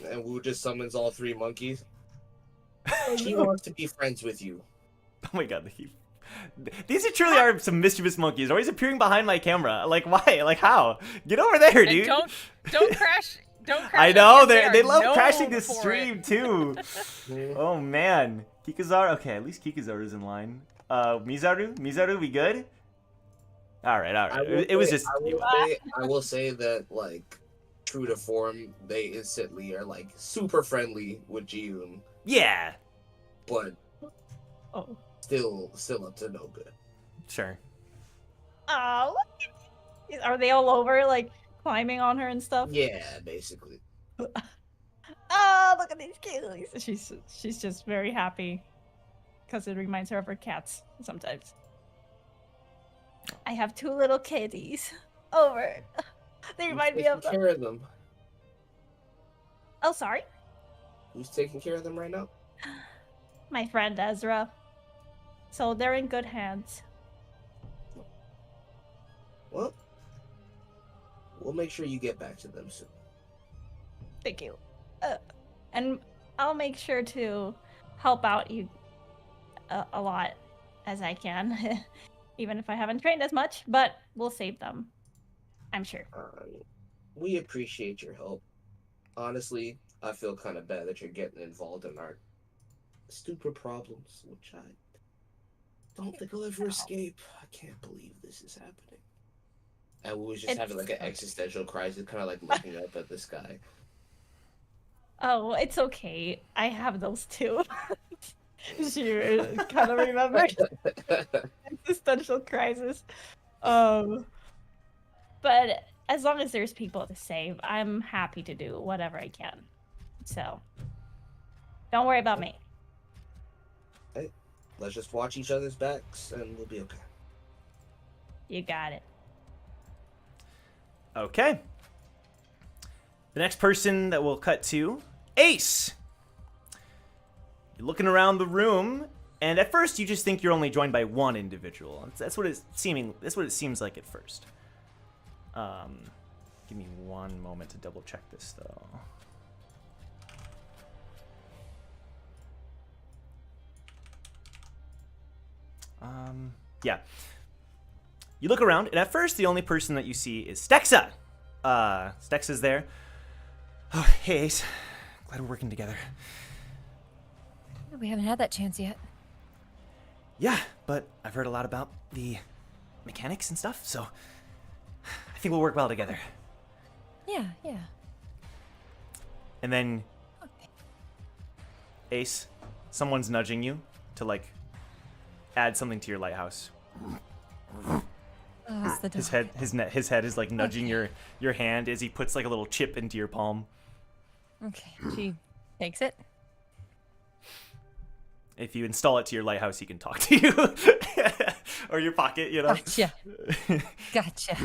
And Wu just summons all 3 monkeys. She wants to be friends with you. Oh my god. These truly are some mischievous monkeys. Always appearing behind my camera. Like, why? Like, how? Get over there, And dude. don't crash. Don't crash. I know. They They are love known crashing this for stream, it. too. Oh, man. Kikazaru. Okay, at least Kikazaru's in line. Mizaru, we good? All right. It was just... I will say that, like, true to form, they instantly are, like, super friendly with Jiun, Yeah. but Oh. still up to no good. Sure. Oh, look. Are they all over, like, climbing on her and stuff? Yeah, basically. Oh, look at these cuties. She's just very happy because it reminds her of her cats sometimes. I have 2 little kitties over. They remind me Who's of taking them. care of them? Oh, sorry. Who's taking care of them right now? My friend Ezra. So they're in good hands. Well, we'll make sure you get back to them soon. Thank you. And I'll make sure to help out you a lot as I can, even if I haven't trained as much. But we'll save them, I'm sure. We appreciate your help. Honestly, I feel kind of bad that you're getting involved in our stupid problems, which I don't think I'll ever escape. I can't believe this is happening. And we was just having like an existential crisis, kind of like looking up at the sky. Oh, it's okay. I have those too. She kind of remembered existential crisis. But as long as there's people to save, I'm happy to do whatever I can. So don't worry about me. Hey, let's just watch each other's backs and we'll be okay. You got it. Okay. The next person that we'll cut to, Ace. You're looking around the room, and at first you just think you're only joined by one individual. That's what it seems like at first. Give me one moment to double check this though. Yeah. You look around, and at first the only person that you see is Stexa. Stexa's there. Oh, hey Ace. Glad we're working together. We haven't had that chance yet. Yeah, but I've heard a lot about the mechanics and stuff, so I think we'll work well together. Yeah. And then, Okay. Ace, someone's nudging you to, like, add something to your lighthouse. Oh, it's the dog. His head is, like, nudging your hand as he puts, like, a little chip into your palm. Okay, she takes it. If you install it to your lighthouse, he can talk to you. Or your pocket, you know? Gotcha.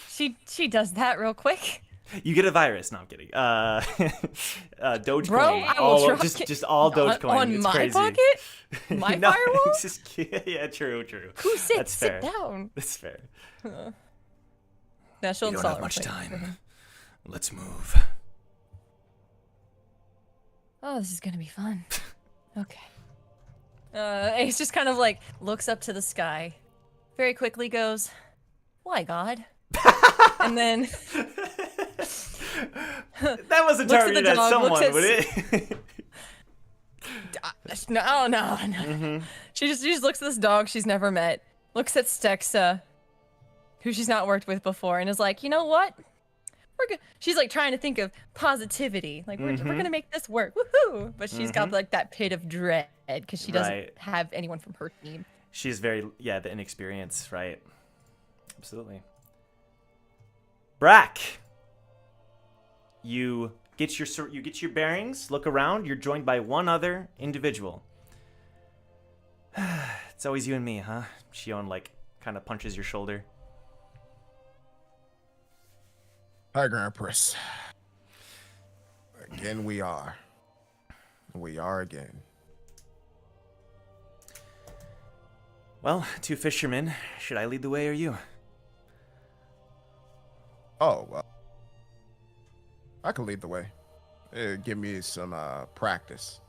She does that real quick. You get a virus. No, I'm kidding. Dogecoin. Bro, I will drop just all Dogecoin. On it's my crazy. pocket? My No, firewall? Yeah, true. Who sits? That's fair. Sit down. That's fair. Now she'll We don't install have it much real quick. time. Let's move. Oh, this is gonna be fun. Okay. Ace just kind of like looks up to the sky, very quickly goes, "Why, God?" And then that wasn't looks at the targeted at dog, someone, would it? No. Mm-hmm. She just looks at this dog she's never met, looks at Stexa, who she's not worked with before, and is like, you know what? We're good. She's like trying to think of positivity, like we're gonna make this work, woohoo! But she's got like that pit of dread because she doesn't have anyone from her team. She's very the inexperience, right? Absolutely. Brack, you get your bearings. Look around. You're joined by one other individual. It's always you and me, huh? Shion like kind of punches your shoulder. Hi, Grand Press. Again, we are. We are again. Well, two fishermen. Should I lead the way or you? Oh, well. I can lead the way. Give me some practice.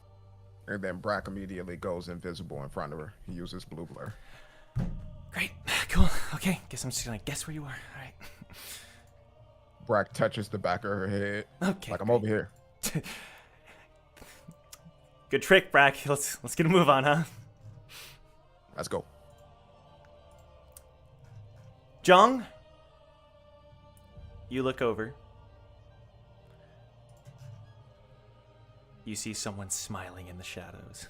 And then Brack immediately goes invisible in front of her. He uses blue blur. Great. Cool. Okay. Guess I'm just gonna guess where you are. All right. Brack touches the back of her head. Okay. Like, I'm over here. Good trick, Brack. Let's get a move on, huh? Let's go. Jung, you look over. You see someone smiling in the shadows.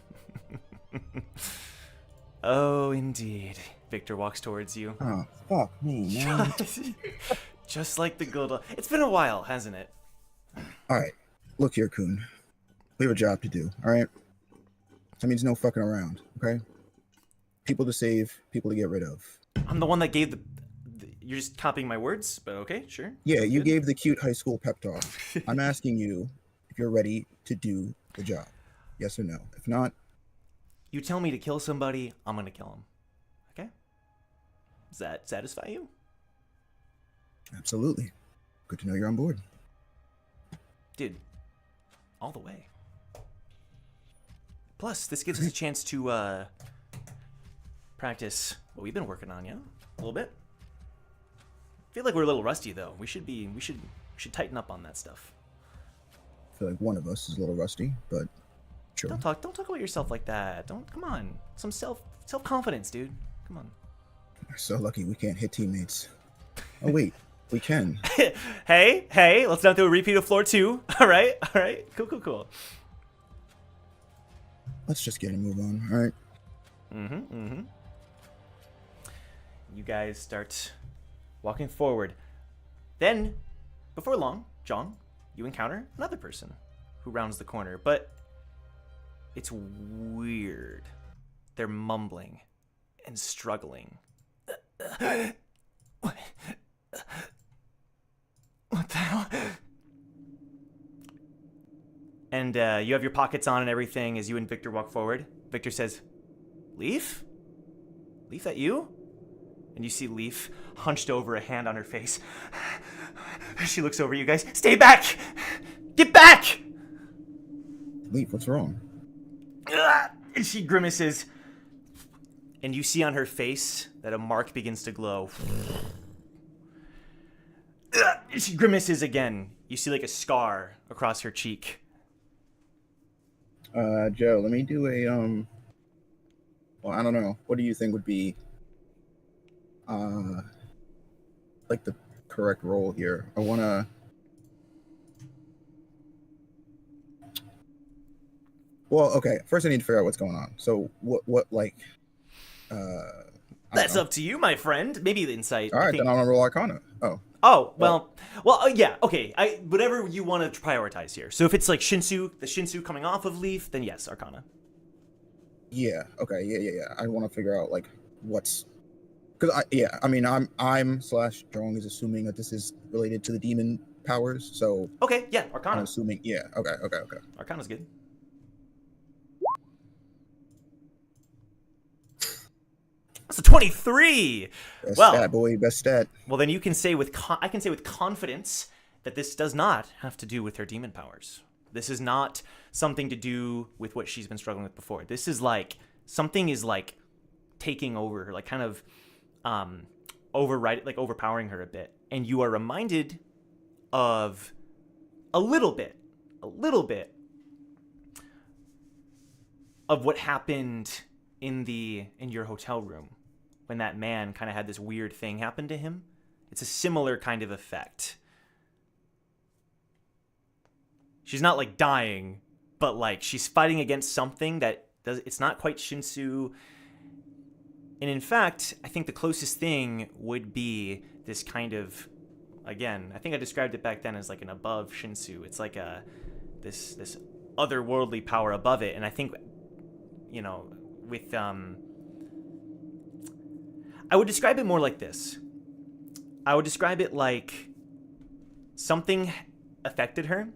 Oh, indeed. Victor walks towards you. Oh, fuck me, man. Just like the good. It's been a while, hasn't it? All right, look here, Kun. We have a job to do, all right? That means no fucking around, okay? People to save, people to get rid of. I'm the one that gave the you're just copying my words, but okay, sure. Yeah, you Good. gave the cute high school pep talk. I'm asking you if you're ready to do the job. Yes or no? If not, You tell me to kill somebody, I'm gonna kill him. Okay? Does that satisfy you? absolutely. Good to know you're on board. Dude, all the way. Plus, this gives us a chance to practice what we've been working on, yeah? A little bit. I feel like we're a little rusty though. We should tighten up on that stuff. I feel like one of us is a little rusty, but sure. Don't talk about yourself like that. Come on. Some self-confidence, dude. Come on. We're so lucky we can't hit teammates. Oh wait, we can. hey, let's not do a repeat of floor 2. All right. Cool. Let's just get a move on, all right? Mm-hmm. You guys start walking forward. Then, before long, Jong, you encounter another person who rounds the corner, but it's weird. They're mumbling and struggling. What the hell? And you have your pockets on and everything as you and Victor walk forward. Victor says, Leaf? Leaf, that you? And you see Leaf hunched over, a hand on her face. She looks over at you guys. Stay back! Get back! Leaf, what's wrong? And she grimaces. And you see on her face that a mark begins to glow. And she grimaces again. You see like a scar across her cheek. Joe, let me do a, well, I don't know. What do you think would be, like the correct role here? I want to, well, okay. First I need to figure out what's going on. So what, like, That's up to you, my friend. Maybe the insight. All right, then I'm gonna roll Arcana. Oh, well, yeah, okay. Whatever you want to prioritize here. So if it's like the Shinsu coming off of Leaf, then yes, Arcana. Yeah. Okay. Yeah. I want to figure out like what's, because I'm slash Jong is assuming that this is related to the demon powers. So okay, yeah, Arcana. I'm assuming. Yeah. Okay. Arcana's good. That's a 23. Best stat, boy. Best stat. Well, then you can say I can say with confidence that this does not have to do with her demon powers. This is not something to do with what she's been struggling with before. This is like something is like taking over her, like kind of overpowering her a bit. And you are reminded of a little bit of what happened in your hotel room when that man kind of had this weird thing happen to him. It's a similar kind of effect. She's not like dying, but like she's fighting against something that it's not quite Shinsu. And in fact, I think the closest thing would be this kind of, again, I think I described it back then as like an above Shinsu. It's like this otherworldly power above it. And I think, with I would describe it more like this. I would describe it like something affected her,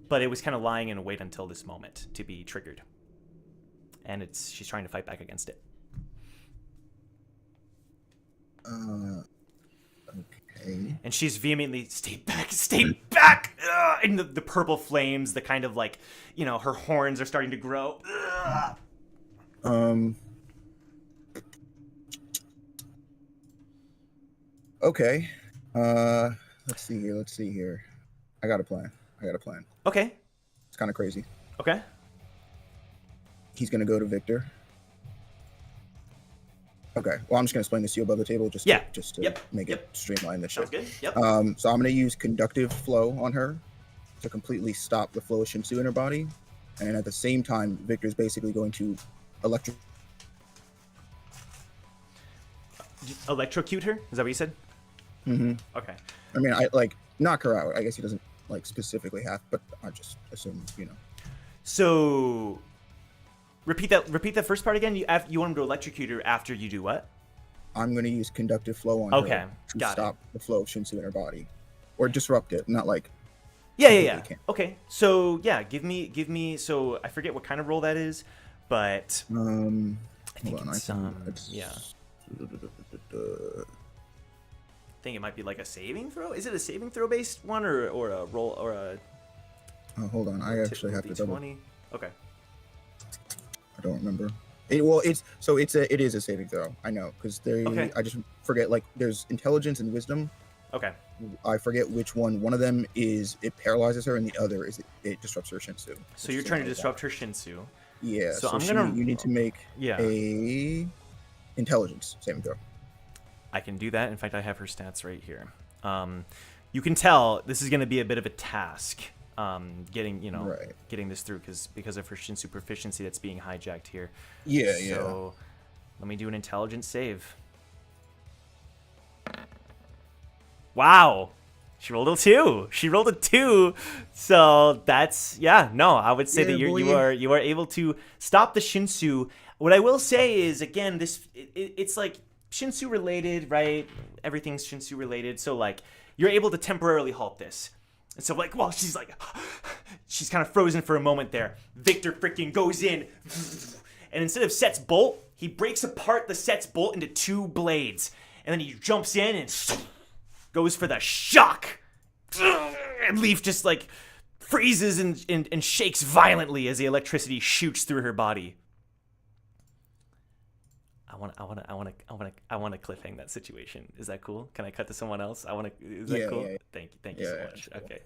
but it was kind of lying in wait until this moment to be triggered. And she's trying to fight back against it. Okay. And she's vehemently, stay back! Ugh! And the purple flames, the kind of like, her horns are starting to grow. Ugh! Okay. Let's see here. I got a plan. Okay. It's kind of crazy. Okay. He's gonna go to Victor. Okay. Well, I'm just gonna explain this to you above the table, just to make it streamline this shit. Sounds good. Yep. So I'm gonna use conductive flow on her to completely stop the flow of Shinsu in her body, and at the same time, Victor's basically going to electrocute her? Is that what you said? Mm-hmm. Okay. I mean, I like knock her out. I guess he doesn't like specifically have, but I just assume, So, repeat that first part again. You want him to electrocute her after you do what? I'm going to use conductive flow on her to stop the flow of Shinsu in her body, or disrupt it. Not like. Yeah. Okay. So yeah, give me. So I forget what kind of roll that is, but I think yeah. I think it might be like a saving throw. Is it a saving throw based one or a roll or a? Hold on, I actually have to double. Okay. I don't remember. It is a saving throw. I know because Okay. I just forget. Like there's intelligence and wisdom. Okay. I forget which one. One of them is it paralyzes her, and the other is it disrupts her Shinsu. So you're trying to disrupt her Shinsu. Yeah. So you need to make Yeah. a intelligence saving throw. I can do that. In fact, I have her stats right here. You can tell this is going to be a bit of a task. Getting this through because of her Shinsu proficiency that's being hijacked here. Yeah. So let me do an intelligence save. Wow. She rolled a 2. So that's I would say that you are able to stop the Shinsu. What I will say is again it's like Shinsu related, right? Everything's Shinsu related. So like you're able to temporarily halt this. And so like while she's kind of frozen for a moment there, Victor freaking goes in and instead of Set's bolt, he breaks apart the Set's bolt into 2 blades. And then he jumps in and goes for the shock. And Leaf just like freezes and shakes violently as the electricity shoots through her body. I want to cliffhang that situation. Is that cool? Can I cut to someone else? Is that cool? Yeah. Thank you so much. Sure. Okay.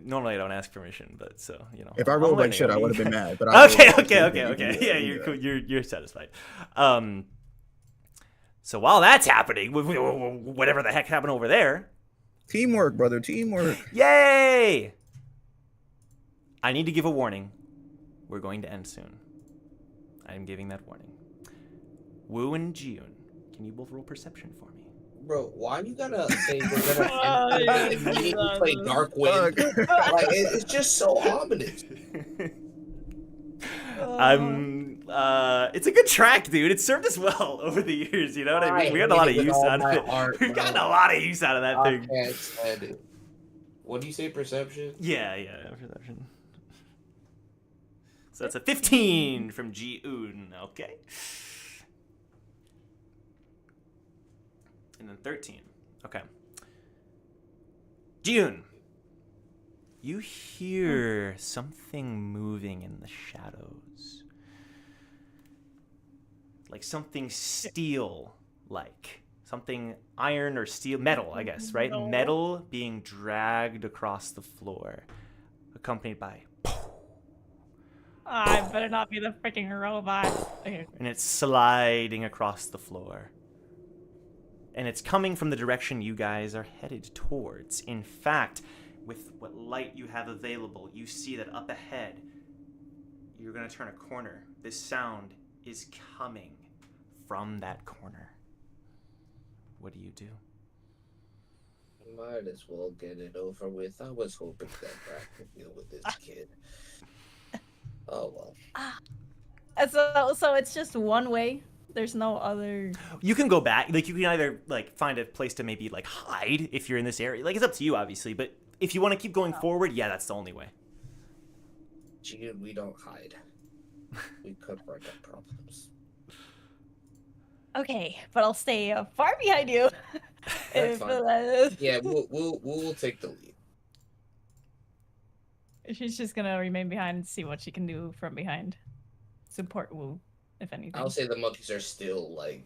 Normally I don't ask permission, but so if I rolled like shit, I would have been mad. But okay. Yeah, you're satisfied. So while that's happening, whatever the heck happened over there. Teamwork, brother. Teamwork. Yay! I need to give a warning. We're going to end soon. I am giving that warning. Wu and June, can you both roll perception for me? Bro, why you gotta say we're gonna immediately play Dark Wind? Like, it's just so ominous. It's a good track, dude. It served us well over the years. You know what I mean? We got a lot of use out of it. We've gotten a lot of use out of that thing. Can't stand it. What do you say, perception? Yeah, perception. So that's a 15 from Ji-un. Okay. And then 13. Okay. June, you hear something moving in the shadows. Like something steel-like. Something iron or steel, metal, I guess, right? No. Metal being dragged across the floor, accompanied by I better not be the freaking robot. Okay. And it's sliding across the floor. And it's coming from the direction you guys are headed towards. In fact, with what light you have available, you see that up ahead, you're going to turn a corner. This sound is coming from that corner. What do you do? Might as well get it over with. I was hoping that Brad could deal with this kid. Oh, well. So it's just one way? There's no other... You can go back. Like, you can either, like, find a place to maybe, like, hide if you're in this area. Like, it's up to you, obviously. But if you want to keep going forward, yeah, that's the only way. Gee, we don't hide. We confront our problems. Okay, but I'll stay far behind you. That's fine. Yeah, we'll take the lead. She's just gonna remain behind and see what she can do from behind. Support Wu, if anything. I'll say the monkeys are still like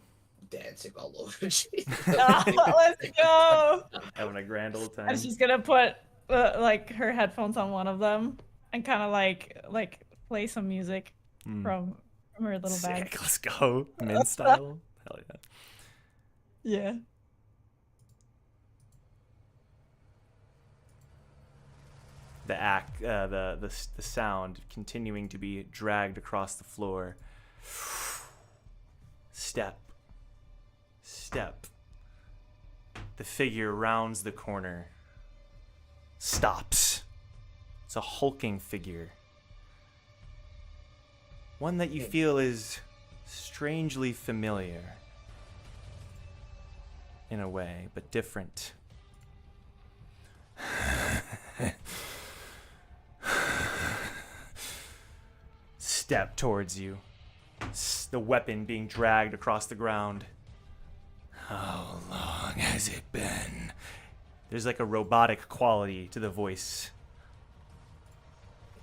dancing all over. Let's go. Having a grand old time. And she's gonna put like her headphones on one of them and kind of like play some music from her little bag. Sick, let's go. Min style. Hell yeah. Yeah. The sound continuing to be dragged across the floor. Step. The figure rounds the corner. Stops. It's a hulking figure. One that you feel is strangely familiar. In a way, but different. Step towards you. The weapon being dragged across the ground. How long has it been? There's like a robotic quality to the voice.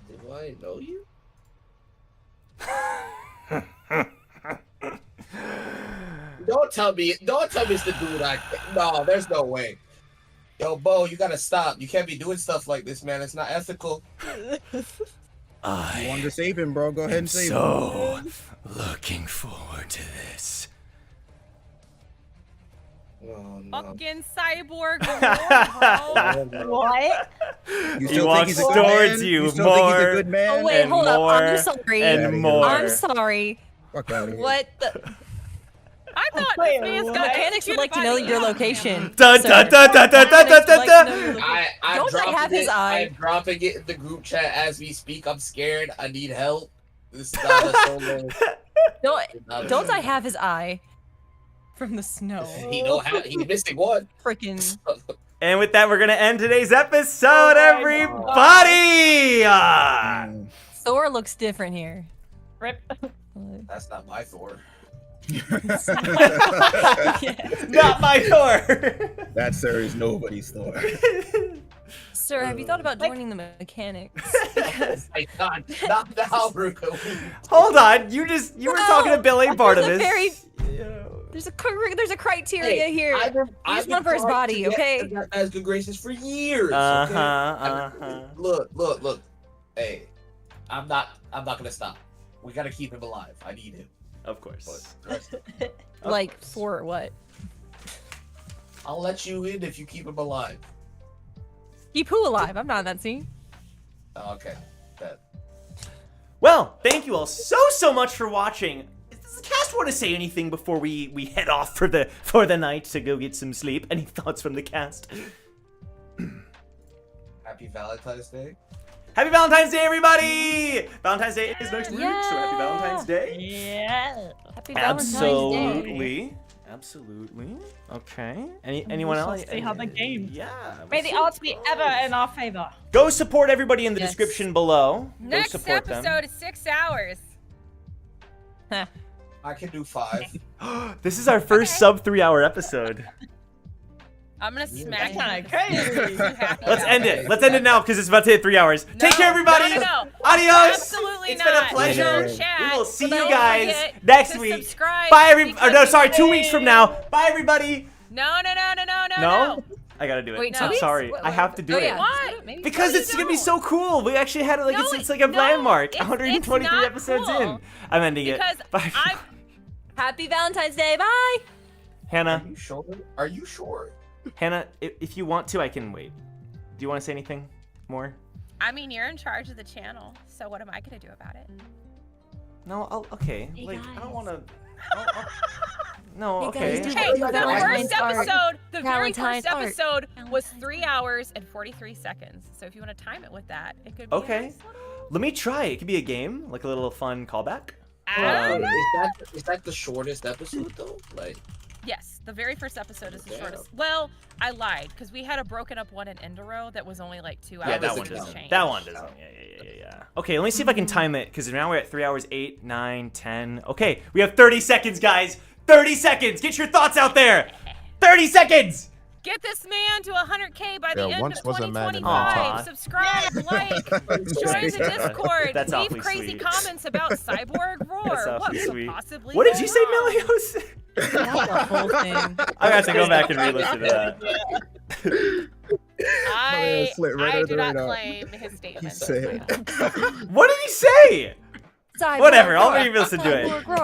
Do I know you? Don't tell me it's the dude no, there's no way. Yo, Bo, you gotta stop. You can't be doing stuff like this, man. It's not ethical. You wanted to save him, bro. Go ahead and save him. So looking forward to this. Oh, no. Fucking cyborg war, bro. What? You He still think walks he's a good towards man? you still think he's a more good man? Oh wait, and hold up. I'm more sorry. and more. I'm sorry. Fuck out of here. What the? I thought Wait, this man's what? got Mechanics would like to know your location. Dun, sir. dun, dun, dun, dun, dun, dun, Mechanics would like to know your location. I'm Don't I dropping have his it. eye? I'm dropping it in the group chat as we speak. I'm scared. I need help. This is not a solo. Don't I have his eye? From the snow. He's missing one. Freaking. And with that, we're gonna end today's episode, everybody. Thor looks different here. Rip. That's not my Thor. Not my Thor. That, sir, is nobody's Thor. Sir, have you thought about joining the mechanics? Because my God, not now, Ruka. Hold on, you were talking to Billy Barnabas. There's a criteria here. Use one for his body, okay? As good graces for years. Look. Hey, I'm not gonna stop. We gotta keep him alive. I need him. Of course. Like for what? I'll let you in if you keep him alive. Keep who alive? I'm not in that scene. Okay. Bet. Well, thank you all so much for watching. Does the cast want to say anything before we head off for the night to go get some sleep? Any thoughts from the cast? Happy Valentine's Day. Happy Valentine's Day, everybody! Valentine's Day is next week, so happy Valentine's Day. Yeah. Happy Valentine's Day. Absolutely. Okay. Anyone shall else? see how the game. Yeah. May the odds be ever in our favor. Go support everybody in the Yes. description below. Next Go support episode is 6 hours. I can do 5. them. This is our first sub 3-hour episode. I'm gonna smack you. That's kind of crazy. Let's end it. Let's end it now because it's about to hit 3 hours. Take care, everybody. No. Adios. Absolutely It's not. been a pleasure. No chat. We will see Don't you guys forget next to week. subscribe Bye, because 2 weeks from now. Bye, everybody. No. No? I gotta do it. Wait, I'm 2 weeks? sorry. What- I have to do oh, it. yeah. What? Maybe. Because No, you it's gonna be don't. so cool. We actually had it like No, it's like a no, landmark. it's 123 not episodes cool. in. I'm ending Because it. Bye. Happy Valentine's Day. Bye. Hannah, Are you sure? Hannah, if you want to, I can wait. Do you want to say anything more? I mean, you're in charge of the channel, so what am I gonna do about it? No, okay. Hey, Like, I don't guys. want to. No, Hey, okay. guys, do Hey, the Valentine's first art. episode, the very Valentine's first art. episode was Valentine's 3 hours and 43 seconds. So if you want to time it with that, it could be Okay. a nice little... Let me try. It could be a game, like a little fun callback. Is that the shortest episode though? Like, Yes, the very first episode is the Damn. shortest. Well, I lied because we had a broken up one in Enduro that was only like 2 hours. Yeah, that doesn't one and doesn't. change. That one doesn't. Yeah. Okay, let me see if I can time it because now we're at 3 hours, 8, 9, 10. Okay, we have 30 seconds, guys. 30 seconds. Get your thoughts out there. 30 seconds. Get this man to 100K by the There end once of was a man in 2025. Aw. Subscribe, like, join the Discord, That's leave awfully crazy sweet. comments about Cyborg Roar. That's What awfully could sweet. possibly What did go you say, wrong? Melios? The whole thing. I have to go back and re-listen to that. Yeah, slit right I under do the not radar. claim his statement. said. What did he say? Cyborg Whatever. I'll Roar. re-listen to it. Cyborg Roar.